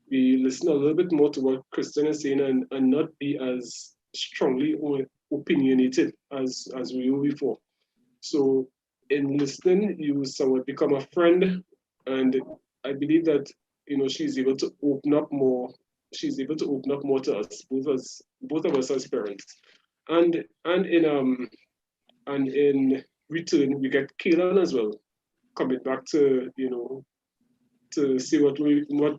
We listen a little bit more to what Kristen is saying, and not be as strongly opinionated as we were before. So in listening, you somewhat become a friend, and I believe that she's able to open up more. She's able to open up more to us, both of us as parents, and in return we get Kaylin as well, coming back to to see what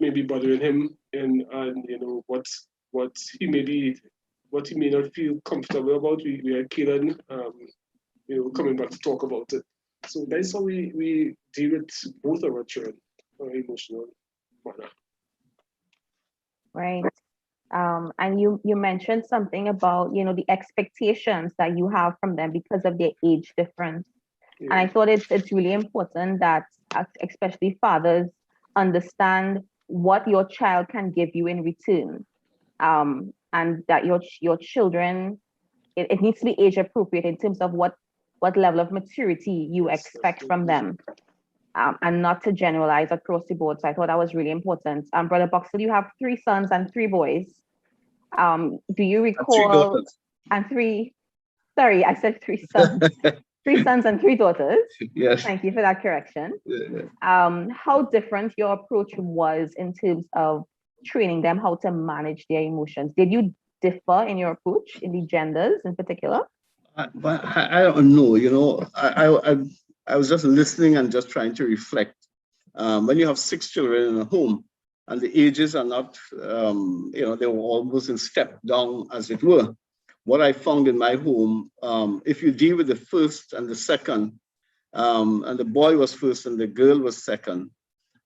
may be bothering him, and what he may not feel comfortable about. We had Kaylin coming back to talk about it. So that's how we deal with both of our children on an emotional manner. Right. And you mentioned something about the expectations that you have from them because of their age difference. And I thought it's really important that especially fathers understand what your child can give you in return, and that your children, it needs to be age appropriate in terms of what level of maturity you expect from them, and not to generalize across the board. So I thought that was really important. Brother Boxall, you have 3 sons and 3 boys. Do you recall? And 3, sorry, I said 3 sons. 3 sons and 3 daughters. Yes. Thank you for that correction. Yeah. How different your approach was in terms of training them how to manage their emotions? Did you differ in your approach in the genders in particular? I don't know. You know, I was just listening and just trying to reflect. When you have 6 children in a home, and the ages are not, you know, they were almost in step down, as it were. What I found in my home, if you deal with the first and the second, and the boy was first and the girl was second,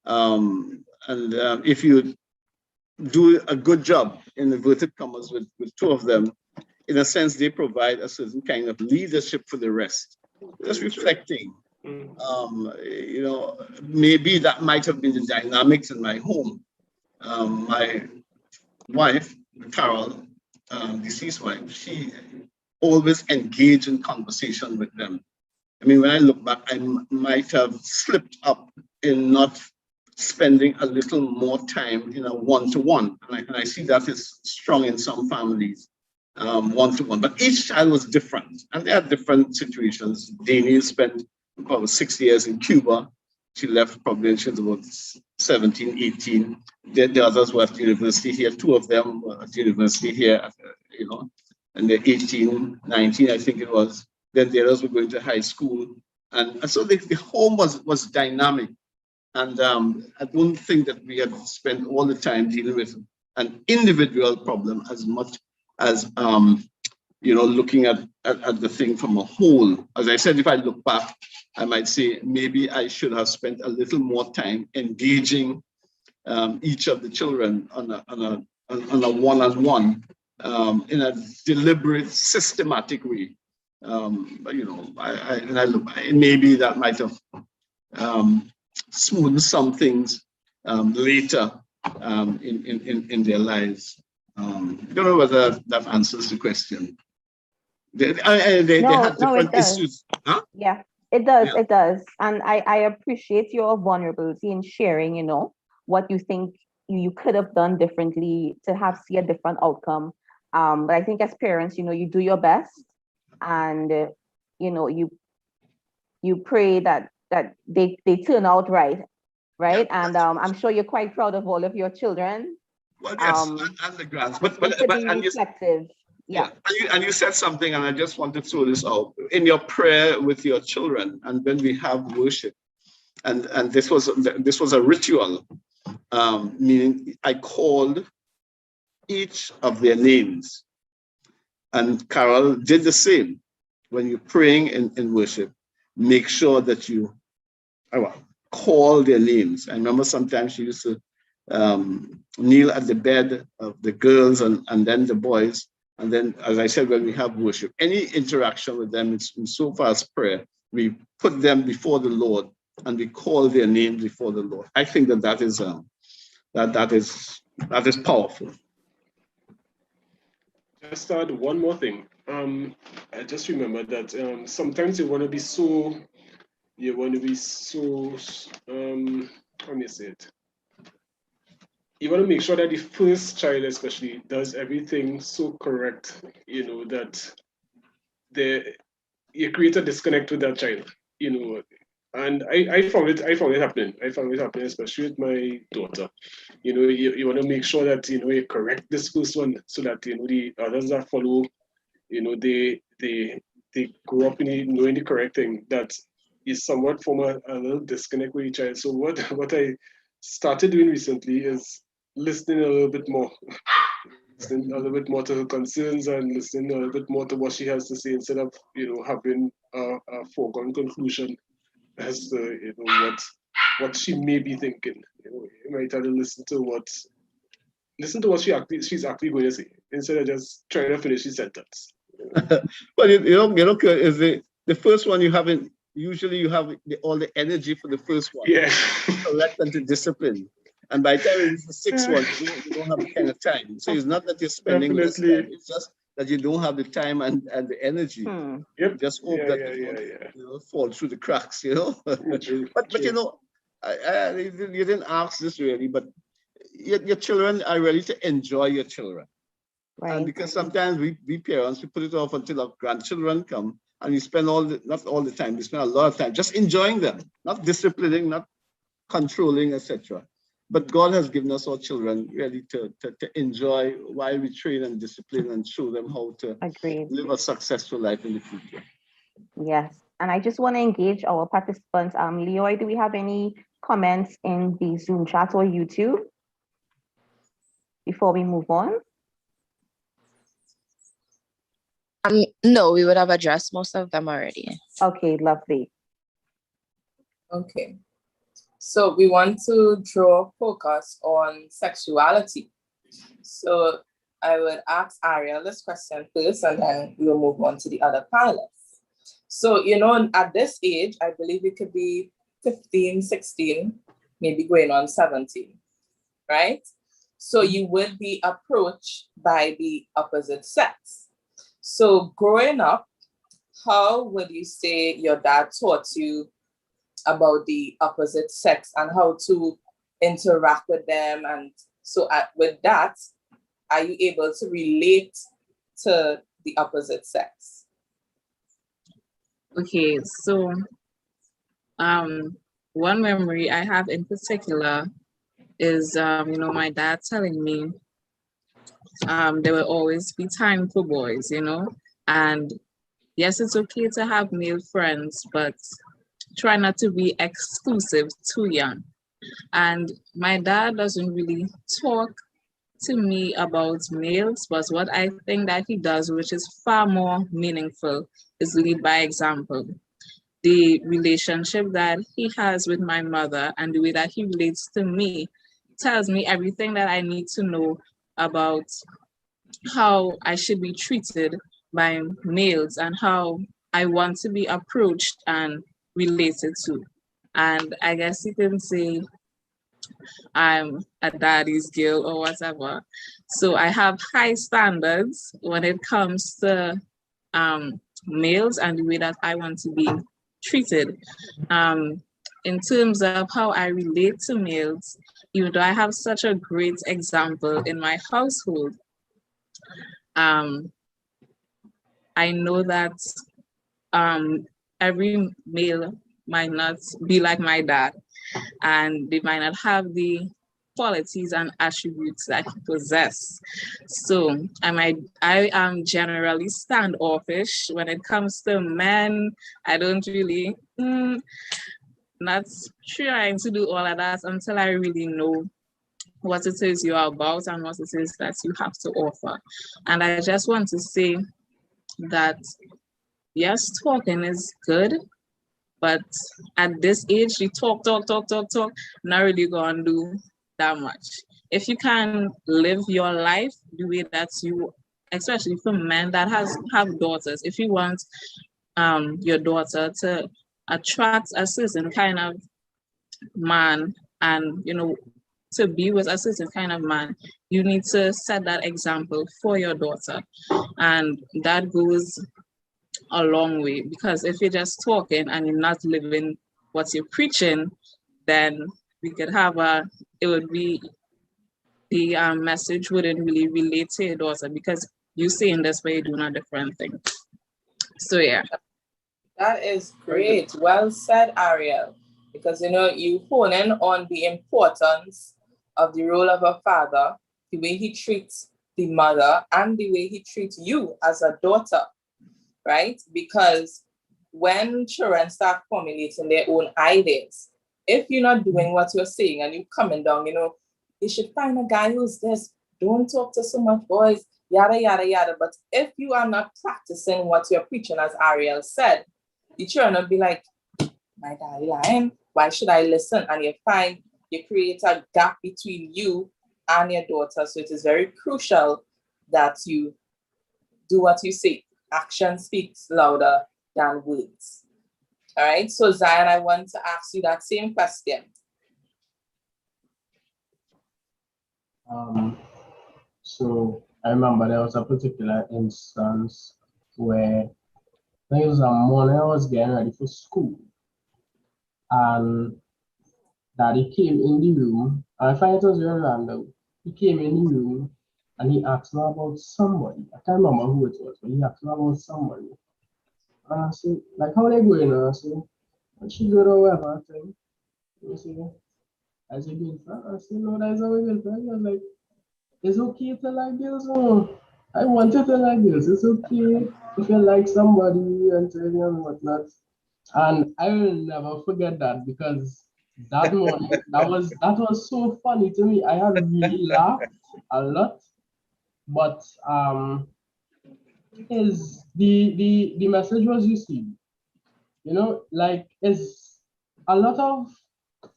if you do a good job, in inverted commas, with 2 of them, in a sense, they provide a certain kind of leadership for the rest. Just reflecting, you know, maybe that might have been the dynamics in my home. My wife, Carol, deceased wife, she always engaged in conversation with them. I mean, when I look back, I might have slipped up in not spending a little more time in a one-to-one. And I see that is strong in some families, one-to-one. But each child was different, and they had different situations. Daniel spent about 6 years in Cuba. She left probably when she was about 17, 18. The others were at university here. 2 of them were at university here, you know, and they're 18, 19, I think it was. Then the others were going to high school. And so the home was dynamic. And I don't think that we had spent all the time dealing with an individual problem as much as, you know, looking at the thing from a whole. As I said, if I look back, I might say maybe I should have spent a little more time engaging each of the children on a one-on-one, in a deliberate, systematic way. But you know, I look, maybe that might have smoothed some things later in their lives. I don't know whether that answers the question. They had different issues. Huh? Yeah, it does. Yeah. It does. And I appreciate your vulnerability in sharing, you know, what you think you could have done differently to see a different outcome. But I think as parents, you know, you do your best, and you know, you pray that they turn out right. Yeah. And I'm sure you're quite proud of all of your children. Well, yes, and the grants, but to be reflective. Yeah. And you said something, and I just want to throw this out in your prayer with your children, and when we have worship, and this was a ritual, meaning I called each of their names, and Carol did the same. When you're praying in worship, make sure that you call their names. I remember sometimes she used to kneel at the bed of the girls and then the boys. And then, as I said, when we have worship, any interaction with them, it's so far as prayer, we put them before the Lord and we call their names before the Lord. I think that is powerful. Just add one more thing. I just remember that sometimes you want to be so, how do you say it? You want to make sure that the first child especially does everything so correct, you know, that you create a disconnect with that child, you know. And I found it happening. I found it happening, especially with my daughter. You know, you want to make sure that, you know, you correct this first one so that, you know, the others that follow, you know, they grow up knowing the correct thing. That is somewhat from a little disconnect with each other. So what I started doing recently is listening a little bit more. Listening a little bit more to her concerns and listening a little bit more to what she has to say instead of, you know, having a foregone conclusion as to, you know, what she may be thinking. You know, you might have to listen to what she's actually going to say instead of just trying to finish the sentence. Well, you know, is the first one you haven't. Usually, you have all the energy for the first one. Yeah. Collect and to discipline, And by the time it's the sixth one, you don't have the kind of time. So it's not that you're spending less time, it's just that you don't have the time and the energy. Yep. Just hope that you don't fall through the cracks, you know. But you know, you didn't ask this really, but your children are ready to enjoy your children. Right. And because sometimes we parents, we put it off until our grandchildren come, and we spend not all the time, we spend a lot of time just enjoying them, not disciplining, not controlling, etc. But God has given us our children really to enjoy while we train and discipline and show them how to live a successful life in the future. Yes, and I just want to engage our participants. Leroy, do we have any comments in the Zoom chat or YouTube before we move on? No, we would have addressed most of them already. Okay, lovely. Okay. So we want to draw focus on sexuality. So I would ask Ariel this question first, and then we'll move on to the other panelists. So, you know, at this age, I believe it could be 15, 16, maybe going on 17, right? So you would be approached by the opposite sex. So growing up, how would you say your dad taught you about the opposite sex and how to interact with them? And so with that, are you able to relate to the opposite sex? Okay, so one memory I have in particular is, you know, my dad telling me there will always be time for boys, you know, and yes, it's okay to have male friends, but try not to be exclusive too young. And my dad doesn't really talk to me about males, but what I think that he does, which is far more meaningful, is lead by example. The relationship that he has with my mother and the way that he relates to me tells me everything that I need to know about how I should be treated by males and how I want to be approached and related to. And I guess you can say I'm a daddy's girl or whatever. So I have high standards when it comes to males and the way that I want to be treated. In terms of how I relate to males, even though I have such a great example in my household, I know that every male might not be like my dad, and they might not have the qualities and attributes that he possesses. So I am generally standoffish when it comes to men. I don't really not trying to do all of that until I really know what it is you are about and what it is that you have to offer. And I just want to say that yes, talking is good, but at this age, you talk, not really gonna do that much. If you can live your life the way that you, especially for men that have daughters, if you want your daughter to attract a certain kind of man and, you know, to be with a certain kind of man, you need to set that example for your daughter. And that goes a long way, because if you're just talking and you're not living what you're preaching, then we could have it would be the message wouldn't really relate to your daughter because you saying this but you're doing a different thing. So yeah. That is great. Well said, Ariel. Because you know, you hone in on the importance of the role of a father, the way he treats the mother, and the way he treats you as a daughter, right? Because when children start formulating their own ideas, if you're not doing what you're saying and you're coming down, you know, you should find a guy who's this, don't talk to so much boys, yada, yada, yada. But if you are not practicing what you're preaching, as Ariel said, the children will be like, my daddy lying, why should I listen? And you find you create a gap between you and your daughter. So it is very crucial that you do what you say. Action speaks louder than words. All right, so Zion, I want to ask you that same question. So I remember there was a particular instance where I think it was a morning I was getting ready for school, and Daddy came in the room, and I find it was very random. He came in the room and he asked me about somebody. I can't remember who it was, but he asked me about somebody. And I said, like, how they going? And I said, and she good or whatever thing. You see, I said, girlfriend. I said, no, that's our girlfriend. He was like, it's okay to like girls. No, I wanted to like girls. It's okay if you like somebody and tell you and whatnot. And I will never forget that, because that morning that was so funny to me. I had really laughed a lot, but is the message was received. You know, like is a lot of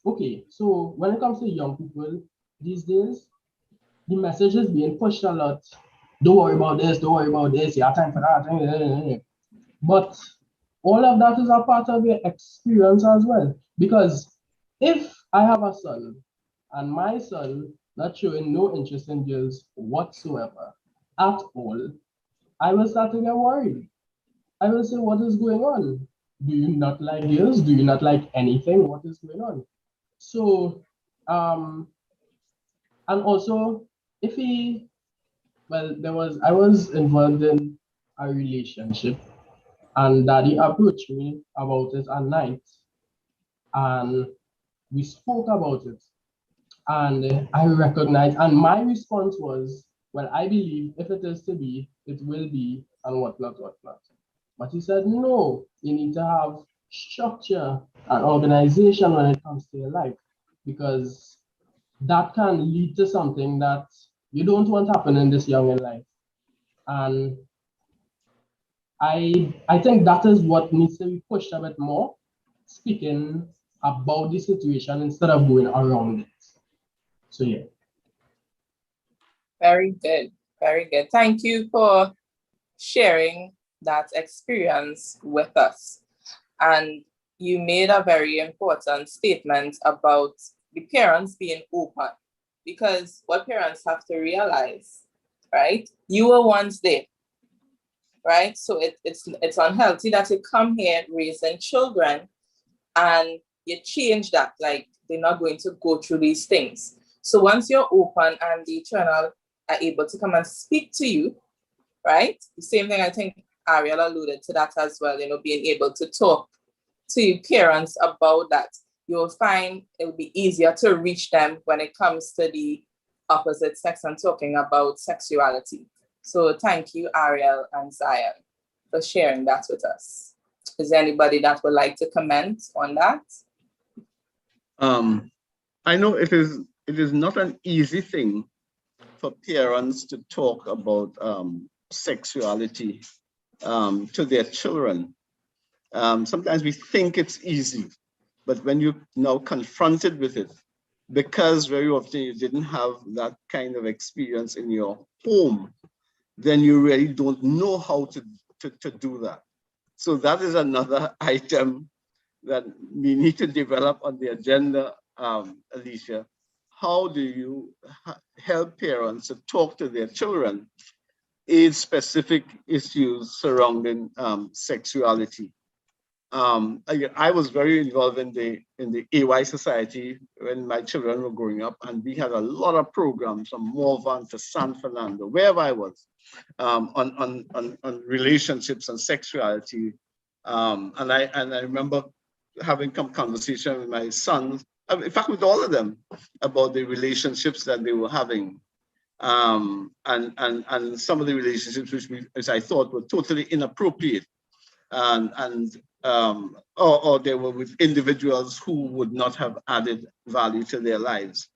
okay. So when it comes to young people these days, the message is being pushed a lot. Don't worry about this. Don't worry about this. You have time for that. But all of that is a part of your experience as well. Because if I have a son and my son not showing no interest in girls whatsoever at all, I will start to get worried. I will say, what is going on? Do you not like girls? Do you not like anything? What is going on? So, and also, if he, well, I was involved in a relationship, and Daddy approached me about it at night, and we spoke about it. And I recognized, and my response was, well, I believe if it is to be, it will be, and whatnot, whatnot. But he said, no, you need to have structure and organization when it comes to your life, because that can lead to something that you don't want happening this young in life. And I think that is what needs to be pushed a bit more, speaking about the situation instead of going around it. So yeah. Very good. Very good. Thank you for sharing that experience with us. And you made a very important statement about the parents being open, because what parents have to realize, right? You were once there, right? So it's unhealthy that you come here raising children and you change that, like they're not going to go through these things. So once you're open and the children are able to come and speak to you, right? The same thing, I think Ariel alluded to that as well, you know, being able to talk to parents about that. You'll find it will be easier to reach them when it comes to the opposite sex and talking about sexuality. So thank you, Ariel and Zion, for sharing that with us. Is there anybody that would like to comment on that? I know it is not an easy thing for parents to talk about sexuality to their children. Sometimes we think it's easy, but when you're now confronted with it, because very often you didn't have that kind of experience in your home, then you really don't know how to do that. So that is another item that we need to develop on the agenda, Alicia. How do you help parents to talk to their children age-specific issues surrounding sexuality? I was very involved in the AY Society when my children were growing up, and we had a lot of programs from Morvan to San Fernando, wherever I was, on relationships and sexuality. And I remember having conversation with my sons, in fact, with all of them, about the relationships that they were having. And some of the relationships which I thought were totally inappropriate, or they were with individuals who would not have added value to their lives.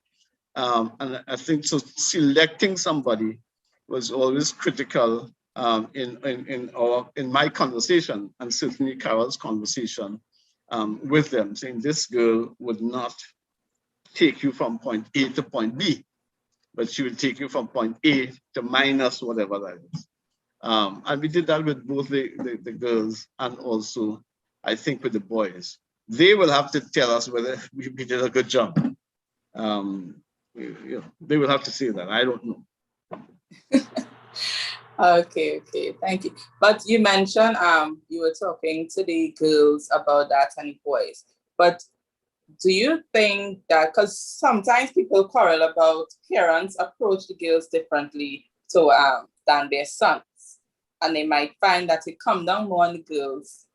And I think so selecting somebody was always critical in my conversation, and certainly Carol's conversation with them, saying this girl would not take you from point A to point B, but she would take you from point A to minus whatever that is. And we did that with both the girls and also, I think, with the boys. They will have to tell us whether we did a good job. they will have to say that. I don't know. Okay, thank you. But you mentioned you were talking to the girls about that and boys. But do you think that, because sometimes people quarrel about parents approach the girls differently than their sons, and they might find that it come down more on the girls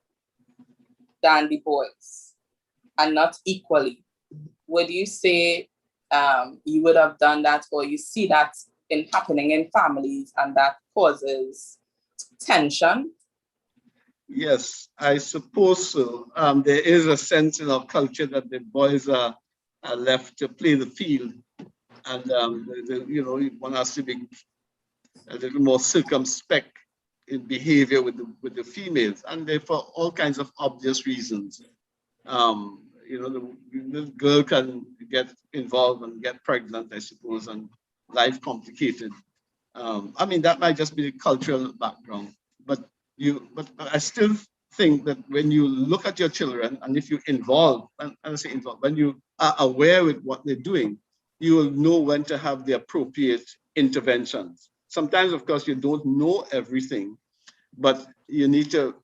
than the boys, and not equally. Would you say you would have done that, or you see that happening in families and that causes tension? Yes, I suppose so. There is a sense in our culture that the boys are left to play the field, and one has to be a little more circumspect in behavior with the females, and they for all kinds of obvious reasons. The girl can get involved and get pregnant, I suppose, and life complicated. I mean, that might just be the cultural background, but I still think that when you look at your children, and if you involve, and I say involve, when you are aware with what they're doing, you will know when to have the appropriate interventions. Sometimes, of course, you don't know everything, but you need to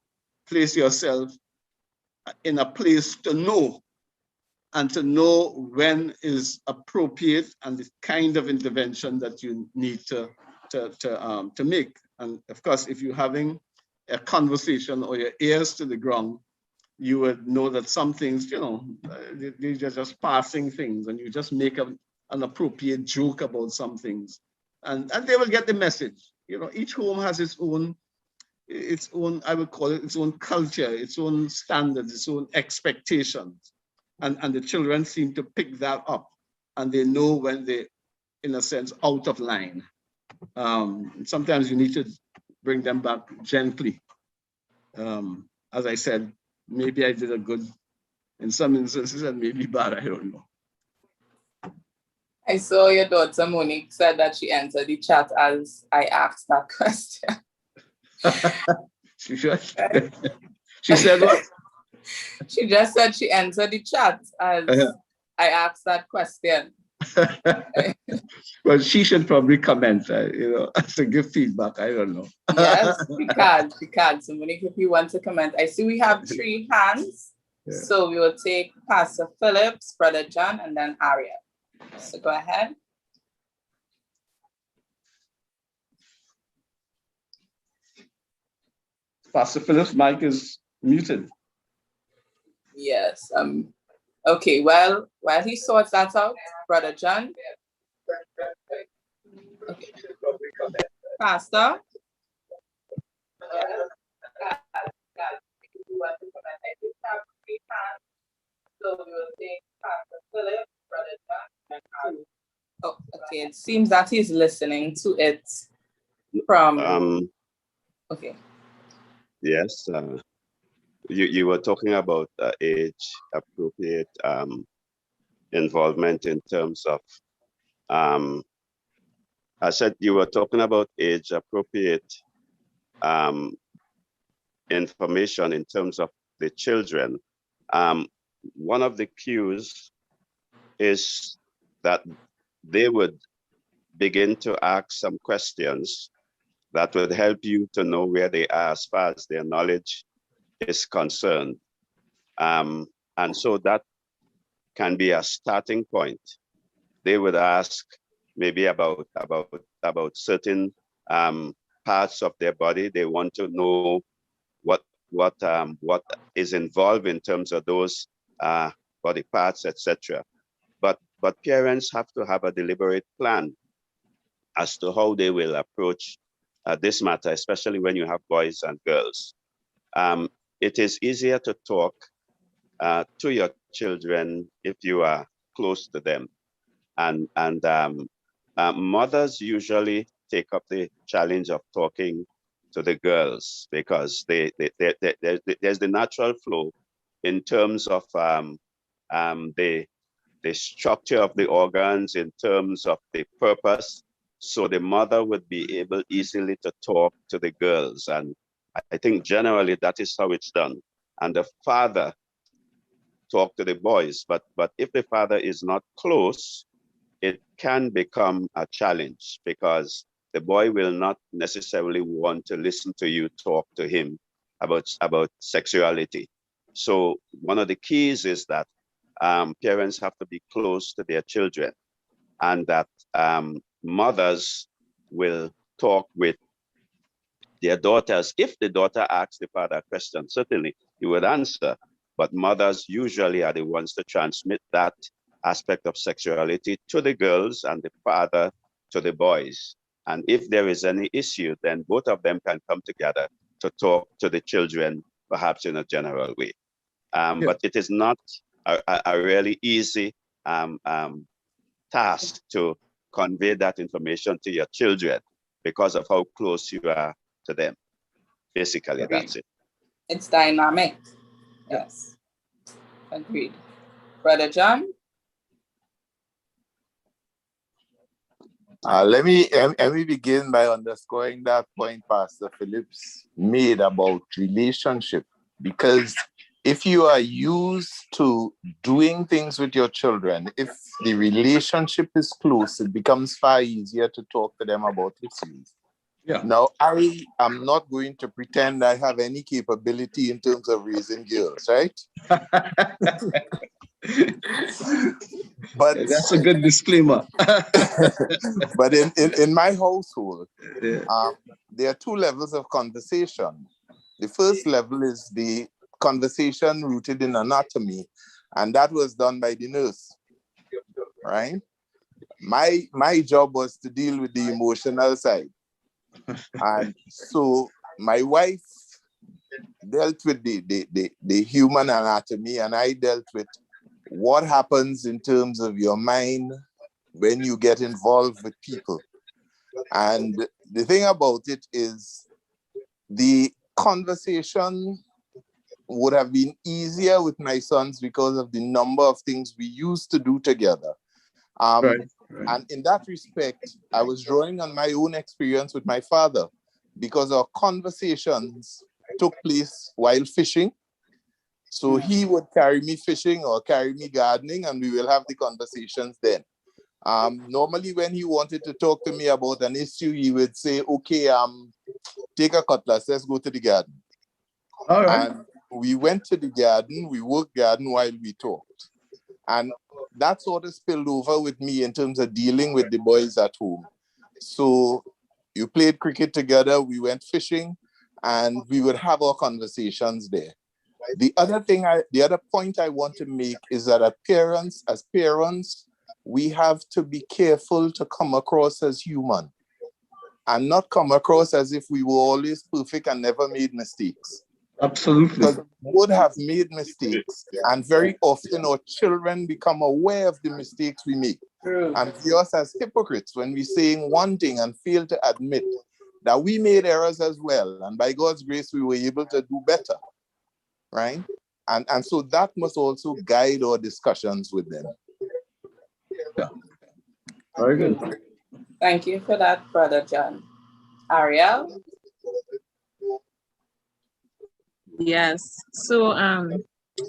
place yourself in a place to know, and to know when is appropriate and the kind of intervention that you need to make. And of course, if you're having a conversation or your ears to the ground, you would know that some things, they're just passing things, and you just make an appropriate joke about some things, and they will get the message. Each home has its own, I would call it its own culture, its own standards, its own expectations. And the children seem to pick that up, and they know when they're, in a sense, out of line. Sometimes you need to bring them back gently. As I said, maybe I did a good in some instances and maybe bad, I don't know. I saw your daughter Monique said that she entered the chat as I asked that question. She said what? She just said she entered the chat as I asked that question. Well, she should probably comment, to give feedback. I don't know. Yes, she can. So Monique, if you want to comment, I see we have 3 hands. Yeah. So we will take Pastor Phillips, Brother John, and then Aria. So go ahead. Pastor Phillips' mic is muted. Yes. Okay, well, while he sorts that out, Brother John. Okay. Pastor. So we will take Pastor Phillips, Brother John, and Aria. Oh, okay. It seems that he's listening to it from. Okay. Yes. You were talking about age appropriate involvement in terms of. I said you were talking about age appropriate information in terms of the children. One of the cues is that they would begin to ask some questions that would help you to know where they are as far as their knowledge is concerned. And so that can be a starting point. They would ask maybe about certain parts of their body. They want to know what is involved in terms of those body parts, etc. But parents have to have a deliberate plan as to how they will approach this matter, especially when you have boys and girls. It is easier to talk to your children if you are close to them. And mothers usually take up the challenge of talking to the girls because there's the natural flow in terms of the structure of the organs, in terms of the purpose. So the mother would be able easily to talk to the girls. And I think generally that is how it's done. And the father talk to the boys. But if the father is not close, it can become a challenge because the boy will not necessarily want to listen to you talk to him about sexuality. So one of the keys is that parents have to be close to their children, and that mothers will talk with their daughters. If the daughter asks the father a question, certainly he would answer, but mothers usually are the ones to transmit that aspect of sexuality to the girls and the father to the boys. And if there is any issue, then both of them can come together to talk to the children, perhaps in a general way. But it is not a really easy task to convey that information to your children because of how close you are to them. Basically, that's it. It's dynamic. Yes. Agreed. Brother John? Let me begin by underscoring that point Pastor Phillips made about relationship, because if you are used to doing things with your children, if the relationship is close, it becomes far easier to talk to them about issues. Yeah. Now, I am not going to pretend I have any capability in terms of raising girls, right? But that's a good disclaimer. But in my household, there are two levels of conversation. The first level is the conversation rooted in anatomy, and that was done by the nurse, right? My job was to deal with the emotional side. And so my wife dealt with the human anatomy, and I dealt with what happens in terms of your mind when you get involved with people. And the thing about it is the conversation would have been easier with my sons because of the number of things we used to do together. Right. And in that respect, I was drawing on my own experience with my father, because our conversations took place while fishing. So he would carry me fishing or carry me gardening, and we will have the conversations then. Normally, when he wanted to talk to me about an issue, he would say, okay, take a cutlass, let's go to the garden. All right. And we went to the garden, we worked garden while we talked. And that sort of spilled over with me in terms of dealing with the boys at home. So you played cricket together, we went fishing, and we would have our conversations there. The other point I want to make is that as parents, we have to be careful to come across as human and not come across as if we were always perfect and never made mistakes. Absolutely. Because we would have made mistakes, and very often our children become aware of the mistakes we make. And see us as hypocrites when we're saying one thing and fail to admit that we made errors as well. And by God's grace, we were able to do better, right? And so that must also guide our discussions with them. Yeah. Very good. Thank you for that, Brother John. Ariel? Yes. So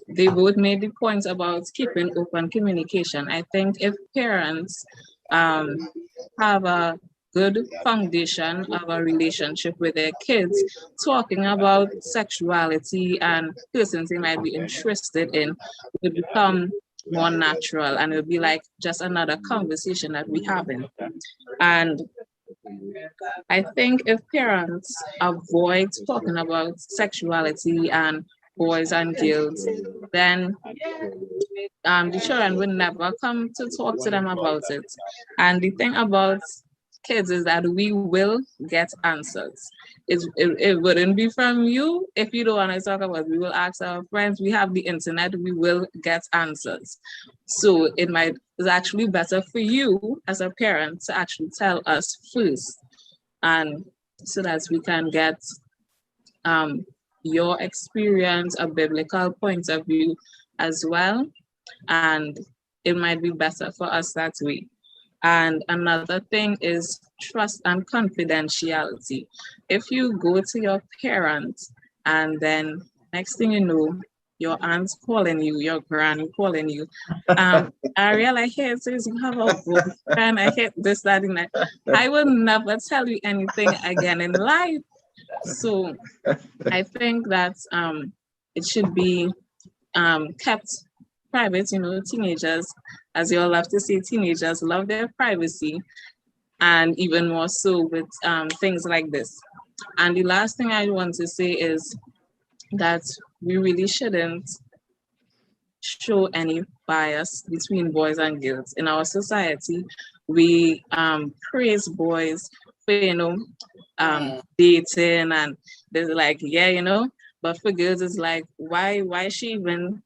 they both made the point about keeping open communication. I think if parents have a good foundation of a relationship with their kids, talking about sexuality and persons they might be interested in will become more natural, and it'll be like just another conversation that we're having. And I think if parents avoid talking about sexuality and boys and girls, then the children will never come to talk to them about it. And the thing about kids is that we will get answers. It wouldn't be from you if you don't want to talk about it. We will ask our friends. We have the internet. We will get answers. So it's actually better for you as a parent to actually tell us first, and so that we can get your experience, a biblical point of view as well. And it might be better for us that way. And another thing is trust and confidentiality. If you go to your parents and then next thing you know, your aunt's calling you, your granny calling you. Ariel, I hear it says you have a boyfriend, I hear this, that, and that. I will never tell you anything again in life. So I think that it should be kept private. You know, teenagers, as you all love to say, teenagers love their privacy, and even more so with things like this. And the last thing I want to say is that we really shouldn't show any bias between boys and girls. In our society, we praise boys for, you know, dating, and there's like, yeah, you know, but for girls, it's like, why she even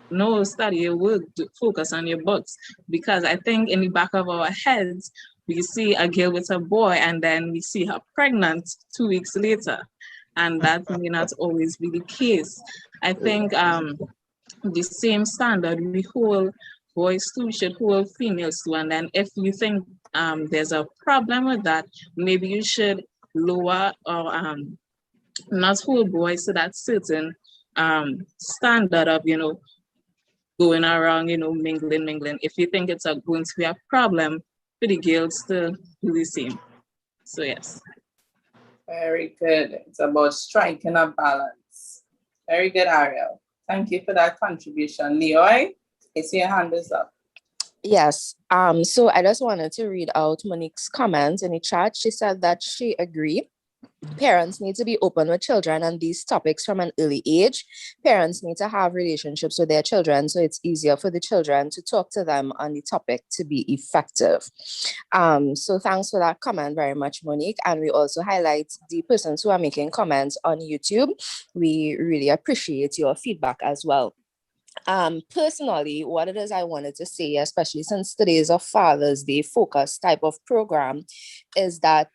no study your work, focus on your books? Because I think in the back of our heads, we see a girl with a boy and then we see her pregnant 2 weeks later. And that may not always be the case. I think the same standard we hold boys to, we should hold females to. And then if you think there's a problem with that, maybe you should lower or not hold boys to that certain standard of, you know, going around, you know, mingling. If you think it's going to be a problem for the girls to do the same. So yes. Very good. It's about striking a balance. Very good, Ariel. Thank you for that contribution. Leroy, I see your hand is up. Yes. So I just wanted to read out Monique's comment in the chat. She said that she agreed. Parents need to be open with children on these topics from an early age. Parents need to have relationships with their children so it's easier for the children to talk to them on the topic to be effective. So thanks for that comment very much, Monique. And we also highlight the persons who are making comments on YouTube. We really appreciate your feedback as well. Personally, what it is I wanted to say, especially since today is a Father's Day focus type of program, is that,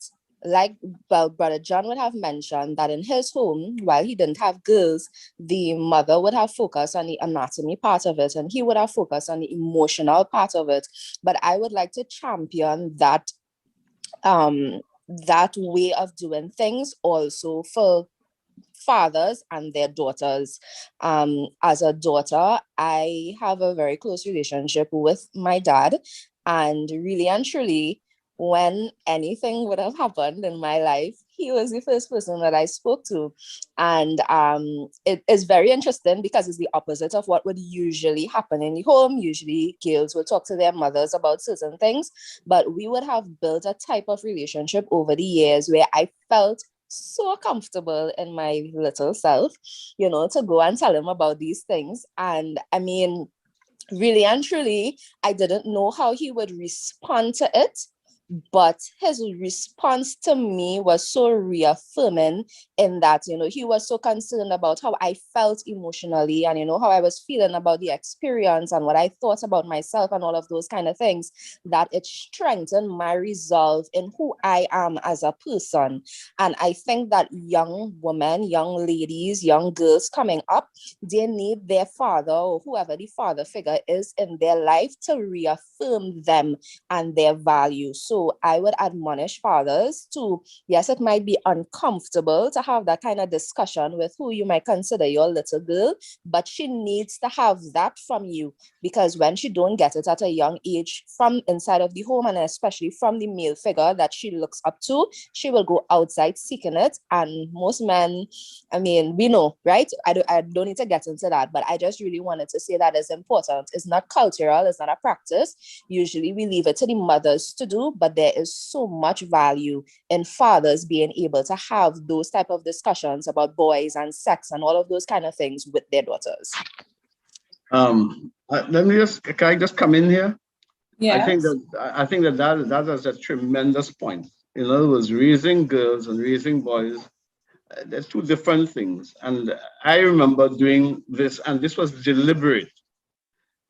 like, well, Brother John would have mentioned that in his home, while he didn't have girls, the mother would have focused on the anatomy part of it, and he would have focused on the emotional part of it. But I would like to champion that that way of doing things also for fathers and their daughters. As a daughter, I have a very close relationship with my dad, and really and truly, when anything would have happened in my life, he was the first person that I spoke to. And it is very interesting because it's the opposite of what would usually happen in the home. Usually girls would talk to their mothers about certain things, but we would have built a type of relationship over the years where I felt so comfortable in my little self, you know, to go and tell him about these things. And I mean, really and truly, I didn't know how he would respond to it. But his response to me was so reaffirming in that, you know, he was so concerned about how I felt emotionally and, you know, how I was feeling about the experience and what I thought about myself and all of those kind of things, that it strengthened my resolve in who I am as a person. And I think that young women, young ladies, young girls coming up, they need their father or whoever the father figure is in their life to reaffirm them and their values. So I would admonish fathers to, yes, it might be uncomfortable to have that kind of discussion with who you might consider your little girl, but she needs to have that from you, because when she don't get it at a young age from inside of the home, and especially from the male figure that she looks up to, she will go outside seeking it. And most men, I mean, we know, right? I don't need to get into that, but I just really wanted to say that is important. It's not cultural, it's not a practice. Usually we leave it to the mothers to do, but there is so much value in fathers being able to have those type of discussions about boys and sex and all of those kind of things with their daughters. Can I just come in here? Yes. I think that is a tremendous point. In other words, raising girls and raising boys, there's two different things. And I remember doing this, and this was deliberate.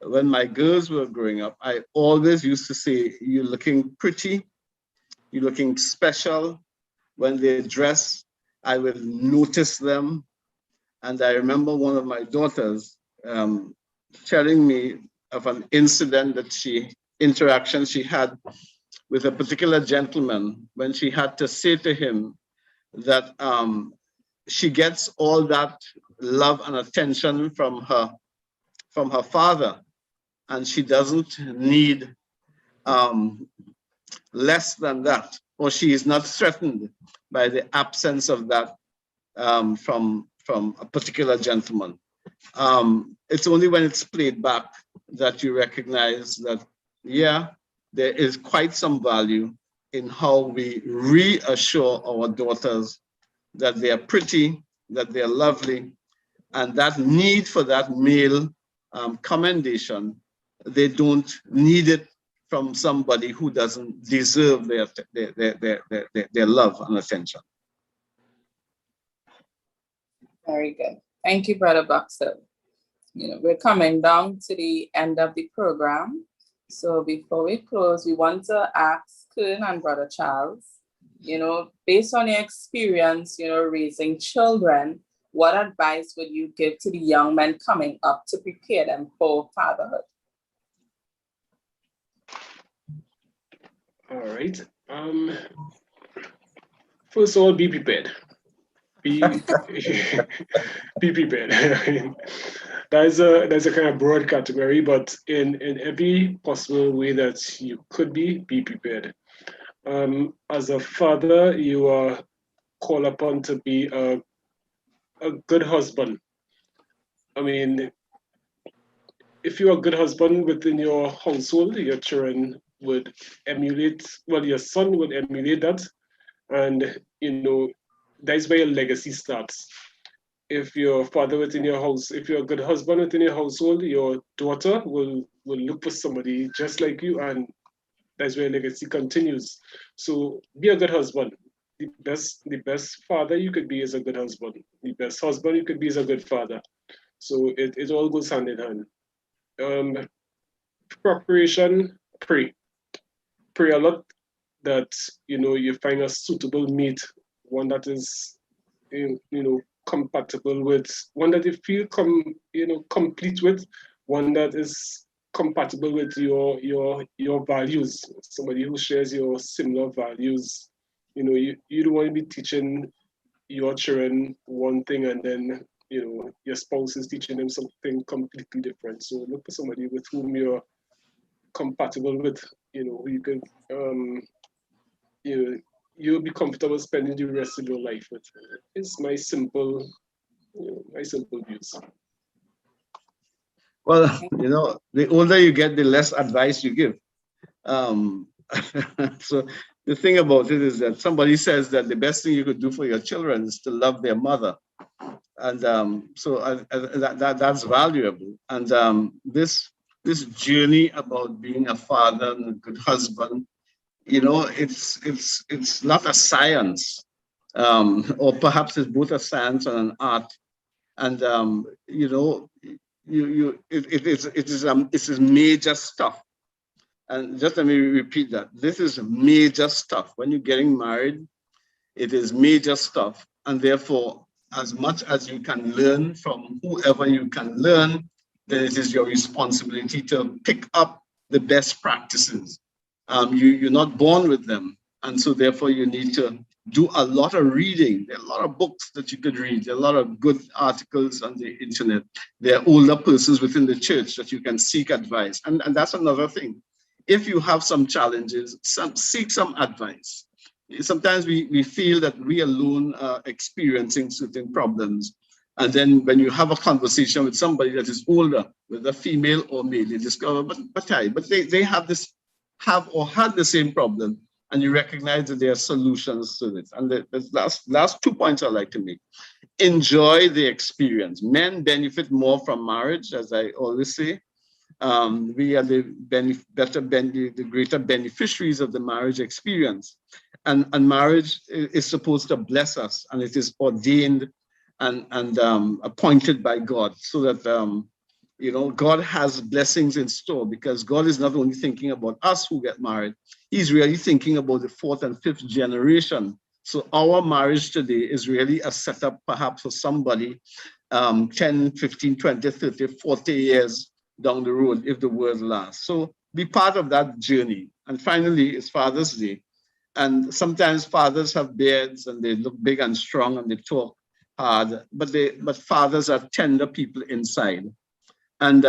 When my girls were growing up, I always used to say, you're looking pretty, you're looking special. When they dress, I will notice them. And I remember one of my daughters telling me of an incident that interaction she had with a particular gentleman when she had to say to him that she gets all that love and attention from her father, and she doesn't need less than that, or she is not threatened by the absence of that from a particular gentleman. It's only when it's played back that you recognize that, yeah, there is quite some value in how we reassure our daughters that they are pretty, that they are lovely, and that need for that male commendation, they don't need it from somebody who doesn't deserve their love and attention. Very good. Thank you, Brother Boxer. We're coming down to the end of the program. So before we close, we want to ask Kern and Brother Charles, based on your experience, raising children, what advice would you give to the young men coming up to prepare them for fatherhood? All right. First of all, be prepared. Be prepared. That's a kind of broad category, but in every possible way that you could be prepared. As a father, you are called upon to be a good husband. I mean, if you're a good husband within your household, your children would emulate, well, your son would emulate that. And, that's where your legacy starts. If you're a father within your house, if you're a good husband within your household, your daughter will look for somebody just like you, and that's where legacy continues. So be a good husband. The best father you could be is a good husband. The best husband you could be is a good father. So it all goes hand in hand. Preparation, pray a lot that you find a suitable mate, one that is compatible with, one that you feel complete with, one that is compatible with your values, somebody who shares your similar values. You don't want to be teaching your children one thing and then your spouse is teaching them something completely different. So look for somebody with whom you're compatible with, who you could you'll be comfortable spending the rest of your life with. It's my simple views. Well, the older you get, the less advice you give. So the thing about it is that somebody says that the best thing you could do for your children is to love their mother. And that's valuable. And this journey about being a father and a good husband, it's not a science, or perhaps it's both a science and an art. And it is major stuff. And just let me repeat that. This is major stuff. When you're getting married, it is major stuff. And therefore, as much as you can learn from whoever you can learn, then it is your responsibility to pick up the best practices. You're not born with them. And so therefore you need to do a lot of reading. There are a lot of books that you could read. There are a lot of good articles on the internet. There are older persons within the church that you can seek advice. And that's another thing. If you have some challenges, seek some advice. Sometimes we feel that we alone are experiencing certain problems. And then when you have a conversation with somebody that is older, whether female or male, you discover, but they have had the same problem, and you recognize that there are solutions to it. And the last 2 points I'd like to make. Enjoy the experience. Men benefit more from marriage, as I always say. We are the greater beneficiaries of the marriage experience. And marriage is supposed to bless us, and it is ordained and appointed by God, so that God has blessings in store, because God is not only thinking about us who get married, he's really thinking about the 4th and 5th generation. So our marriage today is really a setup perhaps for somebody 10, 15, 20, 30, 40 years down the road, if the world lasts. So be part of that journey. And finally, it's Father's Day. And sometimes fathers have beards and they look big and strong and they talk. hard, but fathers are tender people inside. And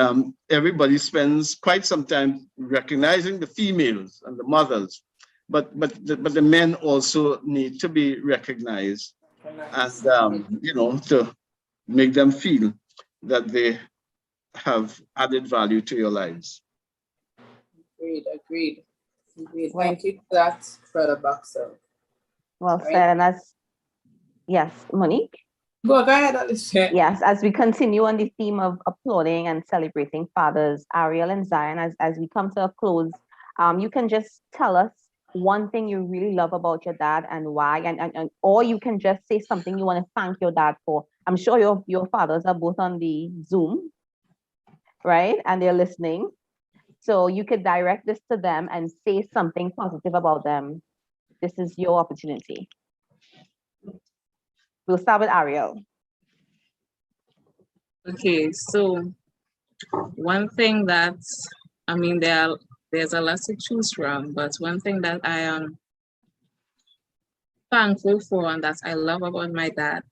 everybody spends quite some time recognizing the females and the mothers, but the men also need to be recognized, and you know, to make them feel that they have added value to your lives. Agreed. Thank you for that, Brother Boxer. Well said. And yes, Monique? Go ahead, Alicia. Yes, as we continue on the theme of applauding and celebrating fathers, Ariel and Zion, as we come to a close, you can just tell us one thing you really love about your dad and why, and or you can just say something you want to thank your dad for. I'm sure your fathers are both on the Zoom, right? And they're listening. So you could direct this to them and say something positive about them. This is your opportunity. We'll start with Ariel. Okay, so one thing that, I mean, there's a lot to choose from, but one thing that I am thankful for and that I love about my dad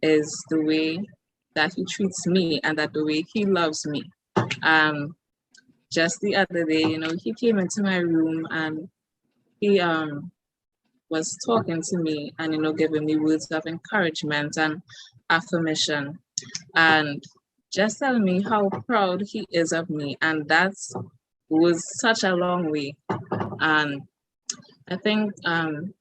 is the way that he treats me and that the way he loves me. Just the other day, you know, he came into my room and he was talking to me and, you know, giving me words of encouragement and affirmation and just telling me how proud he is of me. And that was such a long way. And I think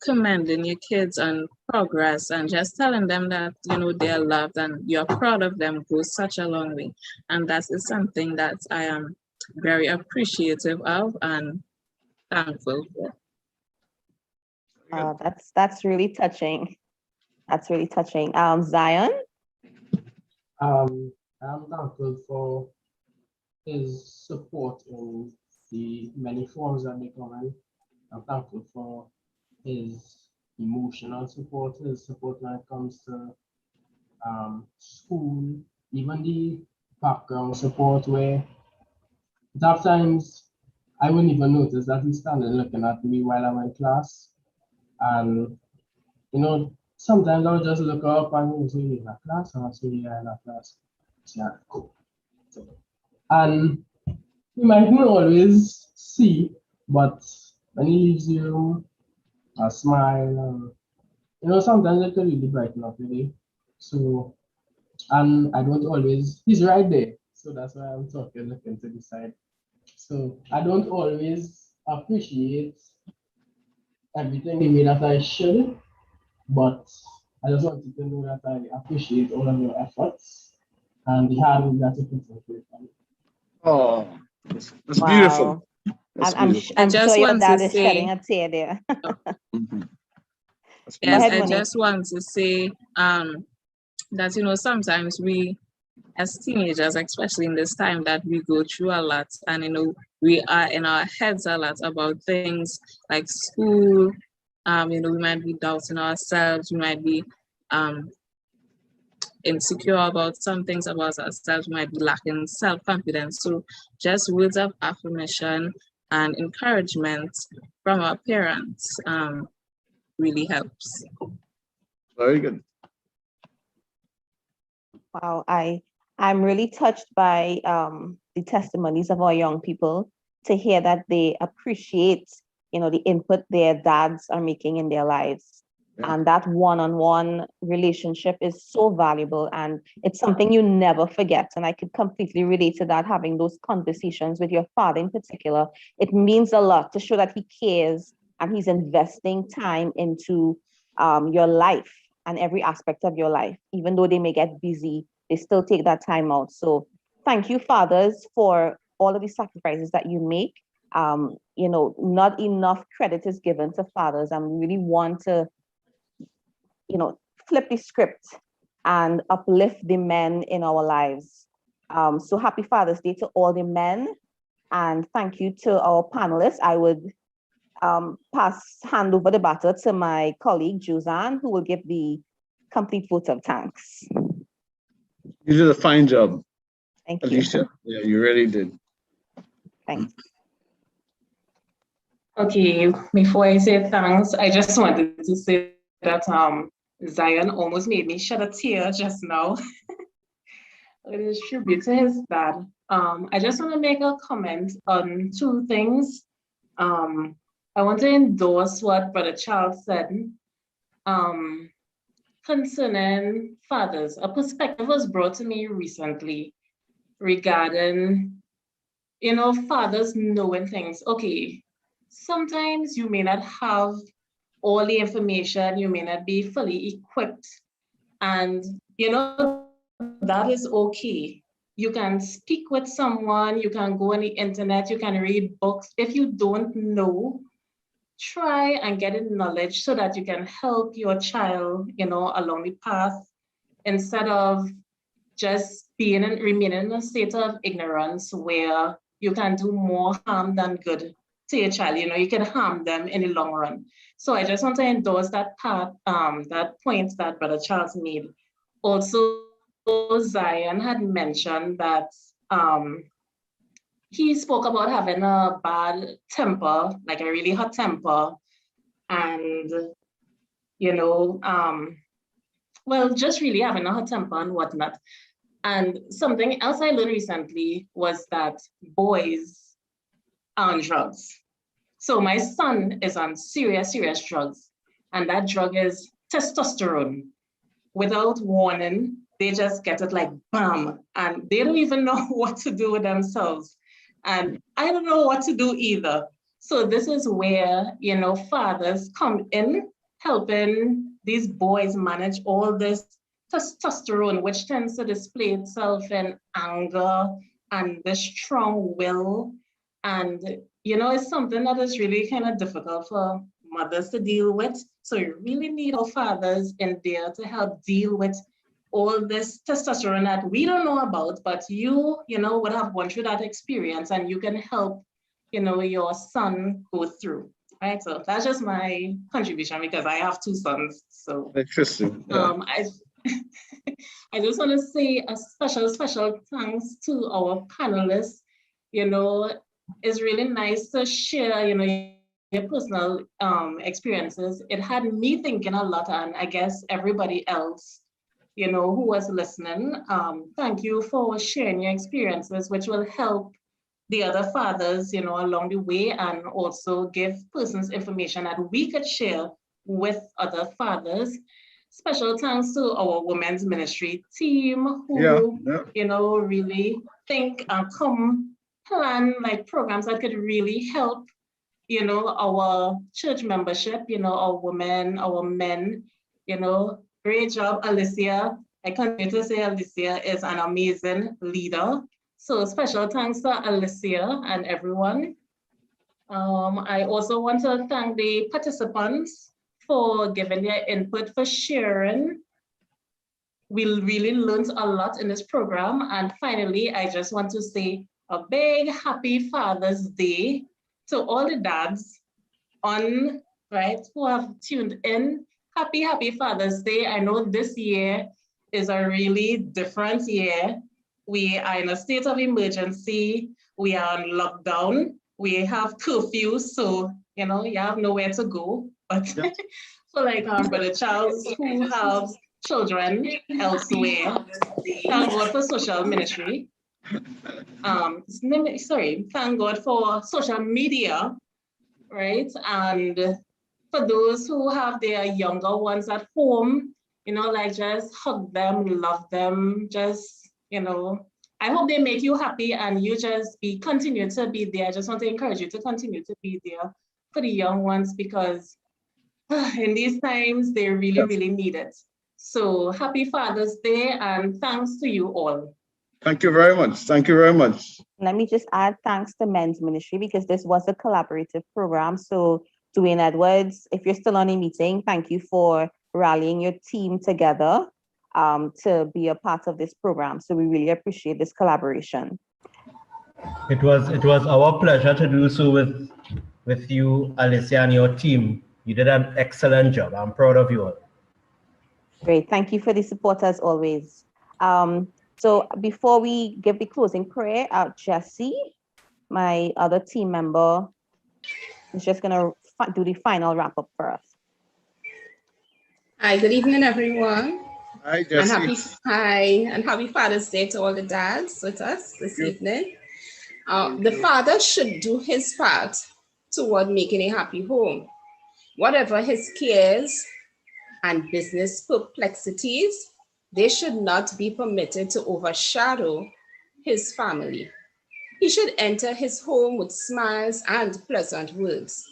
commending your kids on progress and just telling them that, you know, they're loved and you're proud of them goes such a long way. And that is something that I am very appreciative of and thankful for. That's really touching. That's really touching. Zion? I'm thankful for his support in the many forms that they come in. I'm thankful for his emotional support, his support when it comes to school, even the background support where sometimes I wouldn't even notice that he's standing looking at me while I'm in class. And, you know, sometimes I'll just look up and say, "You're in a class," and I'll say, "Yeah, in a class." Yeah, cool. And you might not always see, but when he leaves you, a smile, you know, sometimes it can really brighten up the day. So, and I don't always, he's right there. So that's why I'm talking, looking to the side. So I don't always appreciate everything the way that I should, but I just want you to know that I appreciate all of your efforts and the hard work that you put into it. Oh, that's Wow. beautiful. That's I'm beautiful. sure your dad is shedding a tear there. Yes, ahead, I Monique. just want to say that, you know, sometimes we as teenagers, especially in this time, that we go through a lot and, you know, we are in our heads a lot about things like school. You know, we might be doubting ourselves, we might be insecure about some things about ourselves, we might be lacking self-confidence. So just words of affirmation and encouragement from our parents really helps. Very good. Wow, I'm really touched by the testimonies of our young people to hear that they appreciate, you know, the input their dads are making in their lives. Yeah. And that one-on-one relationship is so valuable and it's something you never forget. And I could completely relate to that, having those conversations with your father in particular. It means a lot to show that he cares and he's investing time into your life and every aspect of your life. Even though they may get busy, they still take that time out. So thank you, fathers, for all of the sacrifices that you make. You know, not enough credit is given to fathers, and we really want to, you know, flip the script and uplift the men in our lives. So happy Father's Day to all the men, and thank you to our panelists. I would hand over the baton to my colleague, Juzan, who will give the complete vote of thanks. You did a fine job. Thank you. Alicia. Yeah, you really did. Thanks. Okay, before I say thanks, I just wanted to say that Zion almost made me shed a tear just now. It is tribute to his dad. I just want to make a comment on two things. I want to endorse what Brother Charles said concerning fathers. A perspective was brought to me recently regarding, fathers knowing things. Okay, sometimes you may not have all the information, you may not be fully equipped, and that is okay. You can speak with someone, you can go on the internet, you can read books. If you don't know, try and get in knowledge so that you can help your child, along the path, instead of just remaining in a state of ignorance where you can do more harm than good to your child. You can harm them in the long run. So I just want to endorse that part, that point that Brother Charles made. Also, Zion had mentioned that he spoke about having a bad temper, like a really hot temper, and just really having a hot temper and whatnot. And something else I learned recently was that boys are on drugs. So my son is on serious drugs, and that drug is testosterone. Without warning, they just get it like bam, and they don't even know what to do with themselves. And I don't know what to do either. So this is where, fathers come in, helping these boys manage all this testosterone, which tends to display itself in anger and the strong will. And, it's something that is really kind of difficult for mothers to deal with. So you really need our fathers in there to help deal with all this testosterone that we don't know about, but you would have gone through that experience, and you can help, your son go through. Right, so that's just my contribution because I have two sons. So interesting. Yeah. I just want to say a special thanks to our panelists. It's really nice to share, your personal experiences. It had me thinking a lot, and I guess everybody else, who was listening. Thank you for sharing your experiences, which will help the other fathers, along the way, and also give persons information that we could share with other fathers. Special thanks to our women's ministry team who, really think and come plan like programs that could really help, our church membership, our women, our men, great job, Alicia. I continue to say Alicia is an amazing leader. So special thanks to Alicia and everyone. I also want to thank the participants for giving their input, for sharing. We really learned a lot in this program. And finally, I just want to say a big happy Father's Day to all the dads who have tuned in. Happy Father's Day. I know this year is a really different year. We are in a state of emergency. We are on lockdown. We have curfew, so you have nowhere to go. But so like Brother Charles, who have children elsewhere, thank God for social ministry. Thank God for social media, right? And for those who have their younger ones at home, just hug them, love them, just, I hope they make you happy and you just continue to be there. I just want to encourage you to continue to be there for the young ones because in these times, they really, really need it. So happy Father's Day and thanks to you all. Thank you very much. Thank you very much. Let me just add thanks to men's ministry because this was a collaborative program. So Dwayne Edwards, if you're still on a meeting, thank you for rallying your team together to be a part of this program. So we really appreciate this collaboration. It was our pleasure to do so with you, Alicia, and your team. You did an excellent job. I'm proud of you all. Great. Thank you for the support as always. So before we give the closing prayer, Jessie, my other team member, is just going to do the final wrap up for us. Hi, good evening, everyone. Hi, And Jesse. happy Father's Day to all the dads with us this evening. The father should do his part toward making a happy home. Whatever his cares and business perplexities, they should not be permitted to overshadow his family. He should enter his home with smiles and pleasant words.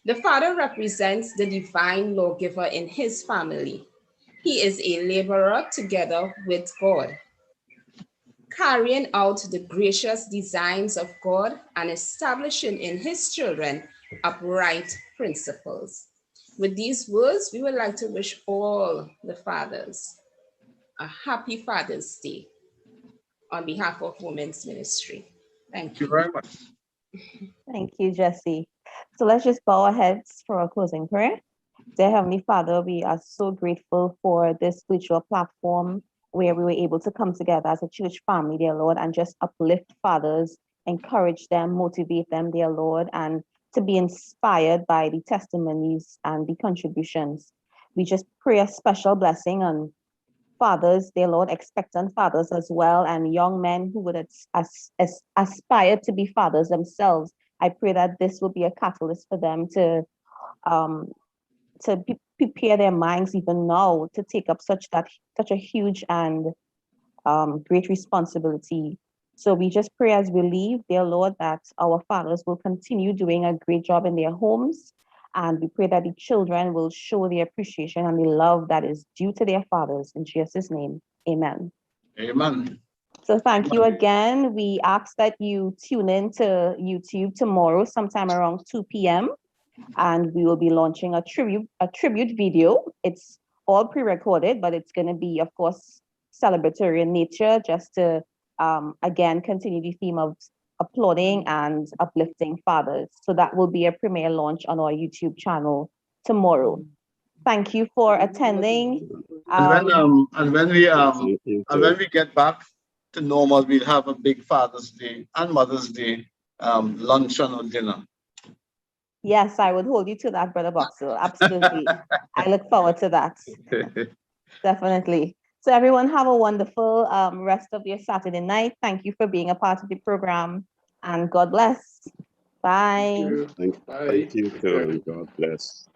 The father represents the divine lawgiver in his family. He is a laborer together with God, carrying out the gracious designs of God and establishing in his children upright principles. With these words, we would like to wish all the fathers a happy Father's Day on behalf of Women's Ministry. Thank you. Thank you very much. Thank you, Jesse. So let's just bow our heads for our closing prayer. Dear Heavenly Father, we are so grateful for this spiritual platform where we were able to come together as a church family, dear Lord, and just uplift fathers, encourage them, motivate them, dear Lord, and to be inspired by the testimonies and the contributions. We just pray a special blessing on fathers, dear Lord, expectant fathers as well, and young men who would aspire to be fathers themselves. I pray that this will be a catalyst for them to prepare their minds even now to take up such a huge and great responsibility. So we just pray as we leave, dear Lord, that our fathers will continue doing a great job in their homes. And we pray that the children will show the appreciation and the love that is due to their fathers. In Jesus' name, amen. Amen. So thank you again. We ask that you tune in to YouTube tomorrow, sometime around 2 p.m. And we will be launching a tribute video. It's all pre-recorded, but it's going to be, of course, celebratory in nature, just to again continue the theme of applauding and uplifting fathers. So that will be a premiere launch on our YouTube channel tomorrow. Thank you for attending. And when we get back to normal, we'll have a big Father's Day and Mother's Day luncheon or dinner. Yes, I would hold you to that, Brother Boxell. Absolutely. I look forward to that. Definitely. So everyone have a wonderful rest of your Saturday night. Thank you for being a part of the program, and God bless. Bye. Thank you, too, and God bless.